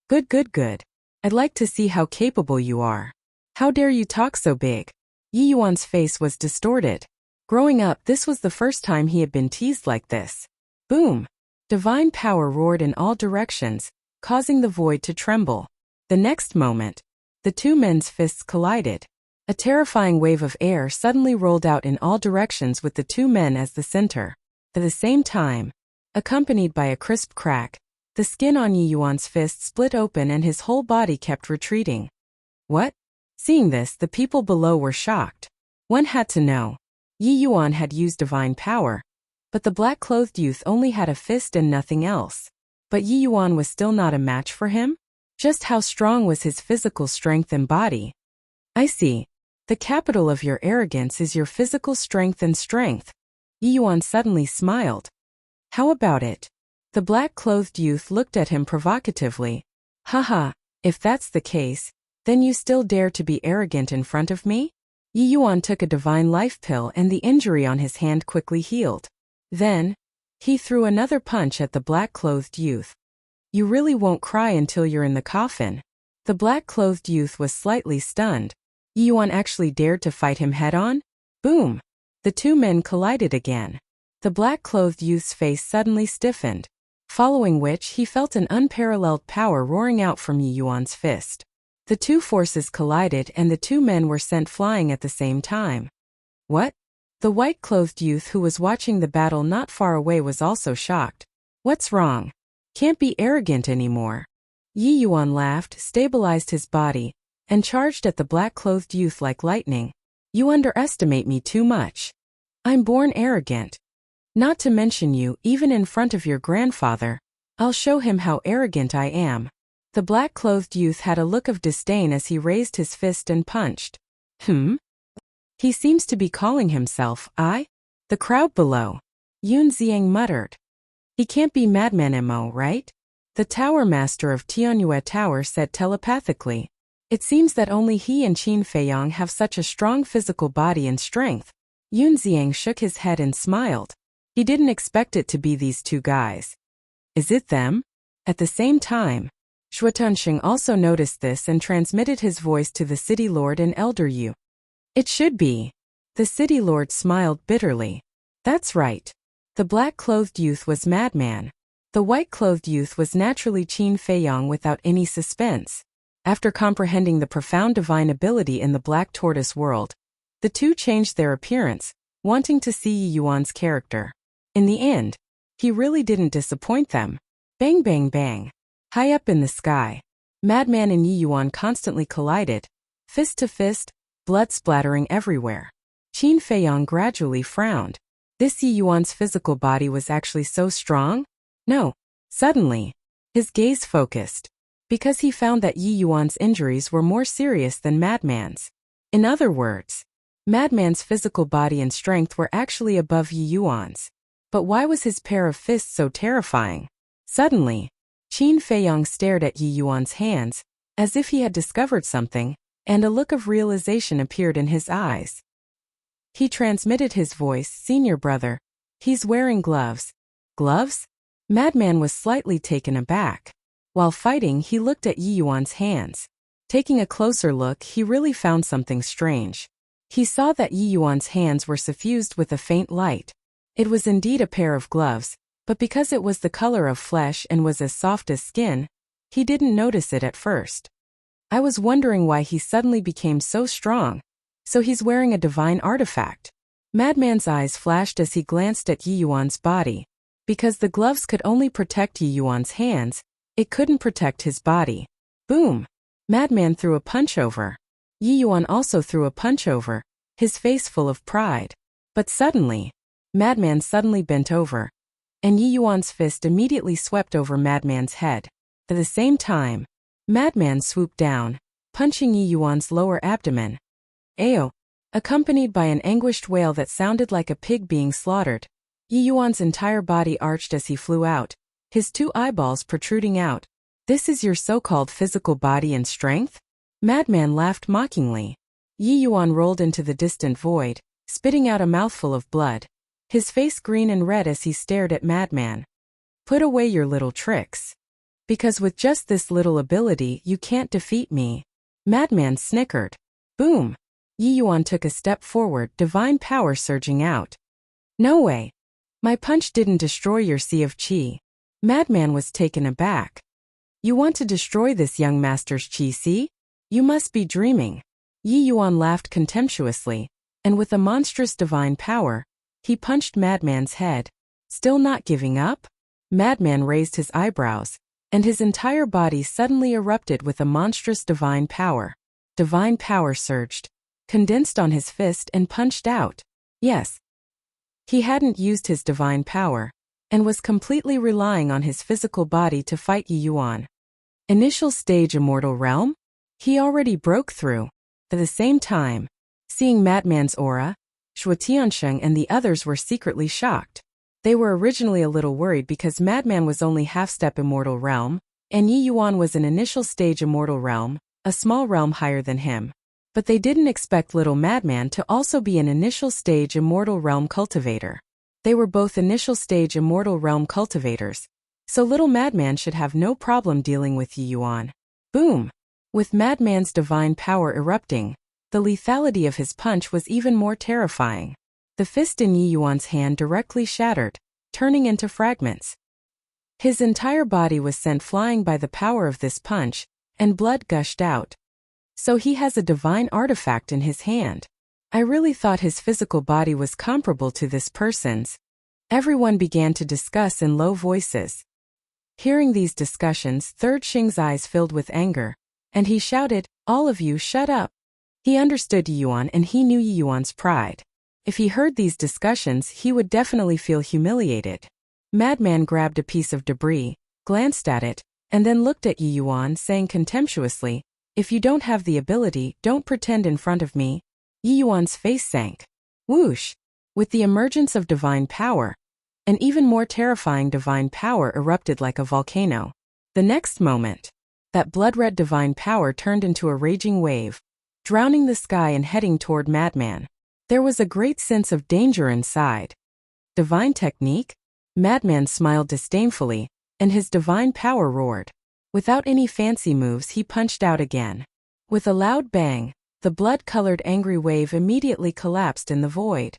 Good, good, good. I'd like to see how capable you are. How dare you talk so big? Yi Yuan's face was distorted. Growing up, this was the first time he had been teased like this. Boom! Divine power roared in all directions, causing the void to tremble. The next moment, the two men's fists collided. A terrifying wave of air suddenly rolled out in all directions with the two men as the center. At the same time, accompanied by a crisp crack, the skin on Yi Yuan's fist split open and his whole body kept retreating. What? Seeing this, the people below were shocked. One had to know. Yi Yuan had used divine power, but the black-clothed youth only had a fist and nothing else. But Yi Yuan was still not a match for him? Just how strong was his physical strength and body? I see. The capital of your arrogance is your physical strength and strength. Yi Yuan suddenly smiled. How about it? The black-clothed youth looked at him provocatively. Haha, if that's the case, then you still dare to be arrogant in front of me? Yi Yuan took a divine life pill and the injury on his hand quickly healed. Then, he threw another punch at the black-clothed youth. You really won't cry until you're in the coffin. The black-clothed youth was slightly stunned. Yi Yuan actually dared to fight him head-on? Boom! The two men collided again. The black-clothed youth's face suddenly stiffened, following which he felt an unparalleled power roaring out from Yi Yuan's fist. The two forces collided and the two men were sent flying at the same time. What? The white-clothed youth who was watching the battle not far away was also shocked. What's wrong? Can't be arrogant anymore. Yi Yuan laughed, stabilized his body, and charged at the black-clothed youth like lightning. You underestimate me too much. I'm born arrogant. Not to mention you, even in front of your grandfather. I'll show him how arrogant I am. The black-clothed youth had a look of disdain as he raised his fist and punched. He seems to be calling himself I? The crowd below. Yun Xiang muttered. He can't be Madman Mo, right? The Tower Master of Tianyue Tower said telepathically. It seems that only he and Qin Feiyang have such a strong physical body and strength. Yun Xiang shook his head and smiled. He didn't expect it to be these two guys. Is it them? At the same time, Shuatunxing also noticed this and transmitted his voice to the city lord and elder Yu. It should be. The city lord smiled bitterly. That's right. The black-clothed youth was Madman. The white-clothed youth was naturally Qin Feiyang without any suspense. After comprehending the profound divine ability in the Black Tortoise world, the two changed their appearance, wanting to see Yi Yuan's character. In the end, he really didn't disappoint them. Bang bang bang. High up in the sky, Madman and Yi Yuan constantly collided, fist to fist, blood splattering everywhere. Qin Feiyang gradually frowned. This Yi Yuan's physical body was actually so strong? No. Suddenly, his gaze focused, because he found that Yi Yuan's injuries were more serious than Madman's. In other words, Madman's physical body and strength were actually above Yi Yuan's. But why was his pair of fists so terrifying? Suddenly, Qin Feiyang stared at Yi Yuan's hands, as if he had discovered something, and a look of realization appeared in his eyes. He transmitted his voice, Senior brother. He's wearing gloves. Gloves? Madman was slightly taken aback. While fighting, he looked at Yi Yuan's hands. Taking a closer look, he really found something strange. He saw that Yi Yuan's hands were suffused with a faint light. It was indeed a pair of gloves, but because it was the color of flesh and was as soft as skin, he didn't notice it at first. I was wondering why he suddenly became so strong. So he's wearing a divine artifact. Madman's eyes flashed as he glanced at Yi Yuan's body. Because the gloves could only protect Yi Yuan's hands, it couldn't protect his body. Boom! Madman threw a punch over. Yi Yuan also threw a punch over, his face full of pride. But suddenly, Madman suddenly bent over, and Yi Yuan's fist immediately swept over Madman's head. At the same time, Madman swooped down, punching Yi Yuan's lower abdomen. Ayo! Accompanied by an anguished wail that sounded like a pig being slaughtered. Yi Yuan's entire body arched as he flew out, his two eyeballs protruding out. This is your so-called physical body and strength? Madman laughed mockingly. Yi Yuan rolled into the distant void, spitting out a mouthful of blood, his face green and red as he stared at Madman. Put away your little tricks. Because with just this little ability you can't defeat me. Madman snickered. Boom! Yi Yuan took a step forward, divine power surging out. No way! My punch didn't destroy your sea of qi. Madman was taken aback. You want to destroy this young master's qi sea? You must be dreaming. Yi Yuan laughed contemptuously, and with a monstrous divine power, he punched Madman's head. Still not giving up? Madman raised his eyebrows, and his entire body suddenly erupted with a monstrous divine power. Divine power surged, condensed on his fist and punched out. Yes. He hadn't used his divine power, and was completely relying on his physical body to fight Yi Yuan. Initial stage Immortal Realm? He already broke through. At the same time, seeing Madman's aura, Shuo Tiansheng and the others were secretly shocked. They were originally a little worried because Madman was only half-step Immortal Realm, and Yi Yuan was an initial stage Immortal Realm, a small realm higher than him. But they didn't expect little Madman to also be an initial stage Immortal Realm cultivator. They were both initial stage Immortal Realm cultivators, so little Madman should have no problem dealing with Yi Yuan. Boom! With Madman's divine power erupting, the lethality of his punch was even more terrifying. The fist in Yi Yuan's hand directly shattered, turning into fragments. His entire body was sent flying by the power of this punch, and blood gushed out. So he has a divine artifact in his hand. I really thought his physical body was comparable to this person's. Everyone began to discuss in low voices. Hearing these discussions, Third Xing's eyes filled with anger, and he shouted, "All of you shut up." He understood Yi Yuan and he knew Yi Yuan's pride. If he heard these discussions, he would definitely feel humiliated. Madman grabbed a piece of debris, glanced at it, and then looked at Yi Yuan, saying contemptuously, "If you don't have the ability, don't pretend in front of me." Yi Yuan's face sank. Whoosh! With the emergence of divine power, an even more terrifying divine power erupted like a volcano. The next moment, that blood-red divine power turned into a raging wave, drowning the sky and heading toward Madman. There was a great sense of danger inside. Divine technique? Madman smiled disdainfully, and his divine power roared. Without any fancy moves, he punched out again. With a loud bang, the blood-colored angry wave immediately collapsed in the void.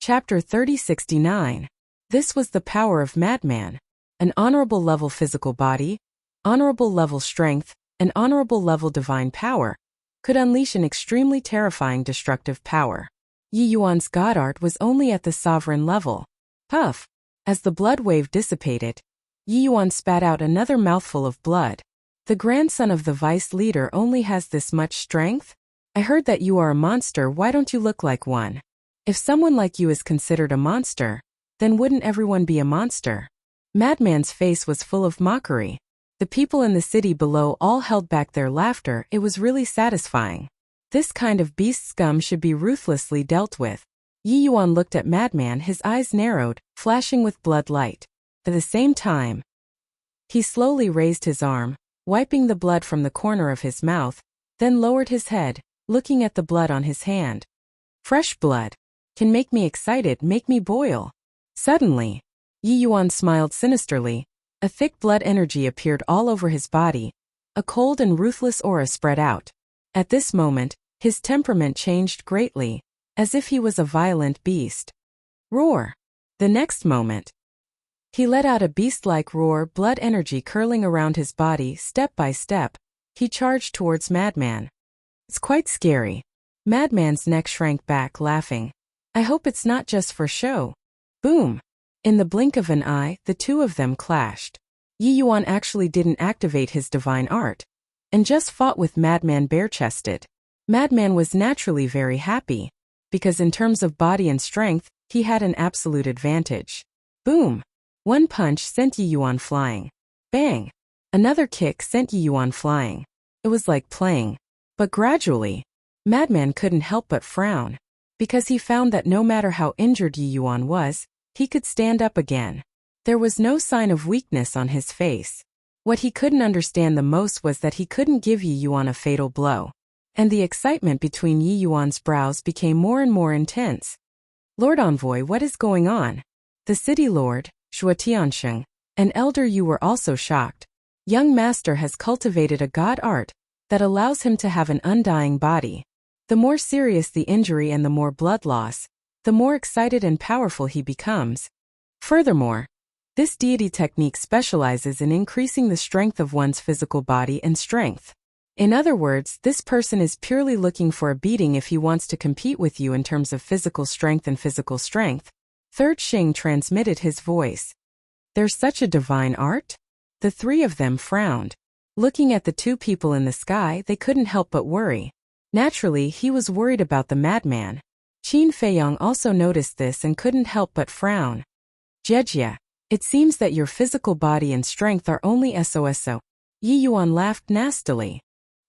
Chapter 3069. This was the power of Madman. An honorable level physical body, honorable level strength, and honorable level divine power could unleash an extremely terrifying destructive power. Yi Yuan's god art was only at the sovereign level. Puff! As the blood wave dissipated, Yi Yuan spat out another mouthful of blood. The grandson of the vice leader only has this much strength? I heard that you are a monster, why don't you look like one? If someone like you is considered a monster, then wouldn't everyone be a monster? Madman's face was full of mockery. The people in the city below all held back their laughter, it was really satisfying. This kind of beast scum should be ruthlessly dealt with. Yi Yuan looked at Madman, his eyes narrowed, flashing with blood light. At the same time, he slowly raised his arm, wiping the blood from the corner of his mouth, then lowered his head, looking at the blood on his hand. Fresh blood. Can make me excited, make me boil. Suddenly, Yi Yuan smiled sinisterly. A thick blood energy appeared all over his body. A cold and ruthless aura spread out. At this moment, his temperament changed greatly, as if he was a violent beast. Roar! The next moment, he let out a beast-like roar, blood energy curling around his body. Step by step, he charged towards Madman. It's quite scary. Madman's neck shrank back, laughing. I hope it's not just for show. Boom! In the blink of an eye, the two of them clashed. Yi Yuan actually didn't activate his divine art, and just fought with Madman bare-chested. Madman was naturally very happy, because in terms of body and strength, he had an absolute advantage. Boom! One punch sent Yi Yuan flying. Bang! Another kick sent Yi Yuan flying. It was like playing. But gradually, Madman couldn't help but frown, because he found that no matter how injured Yi Yuan was, he could stand up again. There was no sign of weakness on his face. What he couldn't understand the most was that he couldn't give Yi Yuan a fatal blow. And the excitement between Yi Yuan's brows became more and more intense. Lord Envoy, what is going on? The city lord, Shuo Tiansheng, an elder Yu, were also shocked. Young master has cultivated a god art that allows him to have an undying body. The more serious the injury and the more blood loss, the more excited and powerful he becomes. Furthermore, this deity technique specializes in increasing the strength of one's physical body and strength. In other words, this person is purely looking for a beating if he wants to compete with you in terms of physical strength and physical strength. Third Xing transmitted his voice. There's such a divine art? The three of them frowned. Looking at the two people in the sky, they couldn't help but worry. Naturally, he was worried about the madman. Qin Feiyong also noticed this and couldn't help but frown. Jejia, it seems that your physical body and strength are only so. Yi Yuan laughed nastily.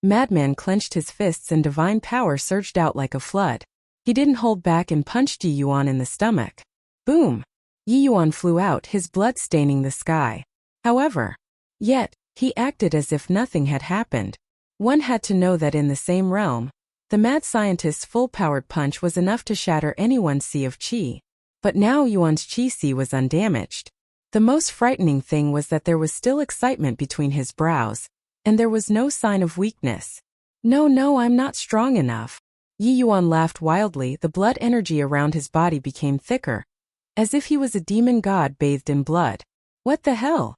Madman clenched his fists and divine power surged out like a flood. He didn't hold back and punched Yi Yuan in the stomach. Boom! Yi Yuan flew out, his blood staining the sky. However, yet, he acted as if nothing had happened. One had to know that in the same realm, the mad scientist's full-powered punch was enough to shatter anyone's sea of qi. But now Yuan's qi sea was undamaged. The most frightening thing was that there was still excitement between his brows, and there was no sign of weakness. No, I'm not strong enough. Yi Yuan laughed wildly. The blood energy around his body became thicker, as if he was a demon god bathed in blood. What the hell?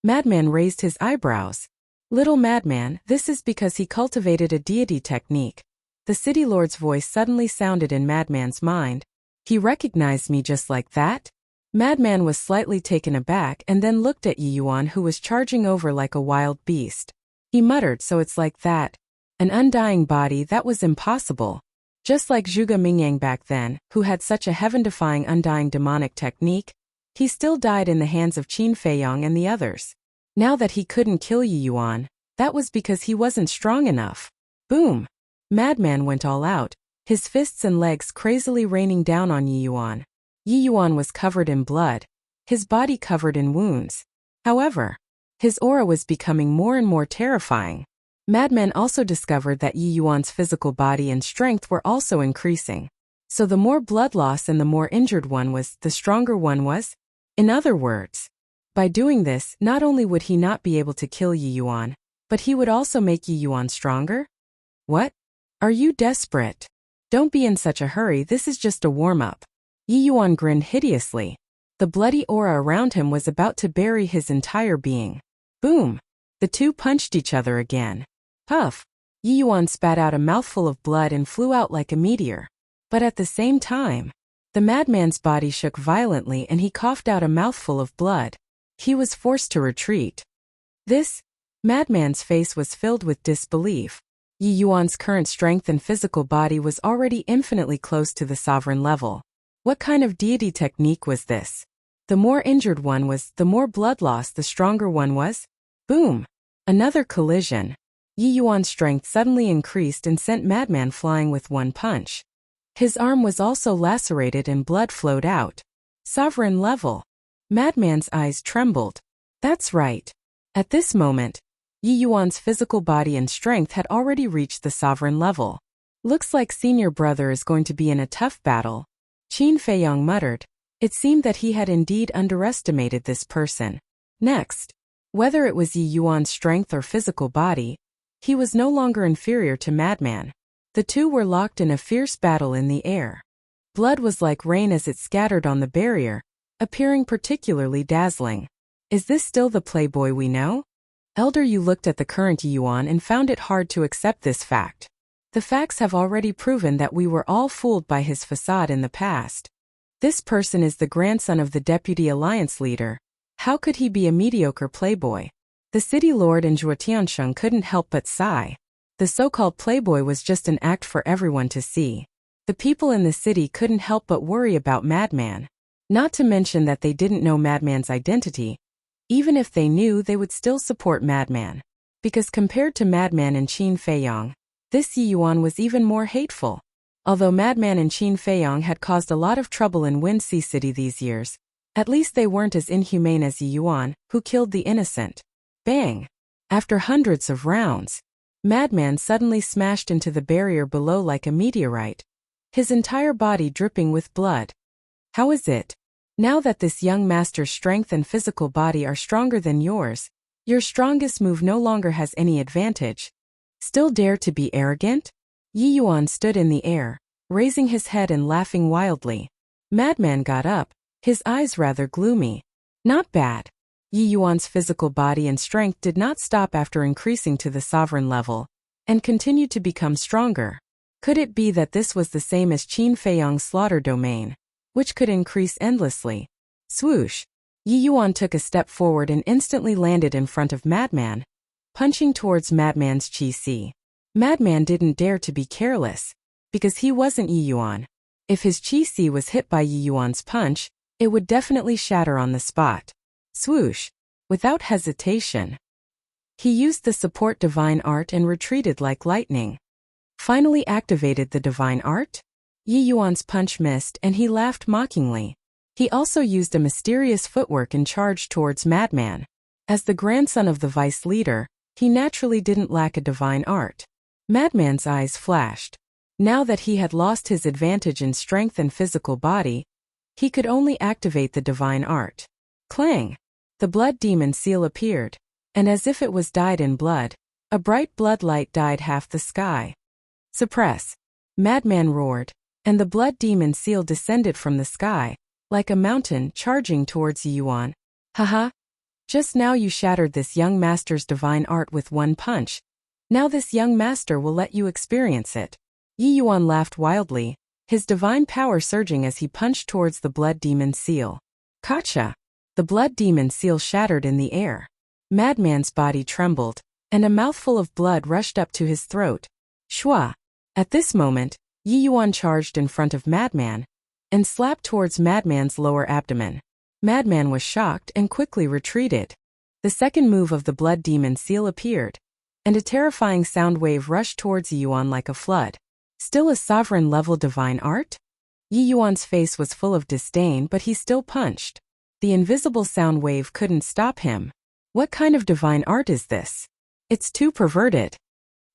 Madman raised his eyebrows. Little madman, this is because he cultivated a deity technique. The city lord's voice suddenly sounded in Madman's mind. He recognized me just like that? Madman was slightly taken aback and then looked at Yi Yuan, who was charging over like a wild beast. He muttered, so it's like that. An undying body, that was impossible. Just like Zhuge Mingyang back then, who had such a heaven-defying undying demonic technique, he still died in the hands of Qin Feiyong and the others. Now that he couldn't kill Yi Yuan, that was because he wasn't strong enough. Boom! Madman went all out, his fists and legs crazily raining down on Yi Yuan. Yi Yuan was covered in blood, his body covered in wounds. However, his aura was becoming more and more terrifying. Madman also discovered that Yi Yuan's physical body and strength were also increasing. So the more blood loss and the more injured one was, the stronger one was? In other words, by doing this, not only would he not be able to kill Yi Yuan, but he would also make Yi Yuan stronger? What? Are you desperate? Don't be in such a hurry, this is just a warm-up. Yi Yuan grinned hideously. The bloody aura around him was about to bury his entire being. Boom! The two punched each other again. Puff! Yi Yuan spat out a mouthful of blood and flew out like a meteor. But at the same time, the madman's body shook violently and he coughed out a mouthful of blood. He was forced to retreat. This madman's face was filled with disbelief. Yi Yuan's current strength and physical body was already infinitely close to the sovereign level. What kind of deity technique was this? The more injured one was, the more blood loss the stronger one was? Boom! Another collision. Yi Yuan's strength suddenly increased and sent Madman flying with one punch. His arm was also lacerated and blood flowed out. Sovereign level. Madman's eyes trembled. That's right. At this moment, Yi Yuan's physical body and strength had already reached the sovereign level. Looks like senior brother is going to be in a tough battle. Qin Feiyong muttered. It seemed that he had indeed underestimated this person. Next, whether it was Yi Yuan's strength or physical body, he was no longer inferior to Madman. The two were locked in a fierce battle in the air. Blood was like rain as it scattered on the barrier, appearing particularly dazzling. Is this still the playboy we know? Elder Yu looked at the current Yi Yuan and found it hard to accept this fact. The facts have already proven that we were all fooled by his facade in the past. This person is the grandson of the Deputy Alliance leader. How could he be a mediocre playboy? The city lord and Zhuo Tiansheng couldn't help but sigh. The so-called playboy was just an act for everyone to see. The people in the city couldn't help but worry about Madman. Not to mention that they didn't know Madman's identity. Even if they knew, they would still support Madman. Because compared to Madman and Qin Feiyong, this Yi Yuan was even more hateful. Although Madman and Qin Feiyong had caused a lot of trouble in Wind Sea City these years, At least they weren't as inhumane as Yi Yuan, who killed the innocent. Bang! After hundreds of rounds, Madman suddenly smashed into the barrier below like a meteorite, his entire body dripping with blood. How is it? Now that this young master's strength and physical body are stronger than yours, your strongest move no longer has any advantage. Still dare to be arrogant? Yi Yuan stood in the air, raising his head and laughing wildly. Madman got up, his eyes rather gloomy. Not bad. Yi Yuan's physical body and strength did not stop after increasing to the sovereign level, and continued to become stronger. Could it be that this was the same as Qin Feiyang's slaughter domain, which could increase endlessly? Swoosh! Yi Yuan took a step forward and instantly landed in front of Madman, punching towards Madman's Qi. Madman didn't dare to be careless, because he wasn't Yi Yuan. If his Qi was hit by Yi Yuan's punch, it would definitely shatter on the spot. Swoosh! Without hesitation, he used the support divine art and retreated like lightning. Finally activated the divine art? Yi Yuan's punch missed and he laughed mockingly. He also used a mysterious footwork and charged towards Madman. As the grandson of the vice leader, he naturally didn't lack a divine art. Madman's eyes flashed. Now that he had lost his advantage in strength and physical body, he could only activate the divine art. Clang! The blood demon seal appeared, and as if it was dyed in blood, a bright blood light dyed half the sky. Suppress! Madman roared, and the blood demon seal descended from the sky, like a mountain charging towards Yi Yuan. Haha! Just now you shattered this young master's divine art with one punch. Now this young master will let you experience it. Yi Yuan laughed wildly, his divine power surging as he punched towards the blood demon seal. Gotcha! The blood demon seal shattered in the air. Madman's body trembled, and a mouthful of blood rushed up to his throat. Shua! At this moment, Yi Yuan charged in front of Madman, and slapped towards Madman's lower abdomen. Madman was shocked and quickly retreated. The second move of the blood demon seal appeared, and a terrifying sound wave rushed towards Yi Yuan like a flood. Still a sovereign-level divine art? Yi Yuan's face was full of disdain, but he still punched. The invisible sound wave couldn't stop him. What kind of divine art is this? It's too perverted.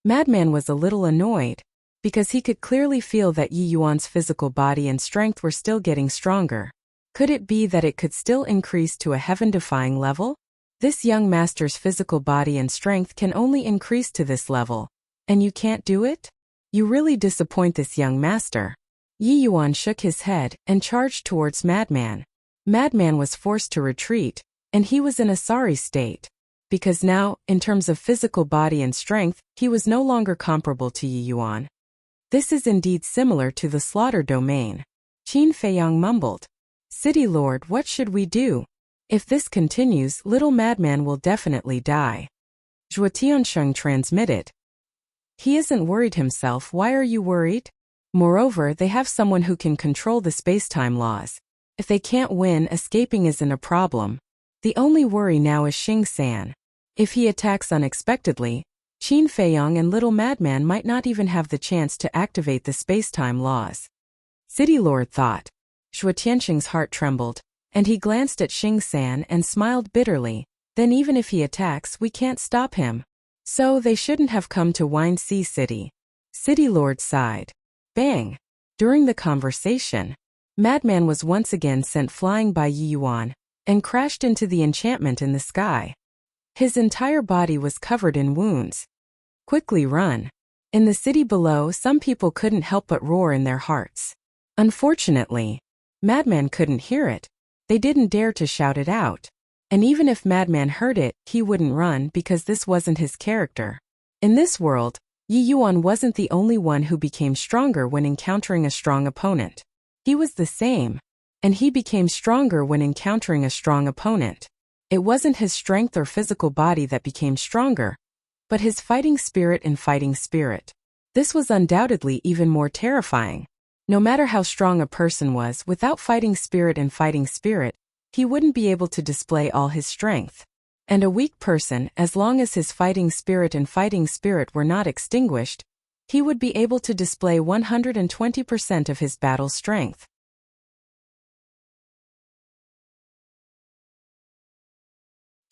Madman was a little annoyed, because he could clearly feel that Yi Yuan's physical body and strength were still getting stronger. Could it be that it could still increase to a heaven-defying level? This young master's physical body and strength can only increase to this level, and you can't do it? You really disappoint this young master. Yi Yuan shook his head and charged towards Madman. Madman was forced to retreat, and he was in a sorry state, because now, in terms of physical body and strength, he was no longer comparable to Yi Yuan. This is indeed similar to the slaughter domain. Qin Feiyang mumbled. City Lord, what should we do? If this continues, little Madman will definitely die. Zhuo Tiansheng transmitted. He isn't worried himself, why are you worried? Moreover, they have someone who can control the space-time laws. If they can't win, escaping isn't a problem. The only worry now is Xing San. If he attacks unexpectedly, Qin Feiyang and little Madman might not even have the chance to activate the space-time laws. City Lord thought. Zhuo Tiansheng's heart trembled, and he glanced at Xing San and smiled bitterly. Then even if he attacks, we can't stop him. So they shouldn't have come to Wine Sea City. City Lord sighed. Bang! During the conversation, Madman was once again sent flying by Yi Yuan, and crashed into the enchantment in the sky. His entire body was covered in wounds. Quickly run. In the city below, some people couldn't help but roar in their hearts. Unfortunately, Madman couldn't hear it. They didn't dare to shout it out. And even if Madman heard it, he wouldn't run because this wasn't his character. In this world, Yi Yuan wasn't the only one who became stronger when encountering a strong opponent. He was the same, and he became stronger when encountering a strong opponent. It wasn't his strength or physical body that became stronger, but his fighting spirit and fighting spirit. This was undoubtedly even more terrifying. No matter how strong a person was, without fighting spirit and fighting spirit, he wouldn't be able to display all his strength. And a weak person, as long as his fighting spirit and fighting spirit were not extinguished, he would be able to display 120% of his battle strength.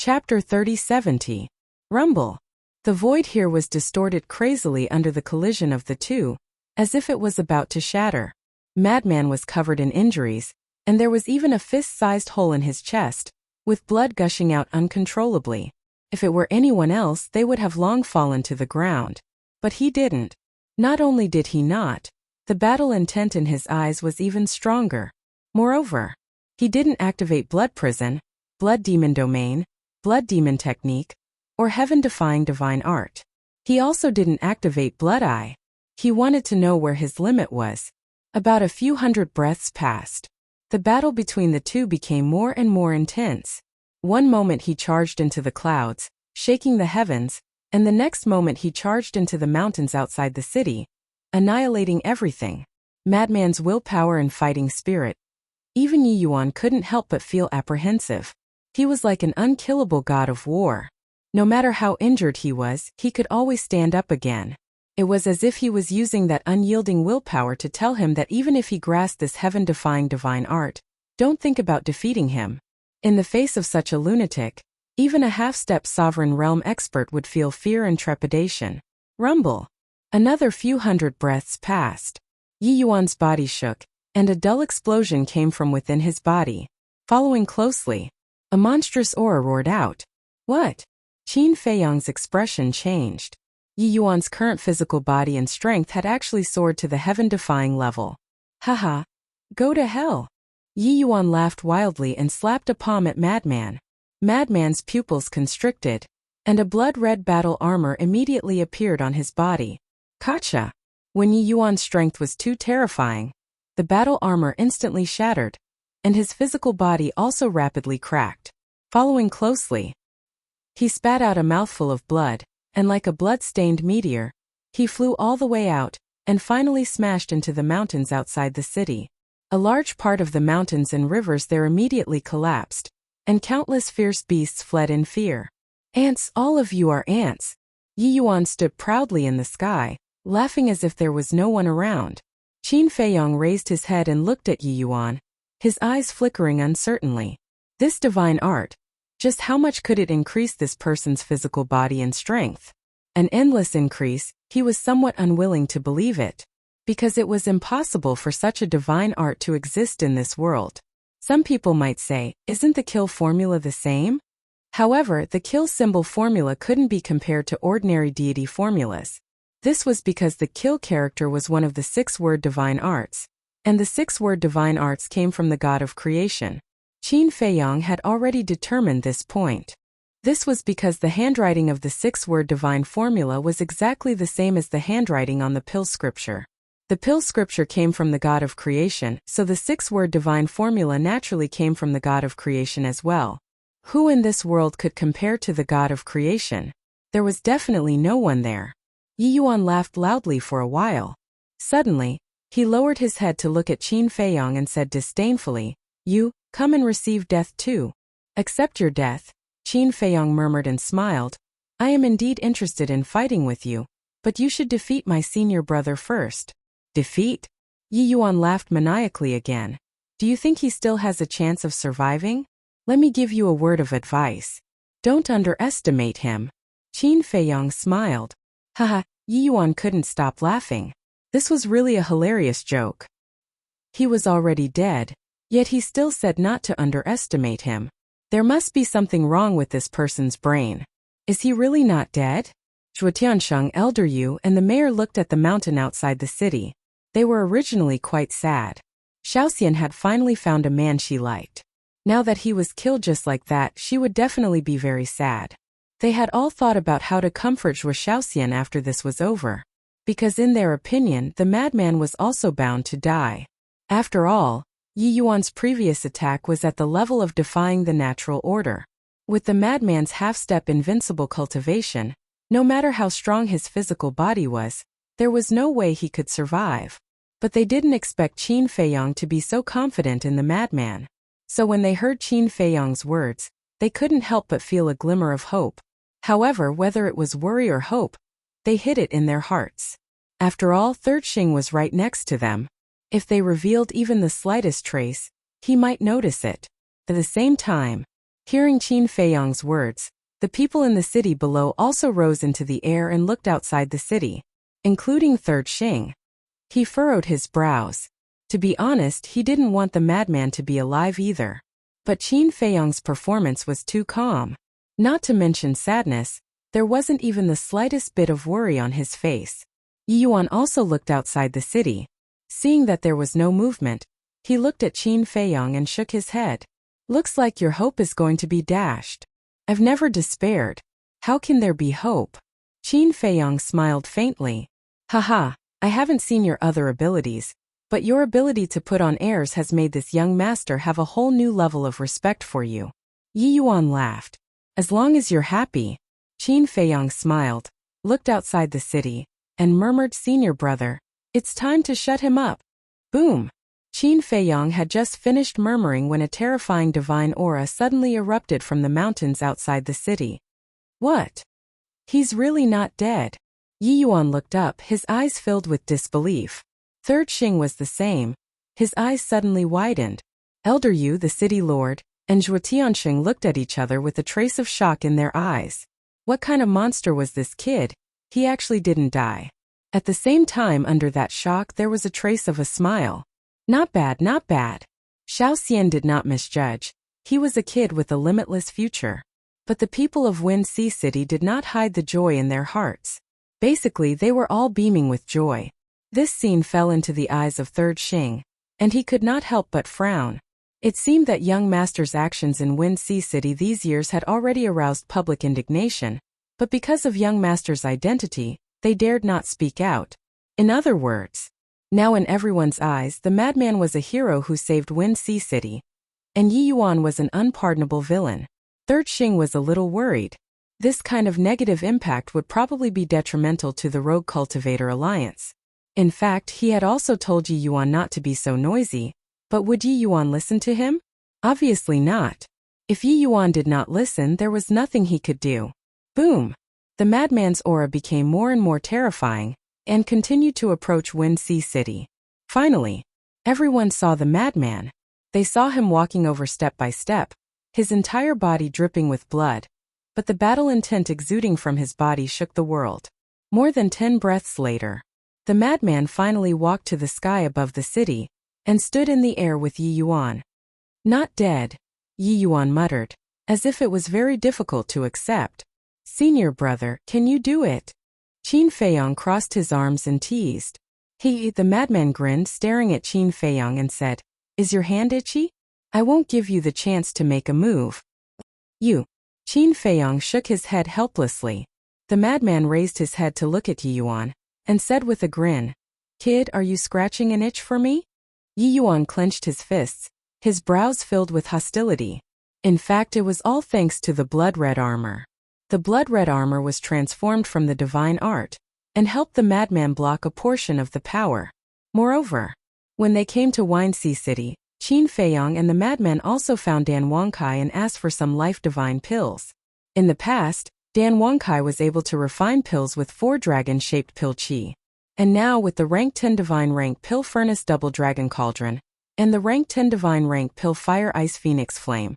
Chapter 30-70. Rumble. The void here was distorted crazily under the collision of the two, as if it was about to shatter. Madman was covered in injuries, and there was even a fist-sized hole in his chest, with blood gushing out uncontrollably. If it were anyone else, they would have long fallen to the ground. But he didn't. Not only did he not, the battle intent in his eyes was even stronger. Moreover, he didn't activate Blood Prison, Blood Demon Domain, Blood Demon Technique, or Heaven-defying Divine Art. He also didn't activate Blood Eye. He wanted to know where his limit was. About a few hundred breaths passed. The battle between the two became more and more intense. One moment he charged into the clouds, shaking the heavens, and the next moment he charged into the mountains outside the city, annihilating everything. Madman's willpower and fighting spirit. Even Yi Yuan couldn't help but feel apprehensive. He was like an unkillable god of war. No matter how injured he was, he could always stand up again. It was as if he was using that unyielding willpower to tell him that even if he grasped this heaven-defying divine art, don't think about defeating him. In the face of such a lunatic, even a half-step sovereign realm expert would feel fear and trepidation. Rumble. Another few hundred breaths passed. Yi Yuan's body shook, and a dull explosion came from within his body. Following closely, a monstrous aura roared out. What? Qin Feiyang's expression changed. Yi Yuan's current physical body and strength had actually soared to the heaven-defying level. Haha. Go to hell. Yi Yuan laughed wildly and slapped a palm at Madman. Madman's pupils constricted, and a blood-red battle armor immediately appeared on his body. Gotcha. When Yi Yuan's strength was too terrifying, the battle armor instantly shattered, and his physical body also rapidly cracked. Following closely, he spat out a mouthful of blood, and like a blood-stained meteor, he flew all the way out, and finally smashed into the mountains outside the city. A large part of the mountains and rivers there immediately collapsed, and countless fierce beasts fled in fear. Ants, all of you are ants. Yi Yuan stood proudly in the sky, laughing as if there was no one around. Qin Feiyang raised his head and looked at Yi Yuan, his eyes flickering uncertainly. This divine art, just how much could it increase this person's physical body and strength? An endless increase. He was somewhat unwilling to believe it, because it was impossible for such a divine art to exist in this world. Some people might say, isn't the kill formula the same? However, the kill symbol formula couldn't be compared to ordinary deity formulas. This was because the kill character was one of the 6-word divine arts, and the 6-word divine arts came from the god of creation. Qin Feiyang had already determined this point. This was because the handwriting of the 6-word divine formula was exactly the same as the handwriting on the pill scripture. The pill scripture came from the god of creation, so the 6-word divine formula naturally came from the god of creation as well. Who in this world could compare to the god of creation? There was definitely no one there. Yi Yuan laughed loudly for a while. Suddenly, he lowered his head to look at Qin Feiyang and said disdainfully, "You, come and receive death too." "Accept your death," Qin Feiyang murmured and smiled. "I am indeed interested in fighting with you, but you should defeat my senior brother first." "Defeat?" Yi Yuan laughed maniacally again. "Do you think he still has a chance of surviving? Let me give you a word of advice. Don't underestimate him." Qin Feiyang smiled. Haha, Yi Yuan couldn't stop laughing. This was really a hilarious joke. He was already dead, yet he still said not to underestimate him. There must be something wrong with this person's brain. Is he really not dead? Zhuotiansheng, Elder Yu, and the mayor looked at the mountain outside the city. They were originally quite sad. Xiaoxian had finally found a man she liked. Now that he was killed just like that, she would definitely be very sad. They had all thought about how to comfort Zhuo Xiaoxian after this was over, because in their opinion, the madman was also bound to die. After all, Yi Yuan's previous attack was at the level of defying the natural order. With the madman's half-step invincible cultivation, no matter how strong his physical body was, there was no way he could survive. But they didn't expect Qin Feiyang to be so confident in the madman. So when they heard Qin Feiyang's words, they couldn't help but feel a glimmer of hope. However, whether it was worry or hope, they hid it in their hearts. After all, Third Xing was right next to them. If they revealed even the slightest trace, he might notice it. At the same time, Hearing Qin Feiyang's words, the people in the city below also rose into the air and looked outside the city, including Third Xing. He furrowed his brows. To be honest, he didn't want the madman to be alive either. But Qin Feiyang's performance was too calm. Not to mention sadness, there wasn't even the slightest bit of worry on his face. Yi Yuan also looked outside the city. Seeing that there was no movement, he looked at Qin Feiyang and shook his head. Looks like your hope is going to be dashed. I've never despaired. How can there be hope? Qin Feiyang smiled faintly. Haha, I haven't seen your other abilities, but your ability to put on airs has made this young master have a whole new level of respect for you. Yi Yuan laughed. As long as you're happy. Qin Feiyang smiled, looked outside the city, and murmured, Senior brother, it's time to shut him up. Boom! Qin Feiyang had just finished murmuring when a terrifying divine aura suddenly erupted from the mountains outside the city. What? He's really not dead. Yi Yuan looked up, his eyes filled with disbelief. Third Xing was the same. His eyes suddenly widened. Elder Yu, the city lord, and Zhuo Tianxing looked at each other with a trace of shock in their eyes. What kind of monster was this kid? He actually didn't die. At the same time, under that shock, there was a trace of a smile. Not bad, not bad. Xiao Xian did not misjudge. He was a kid with a limitless future. But the people of Wind Sea City did not hide the joy in their hearts. Basically, they were all beaming with joy. This scene fell into the eyes of Third Xing, and he could not help but frown. It seemed that young master's actions in Wind Sea City these years had already aroused public indignation, but because of young master's identity, they dared not speak out. In other words, now in everyone's eyes, the madman was a hero who saved Wind Sea City, and Yi Yuan was an unpardonable villain. Third Xing was a little worried. This kind of negative impact would probably be detrimental to the Rogue Cultivator Alliance. In fact, he had also told Yi Yuan not to be so noisy, but would Yi Yuan listen to him? Obviously not. If Yi Yuan did not listen, there was nothing he could do. Boom! The madman's aura became more and more terrifying, and continued to approach Wind Sea City. Finally, everyone saw the madman. They saw him walking over step by step, his entire body dripping with blood, but the battle intent exuding from his body shook the world. More than 10 breaths later, the madman finally walked to the sky above the city, and stood in the air with Yi Yuan. Not dead, Yi Yuan muttered, as if it was very difficult to accept. Senior brother, can you do it? Qin Feiyang crossed his arms and teased. The madman grinned, staring at Qin Feiyang and said, Is your hand itchy? I won't give you the chance to make a move. You. Qin Feiyang shook his head helplessly. The madman raised his head to look at Yi Yuan, and said with a grin, Kid, are you scratching an itch for me? Yi Yuan clenched his fists, his brows filled with hostility. In fact, it was all thanks to the blood-red armor. The blood-red armor was transformed from the divine art, and helped the madman block a portion of the power. Moreover, when they came to Wind Sea City, Qin Feiyang and the madman also found Dan Wangkai and asked for some life divine pills. In the past, Dan Wangkai was able to refine pills with 4 dragon-shaped pill chi. And now with the rank 10 divine rank pill furnace double dragon cauldron, and the rank 10 divine rank pill fire ice phoenix flame,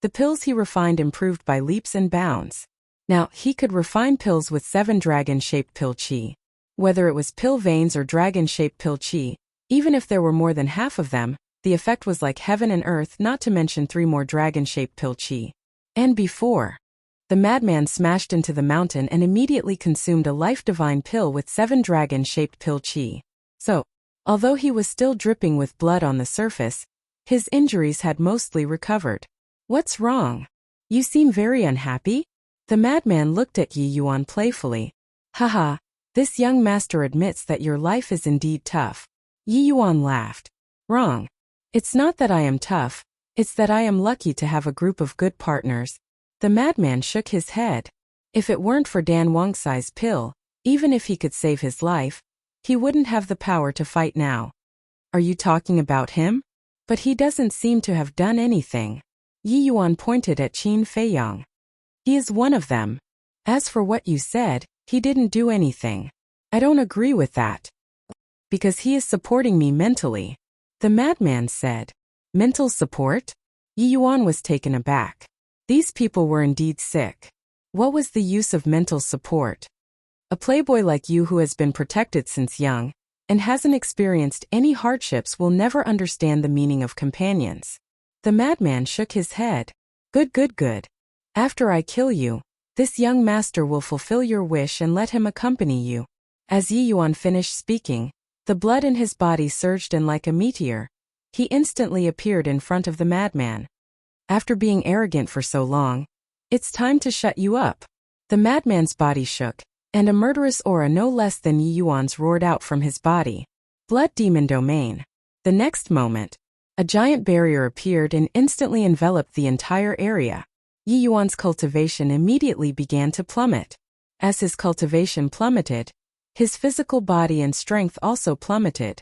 the pills he refined improved by leaps and bounds. Now, he could refine pills with 7 dragon-shaped pill chi. Whether it was pill veins or dragon-shaped pill chi, even if there were more than half of them, the effect was like heaven and earth, not to mention 3 more dragon-shaped pill chi. And before, the madman smashed into the mountain and immediately consumed a life divine pill with 7 dragon-shaped pill chi. So, although he was still dripping with blood on the surface, his injuries had mostly recovered. What's wrong? You seem very unhappy? The madman looked at Yi Yuan playfully. Haha, this young master admits that your life is indeed tough. Yi Yuan laughed. Wrong. It's not that I am tough, it's that I am lucky to have a group of good partners. The madman shook his head. If it weren't for Dan Wangkai's pill, even if he could save his life, he wouldn't have the power to fight now. Are you talking about him? But he doesn't seem to have done anything. Yi Yuan pointed at Qin Feiyang. He is one of them. As for what you said, he didn't do anything. I don't agree with that. Because he is supporting me mentally. The madman said. Mental support? Yi Yuan was taken aback. These people were indeed sick. What was the use of mental support? A playboy like you who has been protected since young and hasn't experienced any hardships will never understand the meaning of companions. The madman shook his head. Good, good, good. After I kill you, this young master will fulfill your wish and let him accompany you. As Yi Yuan finished speaking, the blood in his body surged in like a meteor. He instantly appeared in front of the madman. After being arrogant for so long, it's time to shut you up. The madman's body shook, and a murderous aura no less than Yi Yuan's roared out from his body. Blood demon domain. The next moment, a giant barrier appeared and instantly enveloped the entire area. Yi Yuan's cultivation immediately began to plummet. As his cultivation plummeted, his physical body and strength also plummeted.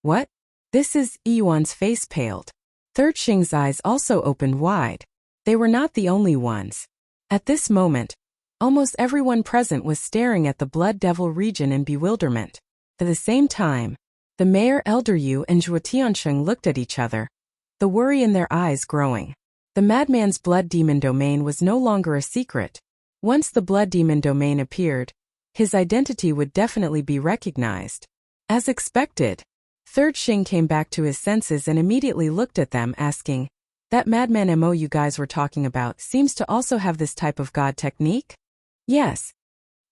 What? This is... Yi Yuan's face paled. Third Xing's eyes also opened wide. They were not the only ones. At this moment, almost everyone present was staring at the Blood Devil region in bewilderment. At the same time, the mayor Elder Yu and Zhuo Tiansheng looked at each other, the worry in their eyes growing. The madman's blood demon domain was no longer a secret. Once the blood demon domain appeared, his identity would definitely be recognized. As expected, Third Xing came back to his senses and immediately looked at them, asking, "That madman Mo you guys were talking about seems to also have this type of god technique?" "Yes."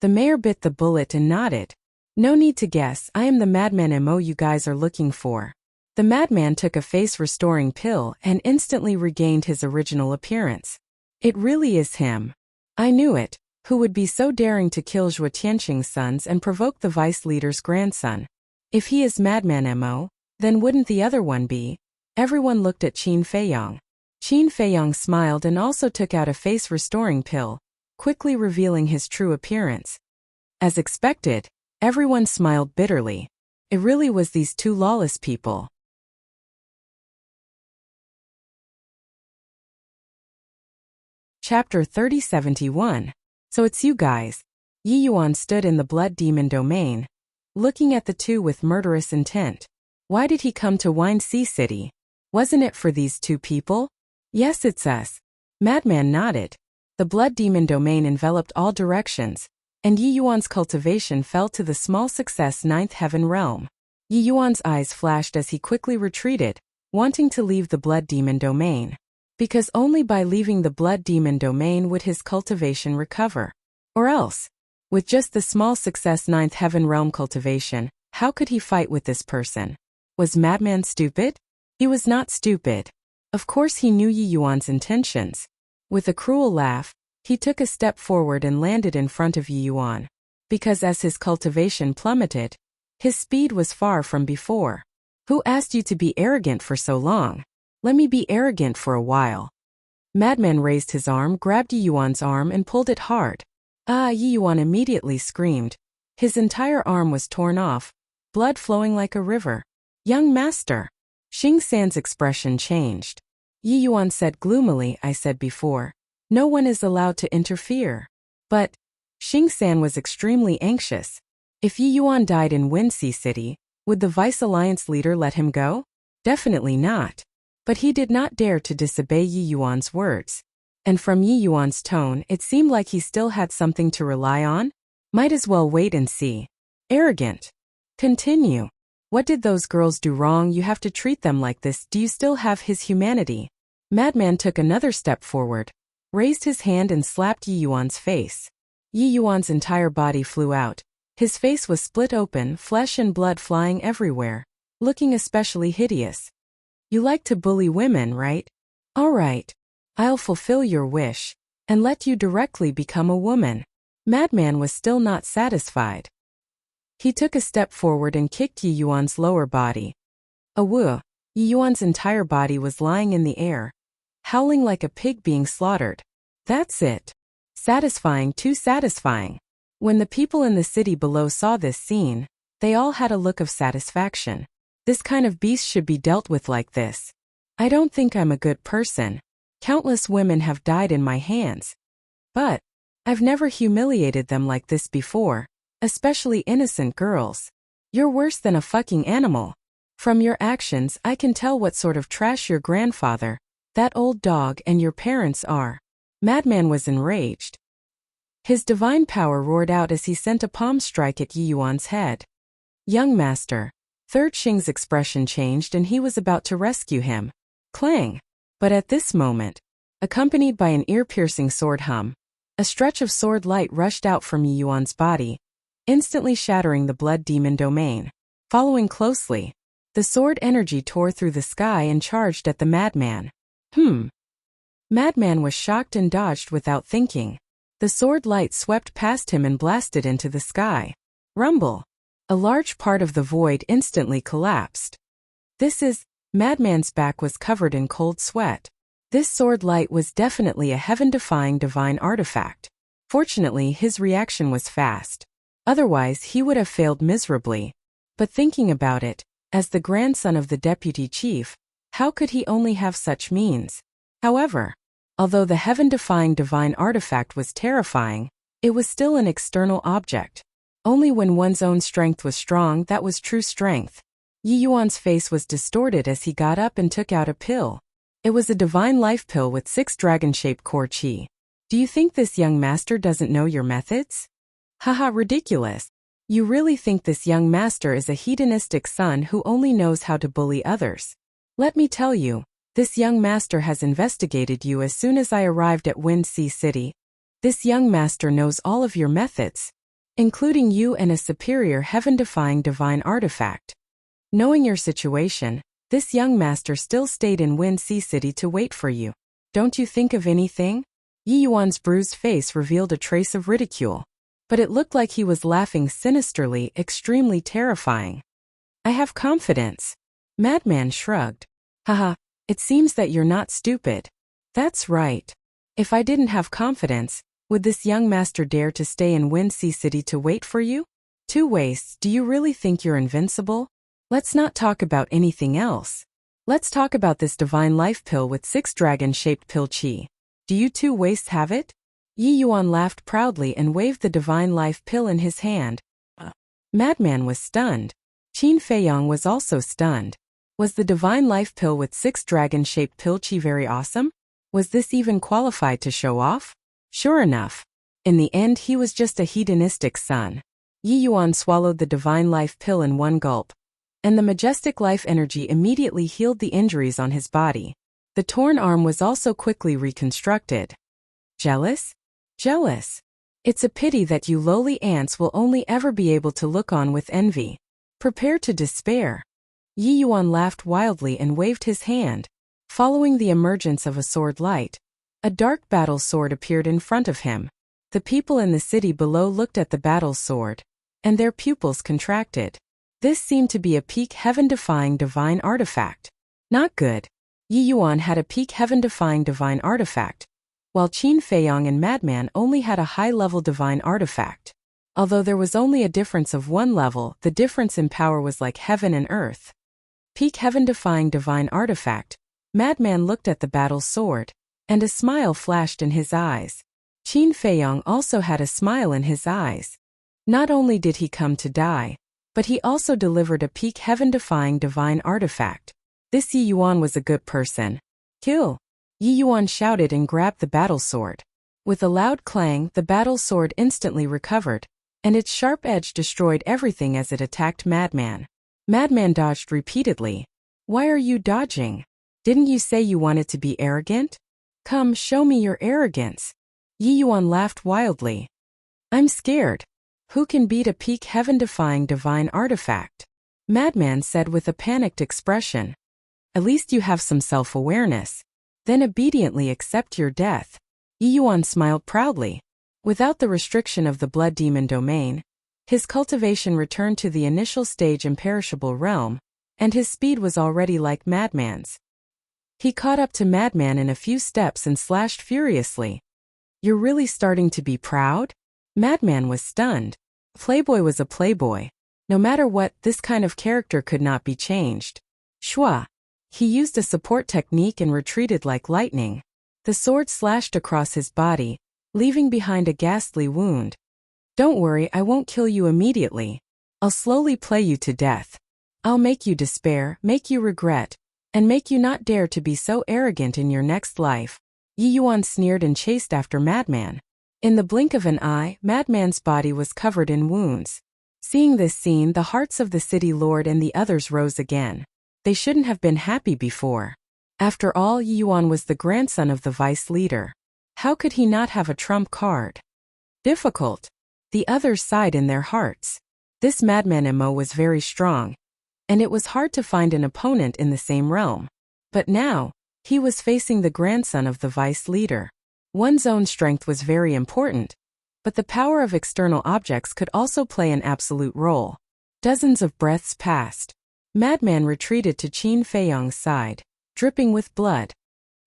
The mayor bit the bullet and nodded. "No need to guess, I am the madman Mo you guys are looking for." The madman took a face-restoring pill and instantly regained his original appearance. "It really is him. I knew it. Who would be so daring to kill Zhuo Tianxing's sons and provoke the vice leader's grandson? If he is madman Mo, then wouldn't the other one be?" Everyone looked at Qin Feiyang. Qin Feiyang smiled and also took out a face-restoring pill, quickly revealing his true appearance. As expected, everyone smiled bitterly. It really was these two lawless people. Chapter 3071. So it's you guys. Yi Yuan stood in the blood demon domain, looking at the two with murderous intent. Why did he come to Wine Sea City? Wasn't it for these two people? Yes, it's us. Madman nodded. The blood demon domain enveloped all directions, and Yi Yuan's cultivation fell to the small success ninth heaven realm. Yi Yuan's eyes flashed as he quickly retreated, wanting to leave the blood demon domain. Because only by leaving the blood demon domain would his cultivation recover. Or else, with just the small success ninth heaven realm cultivation, how could he fight with this person? Was Madman stupid? He was not stupid. Of course he knew Yi Yuan's intentions. With a cruel laugh, he took a step forward and landed in front of Yi Yuan. Because as his cultivation plummeted, his speed was far from before. Who asked you to be arrogant for so long? Let me be arrogant for a while. Madman raised his arm, grabbed Yi Yuan's arm and pulled it hard. Ah! Yi Yuan immediately screamed. His entire arm was torn off, blood flowing like a river. Young master. Xing San's expression changed. Yi Yuan said gloomily, I said before, no one is allowed to interfere. But Xing San was extremely anxious. If Yi Yuan died in Wind Sea City, would the Vice Alliance leader let him go? Definitely not. But he did not dare to disobey Yi Yuan's words. And from Yi Yuan's tone, it seemed like he still had something to rely on. Might as well wait and see. Arrogant. Continue. What did those girls do wrong? You have to treat them like this. Do you still have his humanity? Madman took another step forward, raised his hand and slapped Yi Yuan's face. Yi Yuan's entire body flew out. His face was split open, flesh and blood flying everywhere, looking especially hideous. You like to bully women, right? All right. I'll fulfill your wish and let you directly become a woman. Madman was still not satisfied. He took a step forward and kicked Yi Yuan's lower body. Awoo! Yi Yuan's entire body was lying in the air, howling like a pig being slaughtered. That's it. Satisfying, too satisfying. When the people in the city below saw this scene, they all had a look of satisfaction. This kind of beast should be dealt with like this. I don't think I'm a good person. Countless women have died in my hands. But I've never humiliated them like this before, especially innocent girls. You're worse than a fucking animal. From your actions, I can tell what sort of trash your grandfather, that old dog, and your parents are. Madman was enraged. His divine power roared out as he sent a palm strike at Yi Yuan's head. Young master. Third Xing's expression changed and he was about to rescue him. Clang! But at this moment, accompanied by an ear-piercing sword hum, a stretch of sword light rushed out from Yi Yuan's body, instantly shattering the blood demon domain. Following closely, the sword energy tore through the sky and charged at the madman. Madman was shocked and dodged without thinking. The sword light swept past him and blasted into the sky. Rumble! A large part of the void instantly collapsed. Madman's back was covered in cold sweat. This sword light was definitely a heaven-defying divine artifact. Fortunately, his reaction was fast. Otherwise, he would have failed miserably. But thinking about it, as the grandson of the deputy chief, how could he only have such means? However, although the heaven-defying divine artifact was terrifying, it was still an external object. Only when one's own strength was strong that was true strength. Yi Yuan's face was distorted as he got up and took out a pill. It was a divine life pill with 6 dragon-shaped core chi. Do you think this young master doesn't know your methods? Haha, ridiculous. You really think this young master is a hedonistic son who only knows how to bully others? Let me tell you, this young master has investigated you as soon as I arrived at Wind Sea City. This young master knows all of your methods, including you and a superior heaven-defying divine artifact. Knowing your situation, this young master still stayed in Wind Sea City to wait for you. Don't you think of anything? Yi Yuan's bruised face revealed a trace of ridicule, but it looked like he was laughing sinisterly, extremely terrifying. I have confidence. Madman shrugged. Haha, it seems that you're not stupid. That's right. If I didn't have confidence, would this young master dare to stay in Wind Sea City to wait for you? 2 wastes, do you really think you're invincible? Let's not talk about anything else. Let's talk about this divine life pill with 6 dragon-shaped pill chi. Do you 2 wastes have it? Yi Yuan laughed proudly and waved the divine life pill in his hand. Madman was stunned. Qin Feiyong was also stunned. Was the divine life pill with 6 dragon-shaped pill chi very awesome? Was this even qualified to show off? Sure enough. In the end, he was just a hedonistic son. Yi Yuan swallowed the divine life pill in one gulp, and the majestic life energy immediately healed the injuries on his body. The torn arm was also quickly reconstructed. Jealous? Jealous. It's a pity that you lowly ants will only ever be able to look on with envy. Prepare to despair. Yi Yuan laughed wildly and waved his hand. Following the emergence of a sword light, a dark battle sword appeared in front of him. The people in the city below looked at the battle sword, and their pupils contracted. This seemed to be a peak heaven-defying divine artifact. Not good. Yi Yuan had a peak heaven-defying divine artifact, while Qin Feiyong and Madman only had a high-level divine artifact. Although there was only a difference of 1 level, the difference in power was like heaven and earth. Peak heaven-defying divine artifact. Madman looked at the battle sword, and a smile flashed in his eyes. Qin Feiyong also had a smile in his eyes. Not only did he come to die, but he also delivered a peak heaven-defying divine artifact. This Yi Yuan was a good person. Kill! Yi Yuan shouted and grabbed the battle sword. With a loud clang, the battle sword instantly recovered, and its sharp edge destroyed everything as it attacked Madman. Madman dodged repeatedly. Why are you dodging? Didn't you say you wanted to be arrogant? Come, show me your arrogance. Yi Yuan laughed wildly. I'm scared. Who can beat a peak heaven-defying divine artifact? Madman said with a panicked expression. At least you have some self-awareness. Then obediently accept your death. Yi Yuan smiled proudly. Without the restriction of the blood demon domain, his cultivation returned to the initial stage imperishable realm, and his speed was already like Madman's. He caught up to Madman in a few steps and slashed furiously. You're really starting to be proud? Madman was stunned. Playboy was a playboy. No matter what, this kind of character could not be changed. Shua. He used a support technique and retreated like lightning. The sword slashed across his body, leaving behind a ghastly wound. Don't worry, I won't kill you immediately. I'll slowly play you to death. I'll make you despair, make you regret, and make you not dare to be so arrogant in your next life. Yi Yuan sneered and chased after Madman. In the blink of an eye, Madman's body was covered in wounds. Seeing this scene, the hearts of the city lord and the others rose again. They shouldn't have been happy before. After all, Yi Yuan was the grandson of the vice leader. How could he not have a trump card? Difficult. The others sighed in their hearts. This madman Emo was very strong, and it was hard to find an opponent in the same realm. But now, he was facing the grandson of the vice leader. One's own strength was very important, but the power of external objects could also play an absolute role. Dozens of breaths passed. Madman retreated to Qin Feiyong's side, dripping with blood.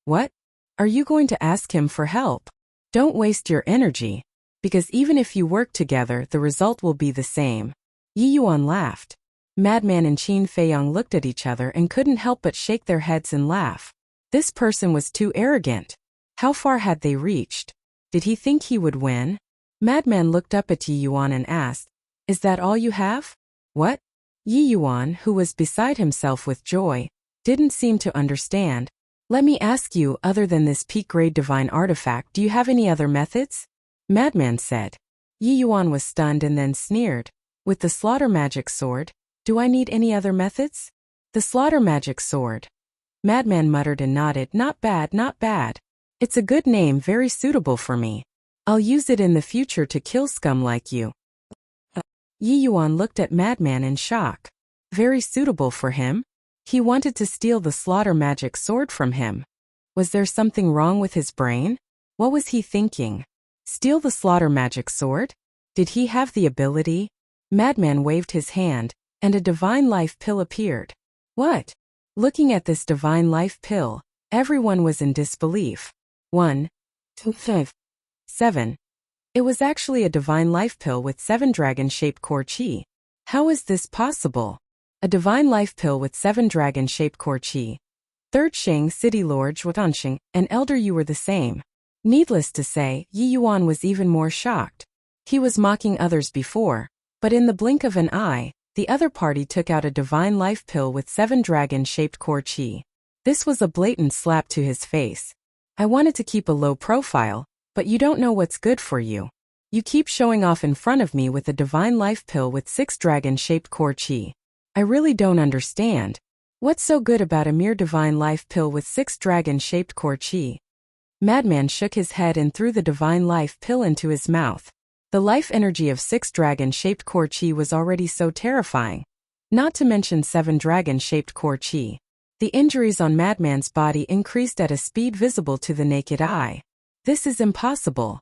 What? Are you going to ask him for help? Don't waste your energy, because even if you work together, the result will be the same. Yi Yuan laughed. Madman and Qin Feiyong looked at each other and couldn't help but shake their heads and laugh. This person was too arrogant. How far had they reached? Did he think he would win? Madman looked up at Yi Yuan and asked, "Is that all you have?" What? Yi Yuan, who was beside himself with joy, didn't seem to understand. Let me ask you, other than this peak-grade divine artifact, do you have any other methods? Madman said. Yi Yuan was stunned and then sneered. With the slaughter magic sword, do I need any other methods? The slaughter magic sword. Madman muttered and nodded. Not bad, not bad. It's a good name, very suitable for me. I'll use it in the future to kill scum like you. Yi Yuan looked at Madman in shock. Very suitable for him? He wanted to steal the slaughter magic sword from him. Was there something wrong with his brain? What was he thinking? Steal the slaughter magic sword? Did he have the ability? Madman waved his hand, and a divine life pill appeared. What? Looking at this divine life pill, everyone was in disbelief. 1, 2, 5, 7. It was actually a divine life pill with 7 dragon-shaped core chi. How is this possible? A divine life pill with 7 dragon-shaped core chi. Third Shing City Lord Zhuotansheng, an elder, you were the same. Needless to say, Yi Yuan was even more shocked. He was mocking others before, but in the blink of an eye, the other party took out a divine life pill with 7 dragon-shaped core chi. This was a blatant slap to his face. I wanted to keep a low profile, but you don't know what's good for you. You keep showing off in front of me with a divine life pill with 6 dragon-shaped core chi. I really don't understand. What's so good about a mere divine life pill with 6 dragon-shaped core chi? Madman shook his head and threw the divine life pill into his mouth. The life energy of 6 dragon-shaped core chi was already so terrifying. Not to mention 7 dragon-shaped core chi. The injuries on Madman's body increased at a speed visible to the naked eye. This is impossible.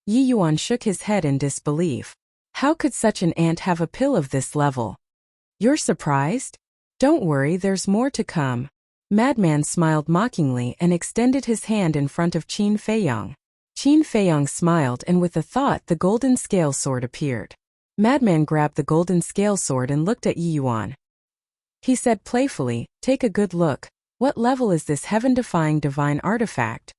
Yi Yuan shook his head in disbelief. How could such an ant have a pill of this level? You're surprised? Don't worry, there's more to come. Madman smiled mockingly and extended his hand in front of Qin Feiyong. Qin Feiyong smiled, and with a thought, the golden scale sword appeared. Madman grabbed the golden scale sword and looked at Yi Yuan. He said playfully, "Take a good look. What level is this heaven-defying divine artifact?"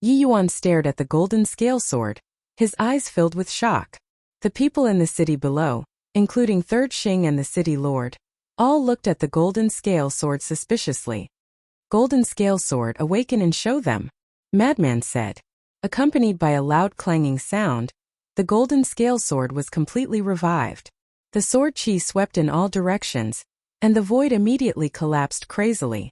Yi Yuan stared at the golden scale sword, his eyes filled with shock. The people in the city below, including Third Shing and the city lord, all looked at the golden scale sword suspiciously. "Golden scale sword, awaken and show them," Madman said. Accompanied by a loud clanging sound, the golden scale sword was completely revived. The sword chi swept in all directions, and the void immediately collapsed crazily.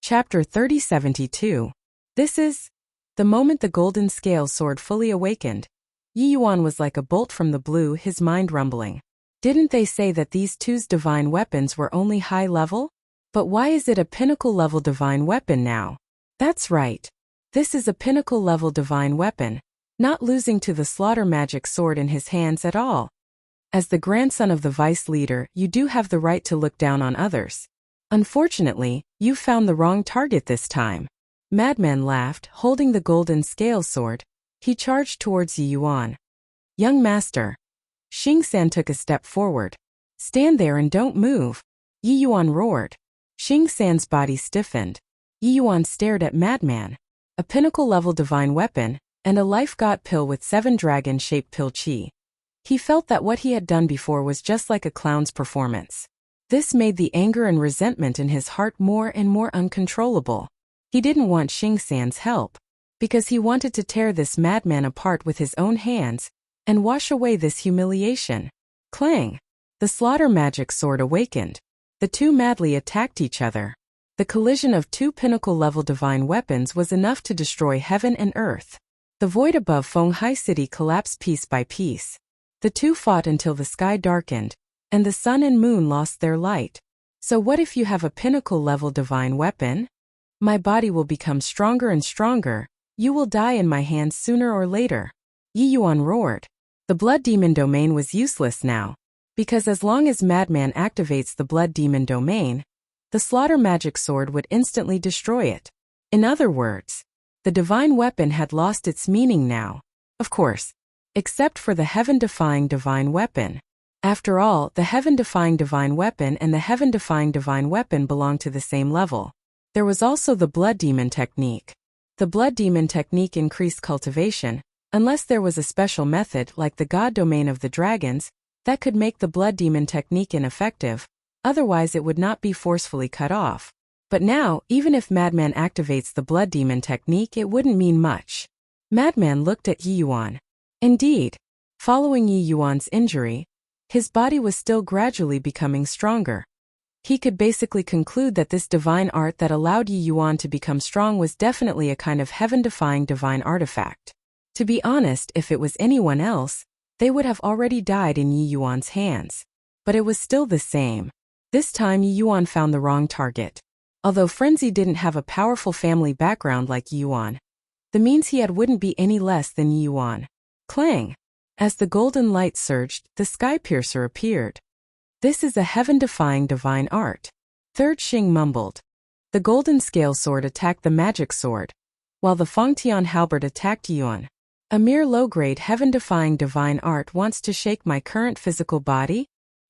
Chapter 3072. This is... The moment the golden scale sword fully awakened, Yi Yuan was like a bolt from the blue, his mind rumbling. Didn't they say that these two's divine weapons were only high level? But why is it a pinnacle level divine weapon now? That's right. This is a pinnacle level divine weapon, not losing to the slaughter magic sword in his hands at all. As the grandson of the vice leader, you do have the right to look down on others. Unfortunately, you found the wrong target this time. Madman laughed, holding the golden scale sword. He charged towards Yi Yuan. Young master. Xing-san took a step forward. Stand there and don't move. Yi Yuan roared. Xing-san's body stiffened. Yi Yuan stared at Madman. A pinnacle-level divine weapon, and a life-got pill with 7 dragon-shaped pill chi. He felt that what he had done before was just like a clown's performance. This made the anger and resentment in his heart more and more uncontrollable. He didn't want Xingsan's help, because he wanted to tear this madman apart with his own hands and wash away this humiliation. Clang! The slaughter magic sword awakened. The two madly attacked each other. The collision of two pinnacle-level divine weapons was enough to destroy heaven and earth. The void above Fenghai City collapsed piece by piece. The two fought until the sky darkened, and the sun and moon lost their light. So what if you have a pinnacle-level divine weapon? My body will become stronger and stronger. You will die in my hands sooner or later. Yi Yuan roared. The blood demon domain was useless now, because as long as Madman activates the blood demon domain, the slaughter magic sword would instantly destroy it. In other words, the divine weapon had lost its meaning now. Of course, except for the heaven-defying divine weapon. After all, the heaven-defying divine weapon and the heaven-defying divine weapon belong to the same level. There was also the blood demon technique. The blood demon technique increased cultivation, unless there was a special method like the god domain of the dragons that could make the blood demon technique ineffective, otherwise it would not be forcefully cut off. But now, even if Madman activates the blood demon technique, it wouldn't mean much. Madman looked at Yi Yuan. Indeed, following Yi Yuan's injury, his body was still gradually becoming stronger. He could basically conclude that this divine art that allowed Yi Yuan to become strong was definitely a kind of heaven-defying divine artifact. To be honest, if it was anyone else, they would have already died in Yi Yuan's hands. But it was still the same. This time Yi Yuan found the wrong target. Although Frenzy didn't have a powerful family background like Yi Yuan, the means he had wouldn't be any less than Yi Yuan. Clang! As the golden light surged, the sky piercer appeared. This is a heaven-defying divine art. Third Xing mumbled. The golden scale sword attacked the magic sword, while the Fengtian halberd attacked Yi Yuan. A mere low-grade heaven-defying divine art wants to shake my current physical body?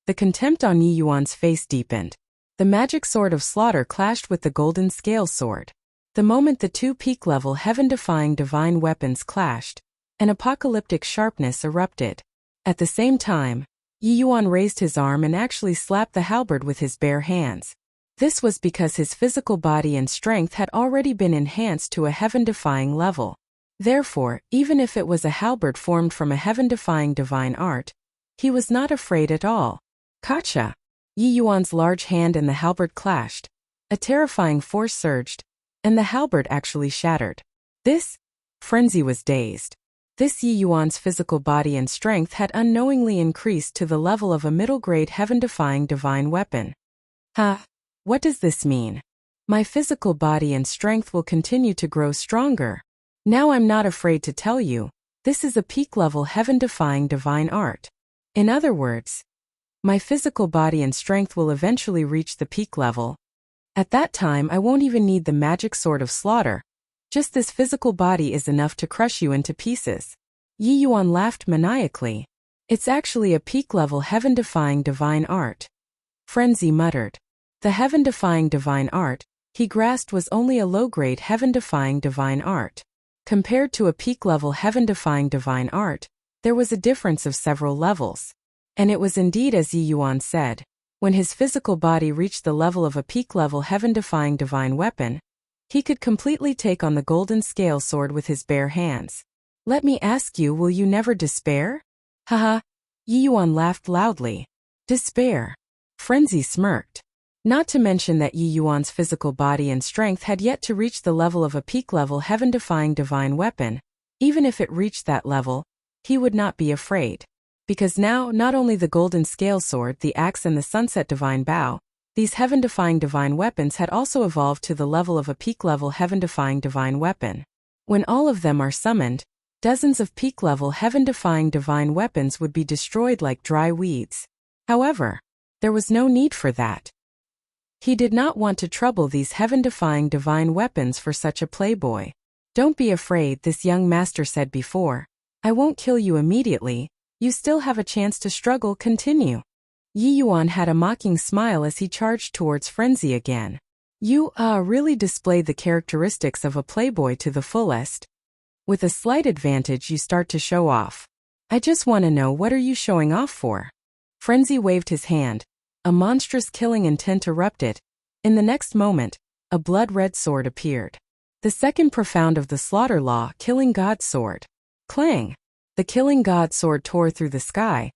The contempt on Yi Yuan's face deepened. The magic sword of slaughter clashed with the golden scale sword. The moment the two peak-level heaven-defying divine weapons clashed, an apocalyptic sharpness erupted. At the same time, Yi Yuan raised his arm and actually slapped the halberd with his bare hands. This was because his physical body and strength had already been enhanced to a heaven-defying level. Therefore, even if it was a halberd formed from a heaven-defying divine art, he was not afraid at all. Kacha! Yi Yuan's large hand and the halberd clashed. A terrifying force surged, and the halberd actually shattered. Frenzy was dazed. This Yi Yuan's physical body and strength had unknowingly increased to the level of a middle-grade heaven-defying divine weapon. What does this mean? My physical body and strength will continue to grow stronger. Now I'm not afraid to tell you, this is a peak-level heaven-defying divine art. In other words, my physical body and strength will eventually reach the peak level. At that time I won't even need the magic sword of slaughter. Just this physical body is enough to crush you into pieces. Yi Yuan laughed maniacally. It's actually a peak-level heaven-defying divine art. Frenzy muttered. The heaven-defying divine art he grasped was only a low-grade heaven-defying divine art. Compared to a peak-level heaven-defying divine art, there was a difference of several levels. And it was indeed as Yi Yuan said. When his physical body reached the level of a peak-level heaven-defying divine weapon, he could completely take on the golden scale sword with his bare hands. Let me ask you, will you never despair? Haha. Yi Yuan laughed loudly. Despair. Frenzy smirked. Not to mention that Yi Yuan's physical body and strength had yet to reach the level of a peak-level heaven-defying divine weapon. Even if it reached that level, he would not be afraid. Because now, not only the golden scale sword, the axe and the sunset divine bow, these heaven-defying divine weapons had also evolved to the level of a peak-level heaven-defying divine weapon. When all of them are summoned, dozens of peak-level heaven-defying divine weapons would be destroyed like dry weeds. However, there was no need for that. He did not want to trouble these heaven-defying divine weapons for such a playboy. Don't be afraid, this young master said before. I won't kill you immediately. You still have a chance to struggle. Continue. Yi Yuan had a mocking smile as he charged towards Frenzy again. You, really displayed the characteristics of a playboy to the fullest. With a slight advantage you start to show off. I just want to know, what are you showing off for? Frenzy waved his hand. A monstrous killing intent erupted. In the next moment, a blood-red sword appeared. The second profound of the slaughter law, killing god sword. Clang! The killing god sword tore through the sky,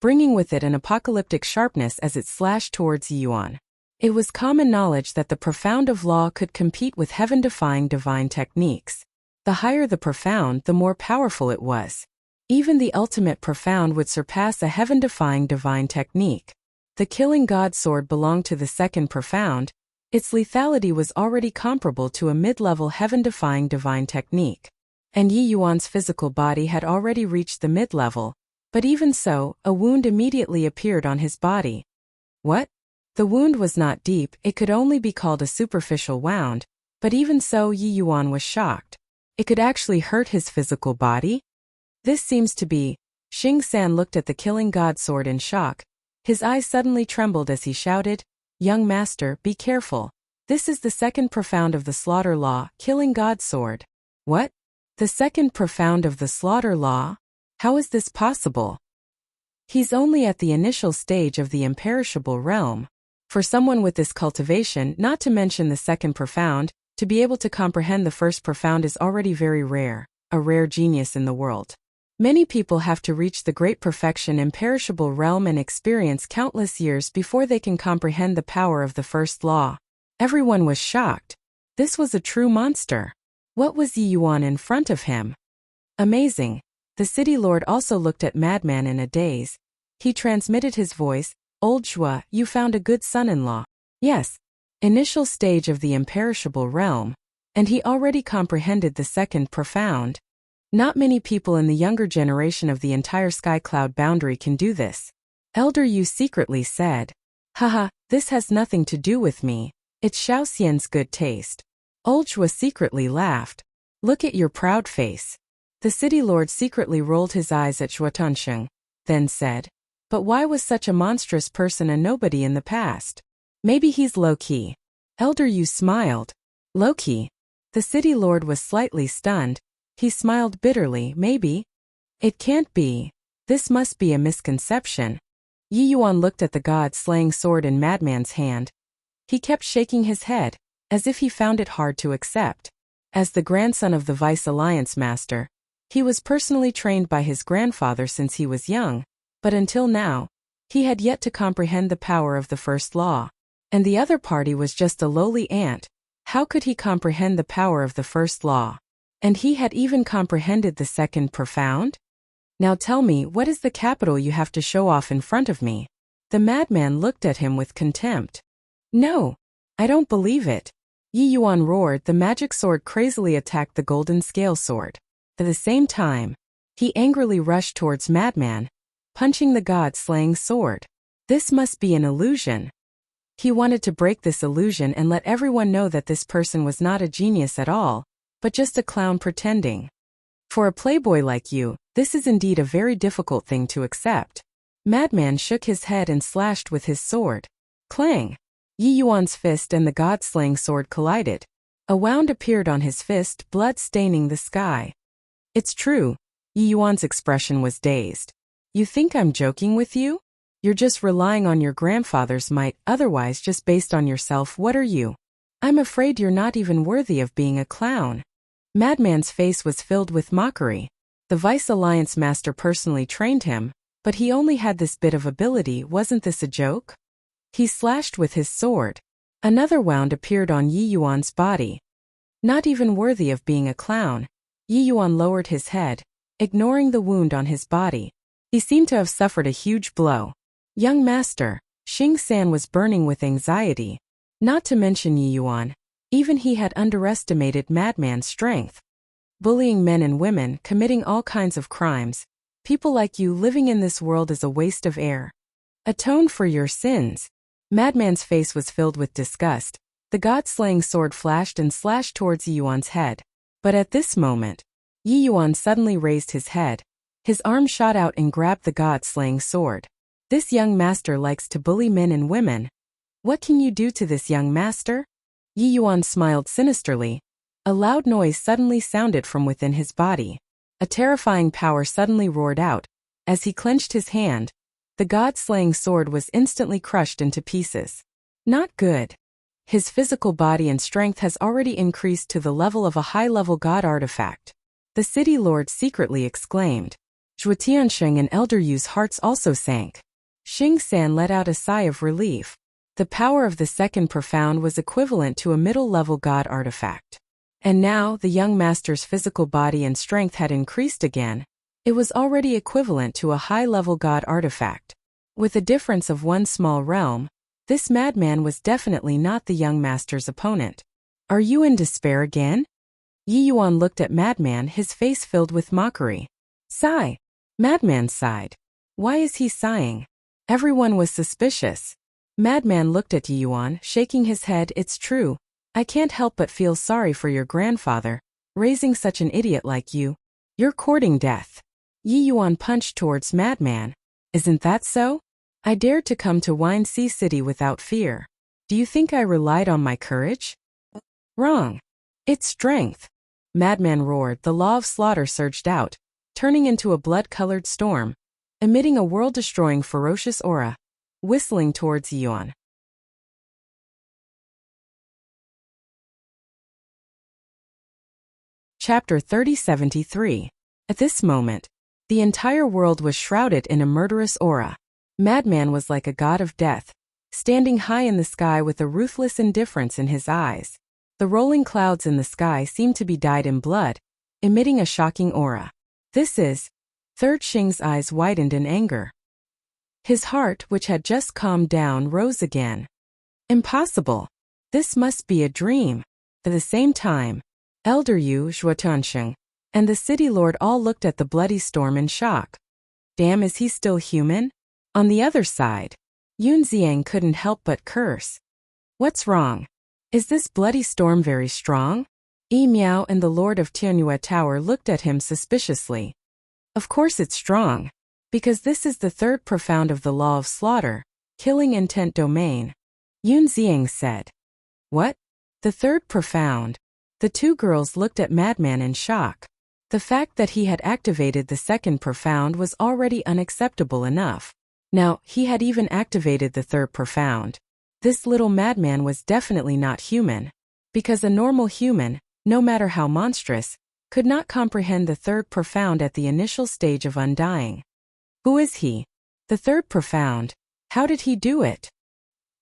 bringing with it an apocalyptic sharpness as it slashed towards Yuan. It was common knowledge that the profound of law could compete with heaven-defying divine techniques. The higher the profound, the more powerful it was. Even the ultimate profound would surpass a heaven-defying divine technique. The killing god sword belonged to the second profound. Its lethality was already comparable to a mid-level heaven-defying divine technique. And Yi Yuan's physical body had already reached the mid-level. But even so, a wound immediately appeared on his body. What? The wound was not deep, it could only be called a superficial wound, but even so Yi Yuan was shocked. It could actually hurt his physical body? This seems to be. Xing San looked at the killing god sword in shock. His eyes suddenly trembled as he shouted, "Young master, be careful. This is the second profound of the slaughter law, killing god sword." What? The second profound of the slaughter law? How is this possible? He's only at the initial stage of the imperishable realm. For someone with this cultivation, not to mention the second profound, to be able to comprehend the first profound is already very rare, a rare genius in the world. Many people have to reach the great perfection imperishable realm and experience countless years before they can comprehend the power of the first law. Everyone was shocked. This was a true monster. What was Yi Yuan in front of him? Amazing. The city lord also looked at Madman in a daze. He transmitted his voice, "Old Zhua, you found a good son-in-law." Yes. Initial stage of the imperishable realm. And he already comprehended the second profound. Not many people in the younger generation of the entire sky cloud boundary can do this. Elder Yu secretly said, "Haha, this has nothing to do with me. It's Xiao Xian's good taste." Old Zhua secretly laughed. "Look at your proud face." The city lord secretly rolled his eyes at Zhuo Tunsheng, then said, "But why was such a monstrous person a nobody in the past? Maybe he's low-key." Elder Yu smiled. Low-key? The city lord was slightly stunned. He smiled bitterly. Maybe? It can't be. This must be a misconception. Yi Yuan looked at the god-slaying sword in Madman's hand. He kept shaking his head, as if he found it hard to accept. As the grandson of the Vice Alliance Master, he was personally trained by his grandfather since he was young, but until now, he had yet to comprehend the power of the first law. And the other party was just a lowly ant. How could he comprehend the power of the first law? And he had even comprehended the second profound? Now tell me, what is the capital you have to show off in front of me? The madman looked at him with contempt. No, I don't believe it. Yi Yuan roared. The magic sword crazily attacked the golden scale sword. At the same time, he angrily rushed towards Madman, punching the god-slaying sword. This must be an illusion. He wanted to break this illusion and let everyone know that this person was not a genius at all, but just a clown pretending. For a playboy like you, this is indeed a very difficult thing to accept. Madman shook his head and slashed with his sword. Clang! Yi Yuan's fist and the god-slaying sword collided. A wound appeared on his fist, blood staining the sky. It's true. Yi Yuan's expression was dazed. You think I'm joking with you? You're just relying on your grandfather's might, otherwise just based on yourself. What are you? I'm afraid you're not even worthy of being a clown. Madman's face was filled with mockery. The Vice Alliance Master personally trained him, but he only had this bit of ability. Wasn't this a joke? He slashed with his sword. Another wound appeared on Yi Yuan's body. Not even worthy of being a clown. Yi Yuan lowered his head, ignoring the wound on his body. He seemed to have suffered a huge blow. Young master, Xing San was burning with anxiety. Not to mention Yi Yuan. Even he had underestimated Madman's strength. Bullying men and women, committing all kinds of crimes. People like you living in this world is a waste of air. Atone for your sins. Madman's face was filled with disgust. The god-slaying sword flashed and slashed towards Yi Yuan's head. But at this moment, Yi Yuan suddenly raised his head. His arm shot out and grabbed the god-slaying sword. This young master likes to bully men and women. What can you do to this young master? Yi Yuan smiled sinisterly. A loud noise suddenly sounded from within his body. A terrifying power suddenly roared out. As he clenched his hand, The god-slaying sword was instantly crushed into pieces. Not good. His physical body and strength has already increased to the level of a high-level god artifact. The city lord secretly exclaimed. Zhuo Tiansheng and Elder Yu's hearts also sank. Xing San let out a sigh of relief. The power of the second profound was equivalent to a middle-level god artifact. And now, the young master's physical body and strength had increased again. It was already equivalent to a high-level god artifact. With a difference of one small realm, this madman was definitely not the young master's opponent. Are you in despair again? Yi Yuan looked at Madman, his face filled with mockery. Sigh. Madman sighed. Why is he sighing? Everyone was suspicious. Madman looked at Yi Yuan, shaking his head. It's true. I can't help but feel sorry for your grandfather, raising such an idiot like you. You're courting death. Yi Yuan punched towards Madman. Isn't that so? I dared to come to Wine Sea City without fear. Do you think I relied on my courage? Wrong. It's strength. Madman roared. The law of slaughter surged out, turning into a blood-colored storm, emitting a world-destroying ferocious aura, whistling towards Yi Yuan. Chapter 3073. At this moment, the entire world was shrouded in a murderous aura. Madman was like a god of death, standing high in the sky with a ruthless indifference in his eyes. The rolling clouds in the sky seemed to be dyed in blood, emitting a shocking aura. This is... Third Xing's eyes widened in anger. His heart, which had just calmed down, rose again. Impossible. This must be a dream. At the same time, Elder Yu, Zhuo Tiansheng, and the city lord all looked at the bloody storm in shock. Damn, is he still human? On the other side, Yun Xiang couldn't help but curse. What's wrong? Is this bloody storm very strong? Yi Miao and the lord of Tianyue Tower looked at him suspiciously. Of course it's strong. Because this is the third profound of the law of slaughter, killing intent domain. Yun Xiang said. What? The third profound? The two girls looked at Madman in shock. The fact that he had activated the second profound was already unacceptable enough. Now, he had even activated the third profound. This little madman was definitely not human. Because a normal human, no matter how monstrous, could not comprehend the third profound at the initial stage of undying. Who is he? The third profound. How did he do it?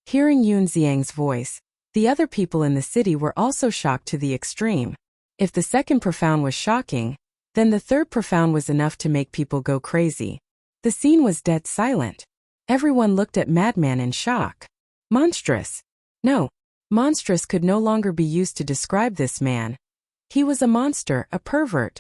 Hearing Yun Xiang's voice, the other people in the city were also shocked to the extreme. If the second profound was shocking, then the third profound was enough to make people go crazy. The scene was dead silent. Everyone looked at Madman in shock. Monstrous. No, monstrous could no longer be used to describe this man. He was a monster, a pervert.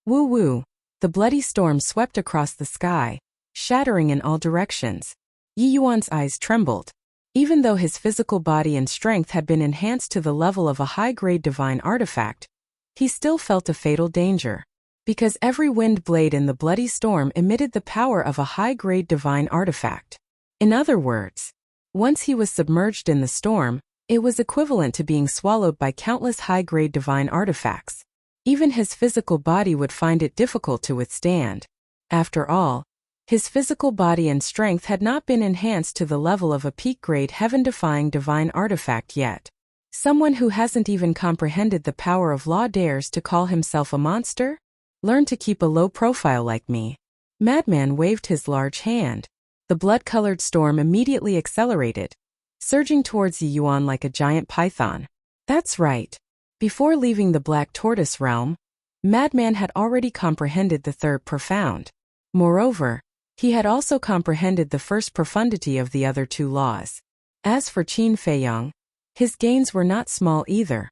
Woo woo. The bloody storm swept across the sky, shattering in all directions. Yi Yuan's eyes trembled. Even though his physical body and strength had been enhanced to the level of a high-grade divine artifact, he still felt a fatal danger. Because every wind blade in the bloody storm emitted the power of a high-grade divine artifact. In other words, once he was submerged in the storm, it was equivalent to being swallowed by countless high-grade divine artifacts. Even his physical body would find it difficult to withstand. After all, his physical body and strength had not been enhanced to the level of a peak-grade heaven-defying divine artifact yet. Someone who hasn't even comprehended the power of law dares to call himself a monster? Learn to keep a low profile like me. Madman waved his large hand. The blood-colored storm immediately accelerated, surging towards Yi Yuan like a giant python. That's right. Before leaving the Black Tortoise realm, Madman had already comprehended the third profound. Moreover, he had also comprehended the first profundity of the other two laws. As for Qin Feiyang, his gains were not small either.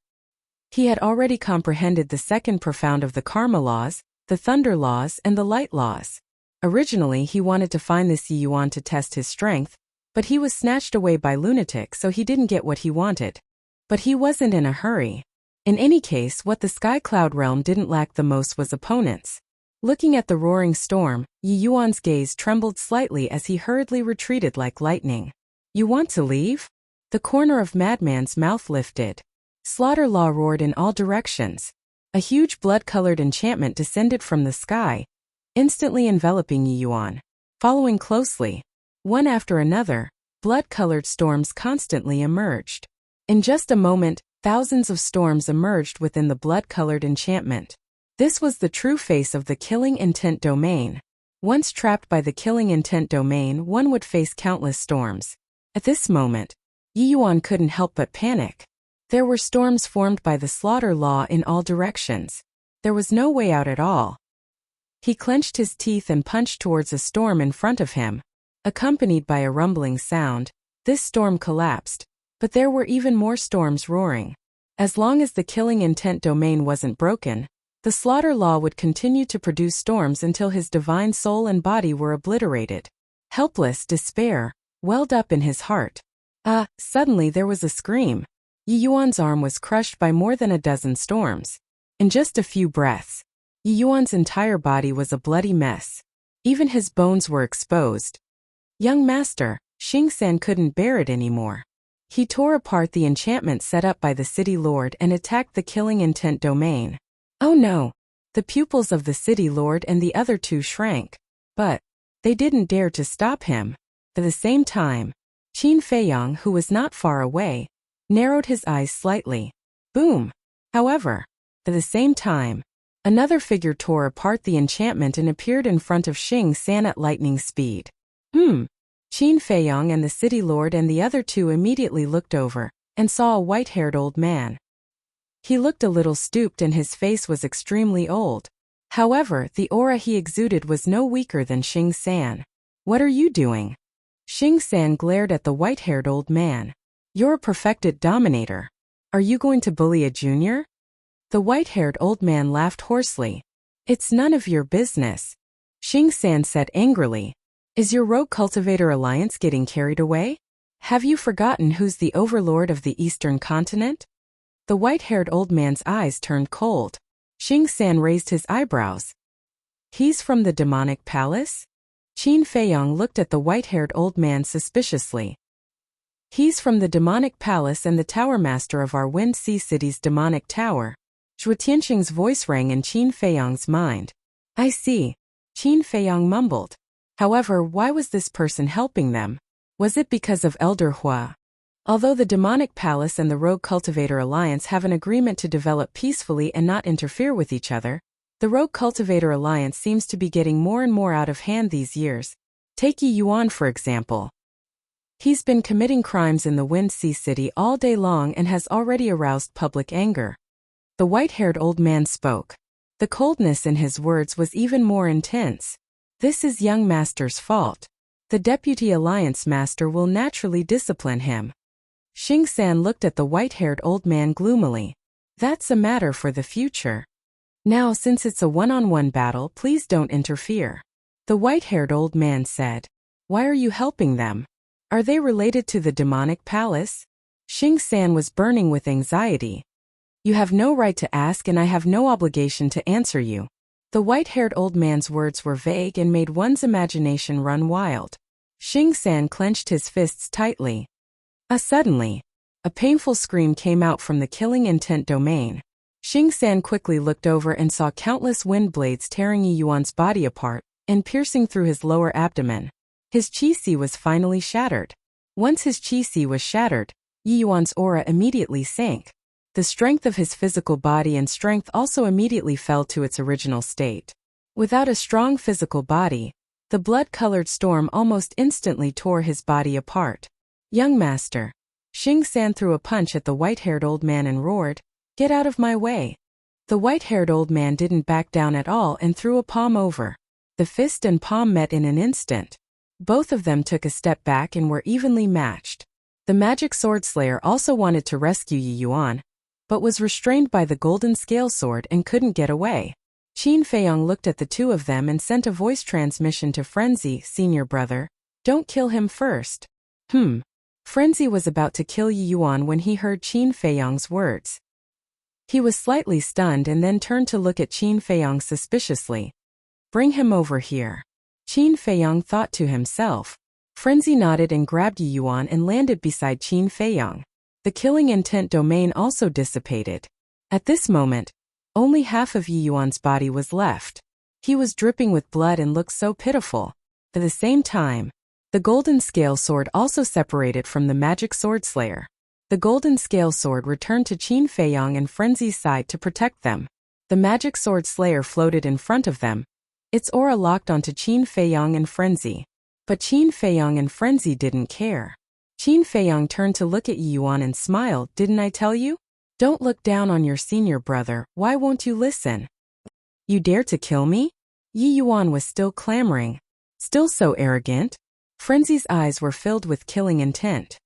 He had already comprehended the second profound of the karma laws, the thunder laws, and the light laws. Originally, he wanted to find this Yi Yuan to test his strength, but he was snatched away by lunatics, so he didn't get what he wanted. But he wasn't in a hurry. In any case, what the Sky Cloud realm didn't lack the most was opponents. Looking at the roaring storm, Yi Yuan's gaze trembled slightly as he hurriedly retreated like lightning. You want to leave? The corner of Madman's mouth lifted. Slaughter Law roared in all directions. A huge blood-colored enchantment descended from the sky, instantly enveloping Yi Yuan. Following closely, One after another, blood-colored storms constantly emerged. In just a moment, thousands of storms emerged within the blood-colored enchantment. This was the true face of the killing intent domain. Once trapped by the killing intent domain, one would face countless storms. At this moment, Yi Yuan couldn't help but panic. There were storms formed by the slaughter law in all directions. There was no way out at all. He clenched his teeth and punched towards a storm in front of him. Accompanied by a rumbling sound, this storm collapsed, but there were even more storms roaring. As long as the killing intent domain wasn't broken, the slaughter law would continue to produce storms until his divine soul and body were obliterated. Helpless despair welled up in his heart. Suddenly there was a scream. Yi Yuan's arm was crushed by more than a dozen storms. In just a few breaths, Yi Yuan's entire body was a bloody mess. Even his bones were exposed. Young master, Xingsan couldn't bear it anymore. He tore apart the enchantment set up by the city lord and attacked the killing intent domain. Oh no! The pupils of the city lord and the other two shrank. But they didn't dare to stop him. At the same time, Qin Feiyang, who was not far away, narrowed his eyes slightly. Boom! However, at the same time, another figure tore apart the enchantment and appeared in front of Xing San at lightning speed. Qin Feiyang and the city lord and the other two immediately looked over and saw a white-haired old man. He looked a little stooped and his face was extremely old. However, the aura he exuded was no weaker than Xing San. What are you doing? Xing San glared at the white-haired old man. You're a perfected dominator. Are you going to bully a junior? The white-haired old man laughed hoarsely. It's none of your business. Xing San said angrily. Is your rogue cultivator alliance getting carried away? Have you forgotten who's the overlord of the eastern continent? The white-haired old man's eyes turned cold. Xing San raised his eyebrows. He's from the demonic palace? Qin Feiyang looked at the white-haired old man suspiciously. He's from the demonic palace and the tower master of our Wind Sea City's demonic tower. Zhuo Tianxing's voice rang in Qin Feiyang's mind. I see. Qin Feiyang mumbled. However, why was this person helping them? Was it because of Elder Hua? Although the demonic palace and the rogue cultivator alliance have an agreement to develop peacefully and not interfere with each other, the rogue cultivator alliance seems to be getting more and more out of hand these years. Take Yi Yuan for example. He's been committing crimes in the Wind Sea City all day long and has already aroused public anger. The white-haired old man spoke. The coldness in his words was even more intense. This is young master's fault. The deputy alliance master will naturally discipline him. Xing San looked at the white-haired old man gloomily. That's a matter for the future. Now since it's a one-on-one battle, please don't interfere. The white-haired old man said. Why are you helping them? Are they related to the demonic palace? Xing San was burning with anxiety. You have no right to ask and I have no obligation to answer you. The white-haired old man's words were vague and made one's imagination run wild. Xing San clenched his fists tightly. Suddenly, a painful scream came out from the killing intent domain. Xing San quickly looked over and saw countless wind blades tearing Yi Yuan's body apart and piercing through his lower abdomen. His qi was finally shattered. Once his qi was shattered, Yi Yuan's aura immediately sank. The strength of his physical body and strength also immediately fell to its original state. Without a strong physical body, the blood-colored storm almost instantly tore his body apart. Young master. Xing San threw a punch at the white-haired old man and roared, Get out of my way. The white-haired old man didn't back down at all and threw a palm over. The fist and palm met in an instant. Both of them took a step back and were evenly matched. The magic sword slayer also wanted to rescue Yi Yuan, but was restrained by the golden scale sword and couldn't get away. Qin Feiyang looked at the two of them and sent a voice transmission to Frenzy, senior brother. Don't kill him first. Frenzy was about to kill Yi Yuan when he heard Qin Feiyang's words. He was slightly stunned and then turned to look at Qin Feiyang suspiciously. Bring him over here. Qin Feiyang thought to himself. Frenzy nodded and grabbed Yi Yuan and landed beside Qin Feiyang. The killing intent domain also dissipated. At this moment, only half of Yi Yuan's body was left. He was dripping with blood and looked so pitiful. At the same time, The golden scale sword also separated from the magic sword slayer. The golden scale sword returned to Qin Feiyang and Frenzy's side to protect them. The magic sword slayer floated in front of them. Its aura locked onto Qin Feiyang and Frenzy. But Qin Feiyang and Frenzy didn't care. Qin Feiyang turned to look at Yi Yuan and smiled. Didn't I tell you? Don't look down on your senior brother. Why won't you listen? You dare to kill me? Yi Yuan was still clamoring. Still so arrogant? Frenzy's eyes were filled with killing intent.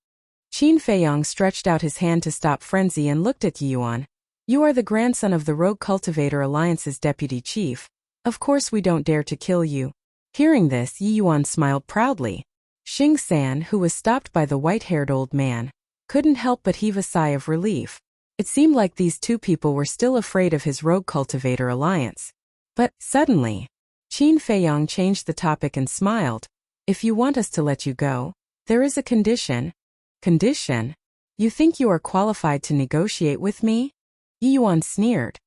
Qin Feiyang stretched out his hand to stop Frenzy and looked at Yi Yuan. You are the grandson of the Rogue Cultivator Alliance's deputy chief. Of course we don't dare to kill you. Hearing this, Yi Yuan smiled proudly. Xing San, who was stopped by the white-haired old man, couldn't help but heave a sigh of relief. It seemed like these two people were still afraid of his Rogue Cultivator Alliance. But, suddenly, Qin Feiyang changed the topic and smiled. If you want us to let you go, there is a condition. Condition? You think you are qualified to negotiate with me? Yi Yuan sneered.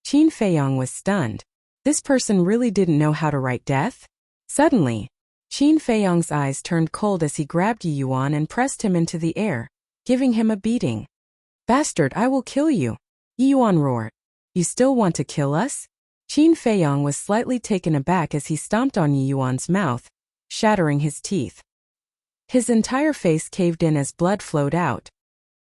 Qin Feiyang was stunned. This person really didn't know how to write death? Suddenly, Qin Feiyang's eyes turned cold as he grabbed Yi Yuan and pressed him into the air, giving him a beating. Bastard, I will kill you! Yi Yuan roared. You still want to kill us? Qin Feiyang was slightly taken aback as he stomped on Yi Yuan's mouth, shattering his teeth. His entire face caved in as blood flowed out.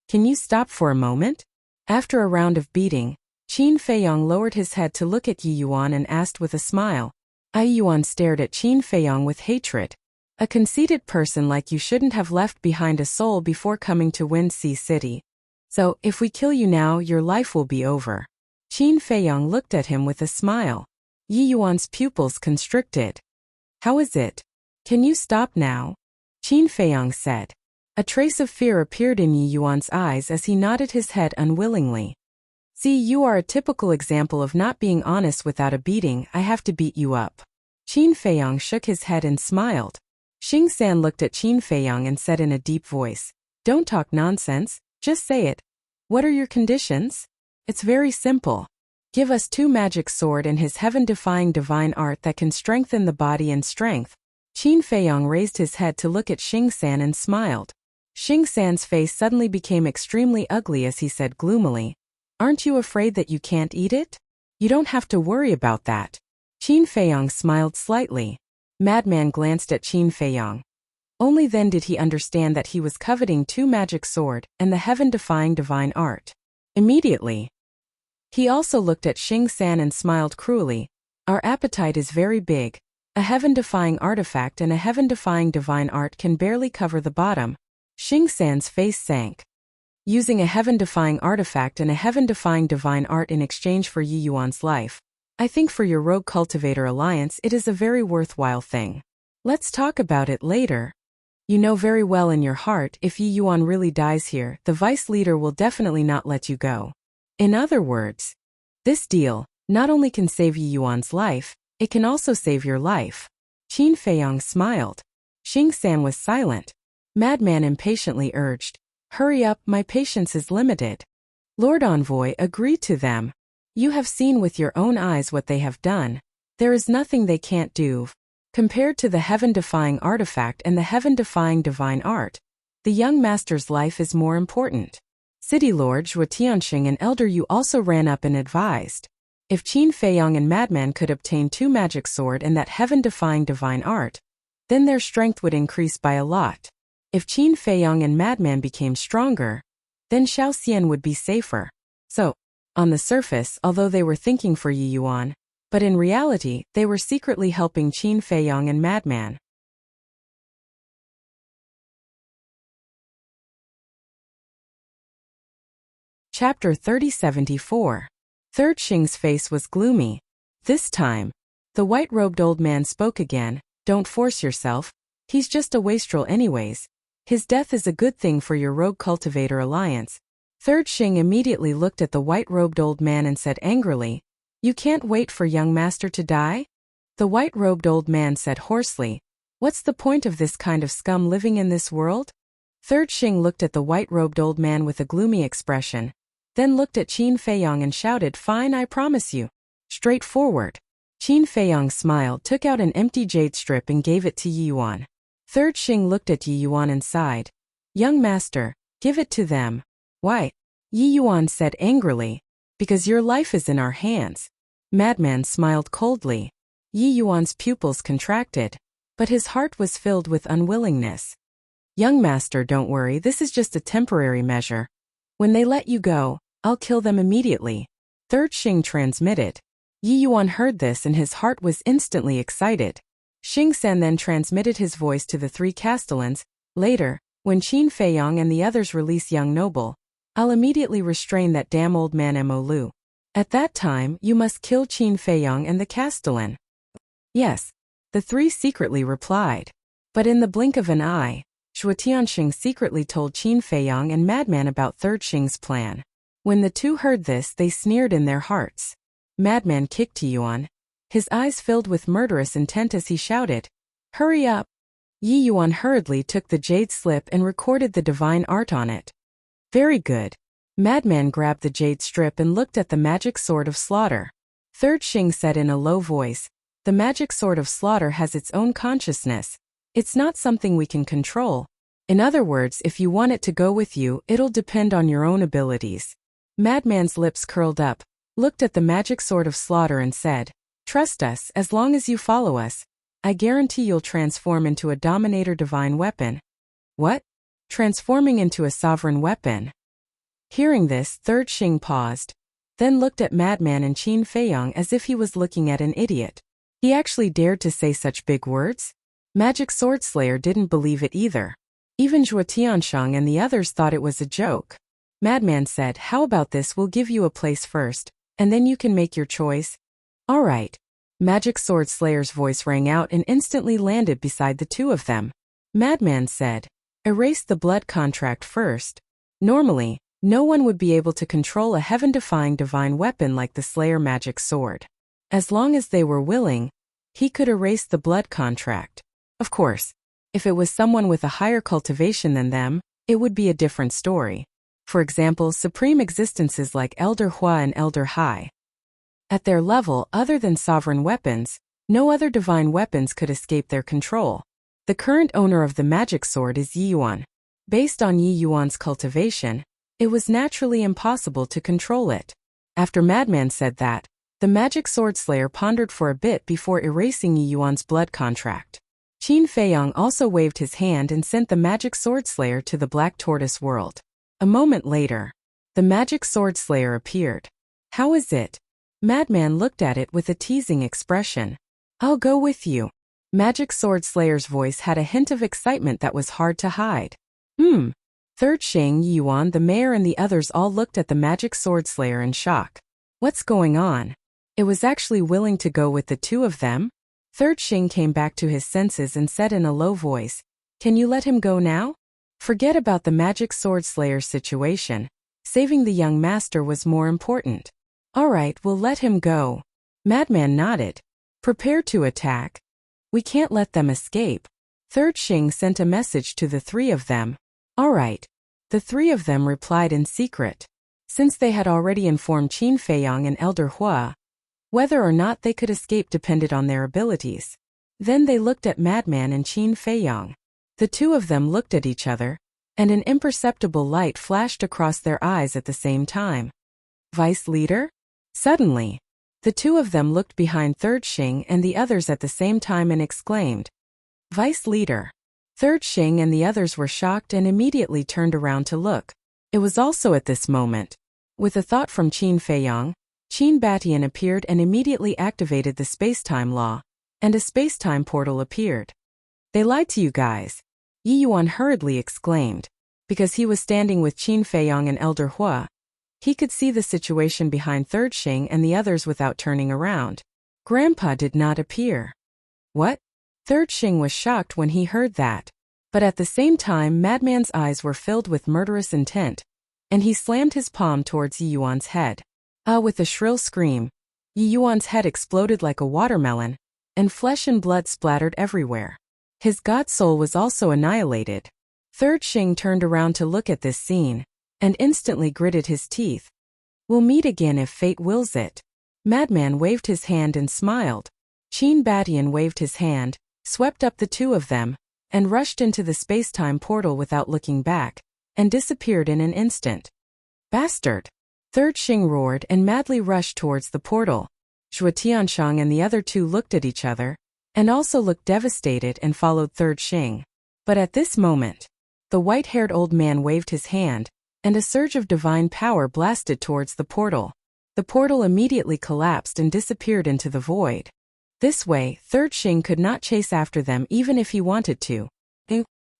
Can you stop for a moment? After a round of beating, Qin Feiyang lowered his head to look at Yi Yuan and asked with a smile. Yi Yuan stared at Qin Feiyang with hatred. A conceited person like you shouldn't have left behind a soul before coming to Wind Sea City. So, if we kill you now, your life will be over. Qin Feiyang looked at him with a smile. Yi Yuan's pupils constricted. How is it? Can you stop now? Qin Feiyang said. A trace of fear appeared in Yi Yuan's eyes as he nodded his head unwillingly. See, you are a typical example of not being honest. Without a beating, I have to beat you up. Qin Feiyang shook his head and smiled. Xing San looked at Qin Feiyang and said in a deep voice, Don't talk nonsense, just say it. What are your conditions? It's very simple. Give us 2 magic sword and his heaven-defying divine art that can strengthen the body and strength. Qin Feiyang raised his head to look at Xing San and smiled. Xing San's face suddenly became extremely ugly as he said gloomily, Aren't you afraid that you can't eat it? You don't have to worry about that. Qin Feiyang smiled slightly. Madman glanced at Qin Feiyang. Only then did he understand that he was coveting 2 magic sword and the heaven-defying divine art. Immediately, he also looked at Xing San and smiled cruelly. Our appetite is very big. A heaven-defying artifact and a heaven-defying divine art can barely cover the bottom. Xing San's face sank. Using a heaven-defying artifact and a heaven-defying divine art in exchange for Yi Yuan's life. I think for your Rogue Cultivator Alliance it is a very worthwhile thing. Let's talk about it later. You know very well in your heart if Yi Yuan really dies here, the vice leader will definitely not let you go. In other words, this deal not only can save Yi Yuan's life, it can also save your life. Qin Feiyang smiled. Xing San was silent. Madman impatiently urged, Hurry up, my patience is limited. Lord Envoy agreed to them. You have seen with your own eyes what they have done. There is nothing they can't do. Compared to the heaven-defying artifact and the heaven-defying divine art, the young master's life is more important. City Lord Zhuo Tianxing and Elder Yu also ran up and advised. If Qin Feiyang and Madman could obtain 2 magic sword and that heaven-defying divine art, then their strength would increase by a lot. If Qin Feiyang and Madman became stronger, then Xiao Xian would be safer. So, on the surface, although they were thinking for Yi Yuan, but in reality, they were secretly helping Qin Feiyang and Madman. Chapter 3074. Third Xing's face was gloomy. This time, the white-robed old man spoke again. Don't force yourself. He's just a wastrel anyways. His death is a good thing for your Rogue Cultivator Alliance. Third Xing immediately looked at the white-robed old man and said angrily, You can't wait for young master to die? The white-robed old man said hoarsely, What's the point of this kind of scum living in this world? Third Xing looked at the white-robed old man with a gloomy expression, then looked at Qin Feiyang and shouted, Fine, I promise you. Straightforward. Qin Feiyang smiled, took out an empty jade strip and gave it to Yi Yuan. Third Xing looked at Yi Yuan and sighed. Young master, give it to them. Why? Yi Yuan said angrily. Because your life is in our hands. Madman smiled coldly. Yi Yuan's pupils contracted, but his heart was filled with unwillingness. Young master, don't worry, this is just a temporary measure. When they let you go, I'll kill them immediately. Third Xing transmitted. Yi Yuan heard this and his heart was instantly excited. Xing San then transmitted his voice to the 3 castellans. Later, when Qin Feiyong and the others release young noble, I'll immediately restrain that damn old man Mo Lu. At that time, you must kill Qin Feiyong and the castellan. Yes, the 3 secretly replied. But in the blink of an eye, Shuo Tianxing secretly told Qin Feiyong and Madman about Third Xing's plan. When the 2 heard this, they sneered in their hearts. Madman kicked Yi Yuan. His eyes filled with murderous intent as he shouted, "Hurry up!" Yi Yuan hurriedly took the jade slip and recorded the divine art on it. Very good. Madman grabbed the jade strip and looked at the magic sword of slaughter. Third Xing said in a low voice, "The magic sword of slaughter has its own consciousness. It's not something we can control. In other words, if you want it to go with you, it'll depend on your own abilities." Madman's lips curled up, looked at the magic sword of slaughter and said, "Trust us, as long as you follow us. I guarantee you'll transform into a dominator divine weapon." What? Transforming into a sovereign weapon? Hearing this, Third Xing paused, then looked at Madman and Qin Feiyong as if he was looking at an idiot. He actually dared to say such big words? Magic Sword Slayer didn't believe it either. Even Zhuo Tianshang and the others thought it was a joke. Madman said, "How about this, we'll give you a place first, and then you can make your choice." All right. Magic Sword Slayer's voice rang out and instantly landed beside the 2 of them. Madman said, "Erase the blood contract first." Normally, no one would be able to control a heaven-defying divine weapon like the Slayer magic sword. As long as they were willing, he could erase the blood contract. Of course, if it was someone with a higher cultivation than them, it would be a different story. For example, supreme existences like Elder Hua and Elder Hai. At their level, other than sovereign weapons, no other divine weapons could escape their control. The current owner of the magic sword is Yi Yuan. Based on Yi Yuan's cultivation, it was naturally impossible to control it. After Madman said that, the magic sword slayer pondered for a bit before erasing Yi Yuan's blood contract. Qin Feiyong also waved his hand and sent the magic sword slayer to the Black Tortoise world. A moment later, the magic sword slayer appeared. How is it? Madman looked at it with a teasing expression. I'll go with you. Magic Sword Slayer's voice had a hint of excitement that was hard to hide. Third Xing, Yi Yuan, the mayor and the others all looked at the Magic Sword Slayer in shock. What's going on? It was actually willing to go with the 2 of them? Third Xing came back to his senses and said in a low voice, "Can you let him go now? Forget about the Magic Sword Slayer's situation. Saving the young master was more important." All right, we'll let him go. Madman nodded. Prepare to attack. We can't let them escape. Third Xing sent a message to the 3 of them. All right. The 3 of them replied in secret. Since they had already informed Qin Feiyong and Elder Hua, whether or not they could escape depended on their abilities. Then they looked at Madman and Qin Feiyong. The 2 of them looked at each other, and an imperceptible light flashed across their eyes at the same time. Vice leader? Suddenly, the 2 of them looked behind Third Xing and the others at the same time and exclaimed, "Vice leader." Third Xing and the others were shocked and immediately turned around to look. It was also at this moment. With a thought from Qin Feiyong, Qin Batian appeared and immediately activated the space-time law, and a space-time portal appeared. They lied to you guys. Yi Yuan hurriedly exclaimed. Because he was standing with Qin Feiyong and Elder Hua, he could see the situation behind Third Xing and the others without turning around. Grandpa did not appear. What? Third Xing was shocked when he heard that. But at the same time, Madman's eyes were filled with murderous intent, and he slammed his palm towards Yi Yuan's head. With a shrill scream, Yi Yuan's head exploded like a watermelon, and flesh and blood splattered everywhere. His god soul was also annihilated. Third Xing turned around to look at this scene, and instantly gritted his teeth. We'll meet again if fate wills it. Madman waved his hand and smiled. Qin Batian waved his hand, swept up the 2 of them, and rushed into the space-time portal without looking back, and disappeared in an instant. Bastard! Third Xing roared and madly rushed towards the portal. Zhuo Tiansheng and the other two looked at each other, and also looked devastated and followed Third Xing. But at this moment, the white-haired old man waved his hand, and a surge of divine power blasted towards the portal. The portal immediately collapsed and disappeared into the void. This way, Third Xing could not chase after them even if he wanted to.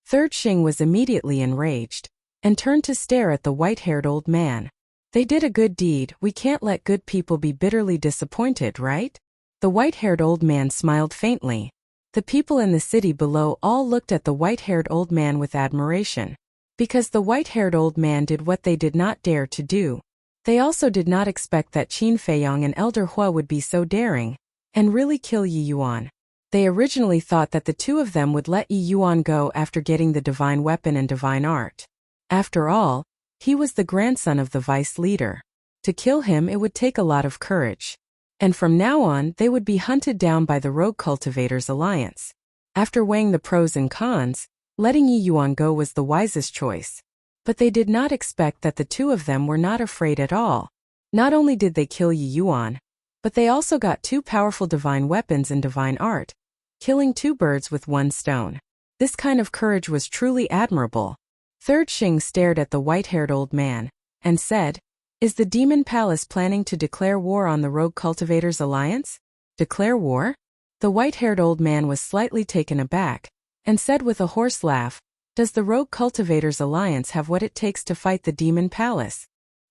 Third Xing was immediately enraged, and turned to stare at the white-haired old man. They did a good deed, we can't let good people be bitterly disappointed, right? The white-haired old man smiled faintly. The people in the city below all looked at the white-haired old man with admiration. Because the white-haired old man did what they did not dare to do. They also did not expect that Qin Feiyong and Elder Hua would be so daring, and really kill Yi Yuan. They originally thought that the two of them would let Yi Yuan go after getting the divine weapon and divine art. After all, he was the grandson of the vice leader. To kill him it would take a lot of courage. And from now on they would be hunted down by the Rogue Cultivators Alliance. After weighing the pros and cons, letting Yi Yuan go was the wisest choice. But they did not expect that the two of them were not afraid at all. Not only did they kill Yi Yuan, but they also got two powerful divine weapons and divine art, killing two birds with one stone. This kind of courage was truly admirable. Third Xing stared at the white-haired old man, and said, "Is the Demon Palace planning to declare war on the Rogue Cultivators Alliance?" Declare war? The white-haired old man was slightly taken aback, and said with a hoarse laugh, "Does the Rogue Cultivators Alliance have what it takes to fight the Demon Palace?"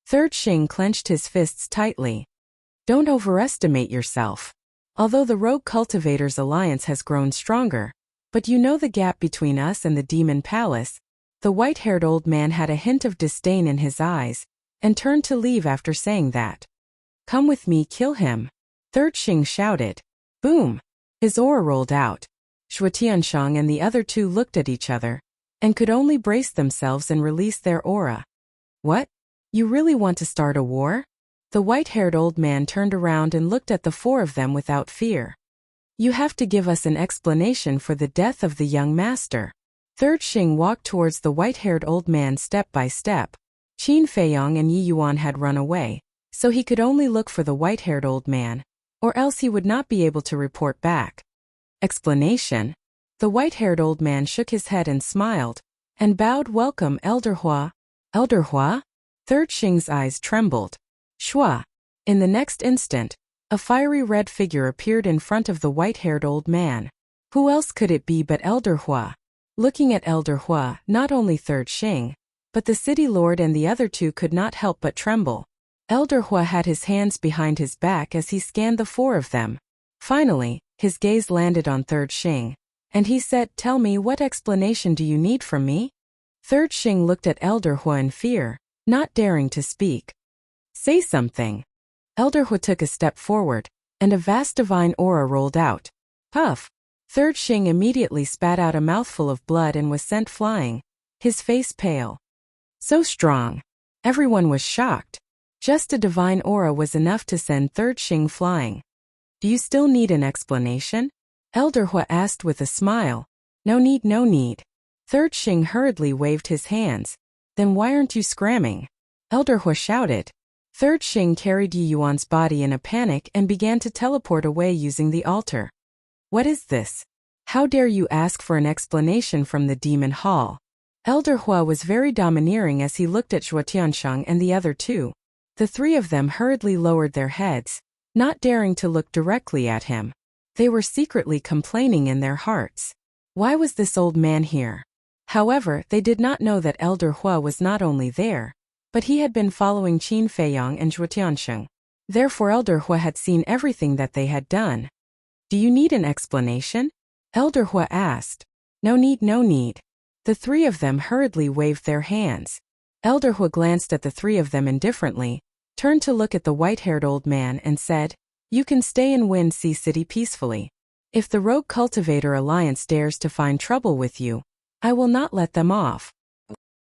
Third Xing clenched his fists tightly. Don't overestimate yourself. Although the Rogue Cultivators Alliance has grown stronger, but you know the gap between us and the Demon Palace. The white-haired old man had a hint of disdain in his eyes, and turned to leave after saying that. Come with me, kill him. Third Xing shouted. Boom! His aura rolled out. Zhuo Tiansheng and the other two looked at each other, and could only brace themselves and release their aura. What? You really want to start a war? The white-haired old man turned around and looked at the four of them without fear. You have to give us an explanation for the death of the young master. Third Xing walked towards the white-haired old man step by step. Qin Feiyong and Yi Yuan had run away, so he could only look for the white-haired old man, or else he would not be able to report back. Explanation? The white-haired old man shook his head and smiled, and bowed. Welcome, Elder Hua. Elder Hua? Third Xing's eyes trembled. Shua. In the next instant, a fiery red figure appeared in front of the white-haired old man. Who else could it be but Elder Hua? Looking at Elder Hua, not only Third Xing, but the city lord and the other two could not help but tremble. Elder Hua had his hands behind his back as he scanned the four of them. Finally, his gaze landed on Third Xing, and he said, Tell me, what explanation do you need from me? Third Xing looked at Elder Hua in fear, not daring to speak. Say something. Elder Hua took a step forward, and a vast divine aura rolled out. Puff! Third Xing immediately spat out a mouthful of blood and was sent flying, his face pale. So strong. Everyone was shocked. Just a divine aura was enough to send Third Xing flying. Do you still need an explanation? Elder Hua asked with a smile. No need, no need. Third Xing hurriedly waved his hands. Then why aren't you scramming? Elder Hua shouted. Third Xing carried Yi Yuan's body in a panic and began to teleport away using the altar. What is this? How dare you ask for an explanation from the demon hall? Elder Hua was very domineering as he looked at Zhuo Tiansheng and the other two. The three of them hurriedly lowered their heads, not daring to look directly at him. They were secretly complaining in their hearts. Why was this old man here? However, they did not know that Elder Hua was not only there, but he had been following Qin Feiyong and Zhuo Tiansheng. Therefore Elder Hua had seen everything that they had done. Do you need an explanation? Elder Hua asked. No need, no need. The three of them hurriedly waved their hands. Elder Hua glanced at the three of them indifferently, turned to look at the white-haired old man and said, You can stay in Wind Sea City peacefully. If the Rogue Cultivator Alliance dares to find trouble with you, I will not let them off.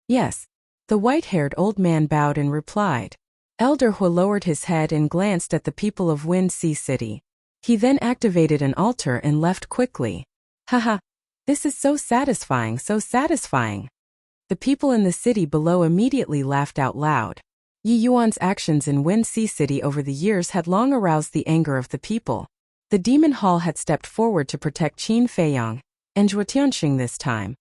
Yes. The white-haired old man bowed and replied. Elder Hua lowered his head and glanced at the people of Wind Sea City. He then activated an altar and left quickly. Haha. This is so satisfying, so satisfying. The people in the city below immediately laughed out loud. Yi Yuan's actions in Wen Si City over the years had long aroused the anger of the people. The demon hall had stepped forward to protect Qin Feiyang and Zhuo Tianxing this time,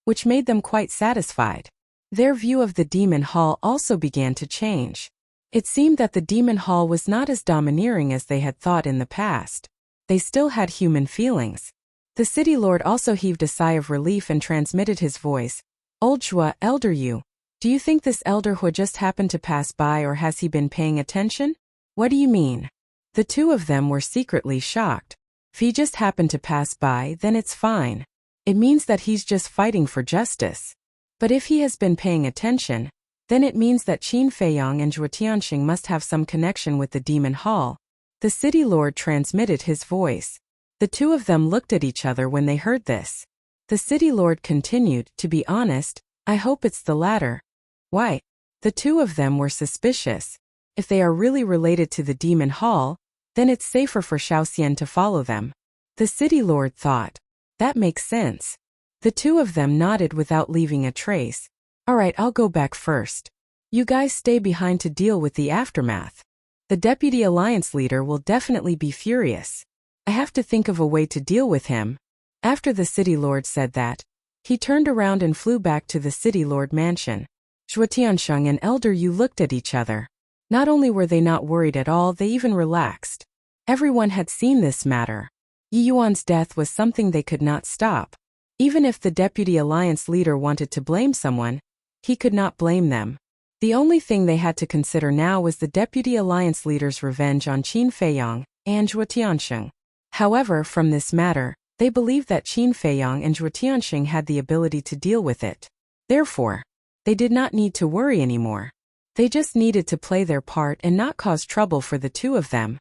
which made them quite satisfied. Their view of the demon hall also began to change. It seemed that the demon hall was not as domineering as they had thought in the past. They still had human feelings. The city lord also heaved a sigh of relief and transmitted his voice. Old Zhuo, elder Yu, do you think this elder Hu just happened to pass by, or has he been paying attention? What do you mean? The two of them were secretly shocked. If he just happened to pass by, then it's fine. It means that he's just fighting for justice. But if he has been paying attention, then it means that Qin Feiyang and Zhuo Tianxing must have some connection with the demon hall. The city lord transmitted his voice. The two of them looked at each other when they heard this. The city lord continued, to be honest, I hope it's the latter. Why? The two of them were suspicious. If they are really related to the demon hall, then it's safer for Xiaoxian to follow them. The city lord thought. That makes sense. The two of them nodded without leaving a trace. Alright, I'll go back first. You guys stay behind to deal with the aftermath. The deputy alliance leader will definitely be furious. I have to think of a way to deal with him. After the city lord said that, he turned around and flew back to the city lord mansion. Zhuo Tianxing and elder Yu looked at each other. Not only were they not worried at all, they even relaxed. Everyone had seen this matter. Yi Yuan's death was something they could not stop. Even if the deputy alliance leader wanted to blame someone, he could not blame them. The only thing they had to consider now was the deputy alliance leader's revenge on Qin Feiyang and Zhuo Tianxing. However, from this matter, they believed that Qin Feiyang and Zhuo Tianxing had the ability to deal with it. Therefore, they did not need to worry anymore. They just needed to play their part and not cause trouble for the two of them.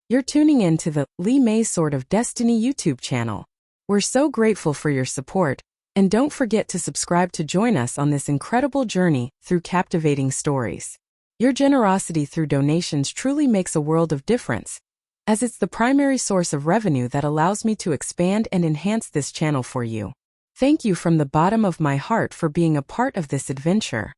You're tuning in to the Li Mei Sword of Destiny YouTube channel. We're so grateful for your support, and don't forget to subscribe to join us on this incredible journey through captivating stories. Your generosity through donations truly makes a world of difference, as it's the primary source of revenue that allows me to expand and enhance this channel for you. Thank you from the bottom of my heart for being a part of this adventure.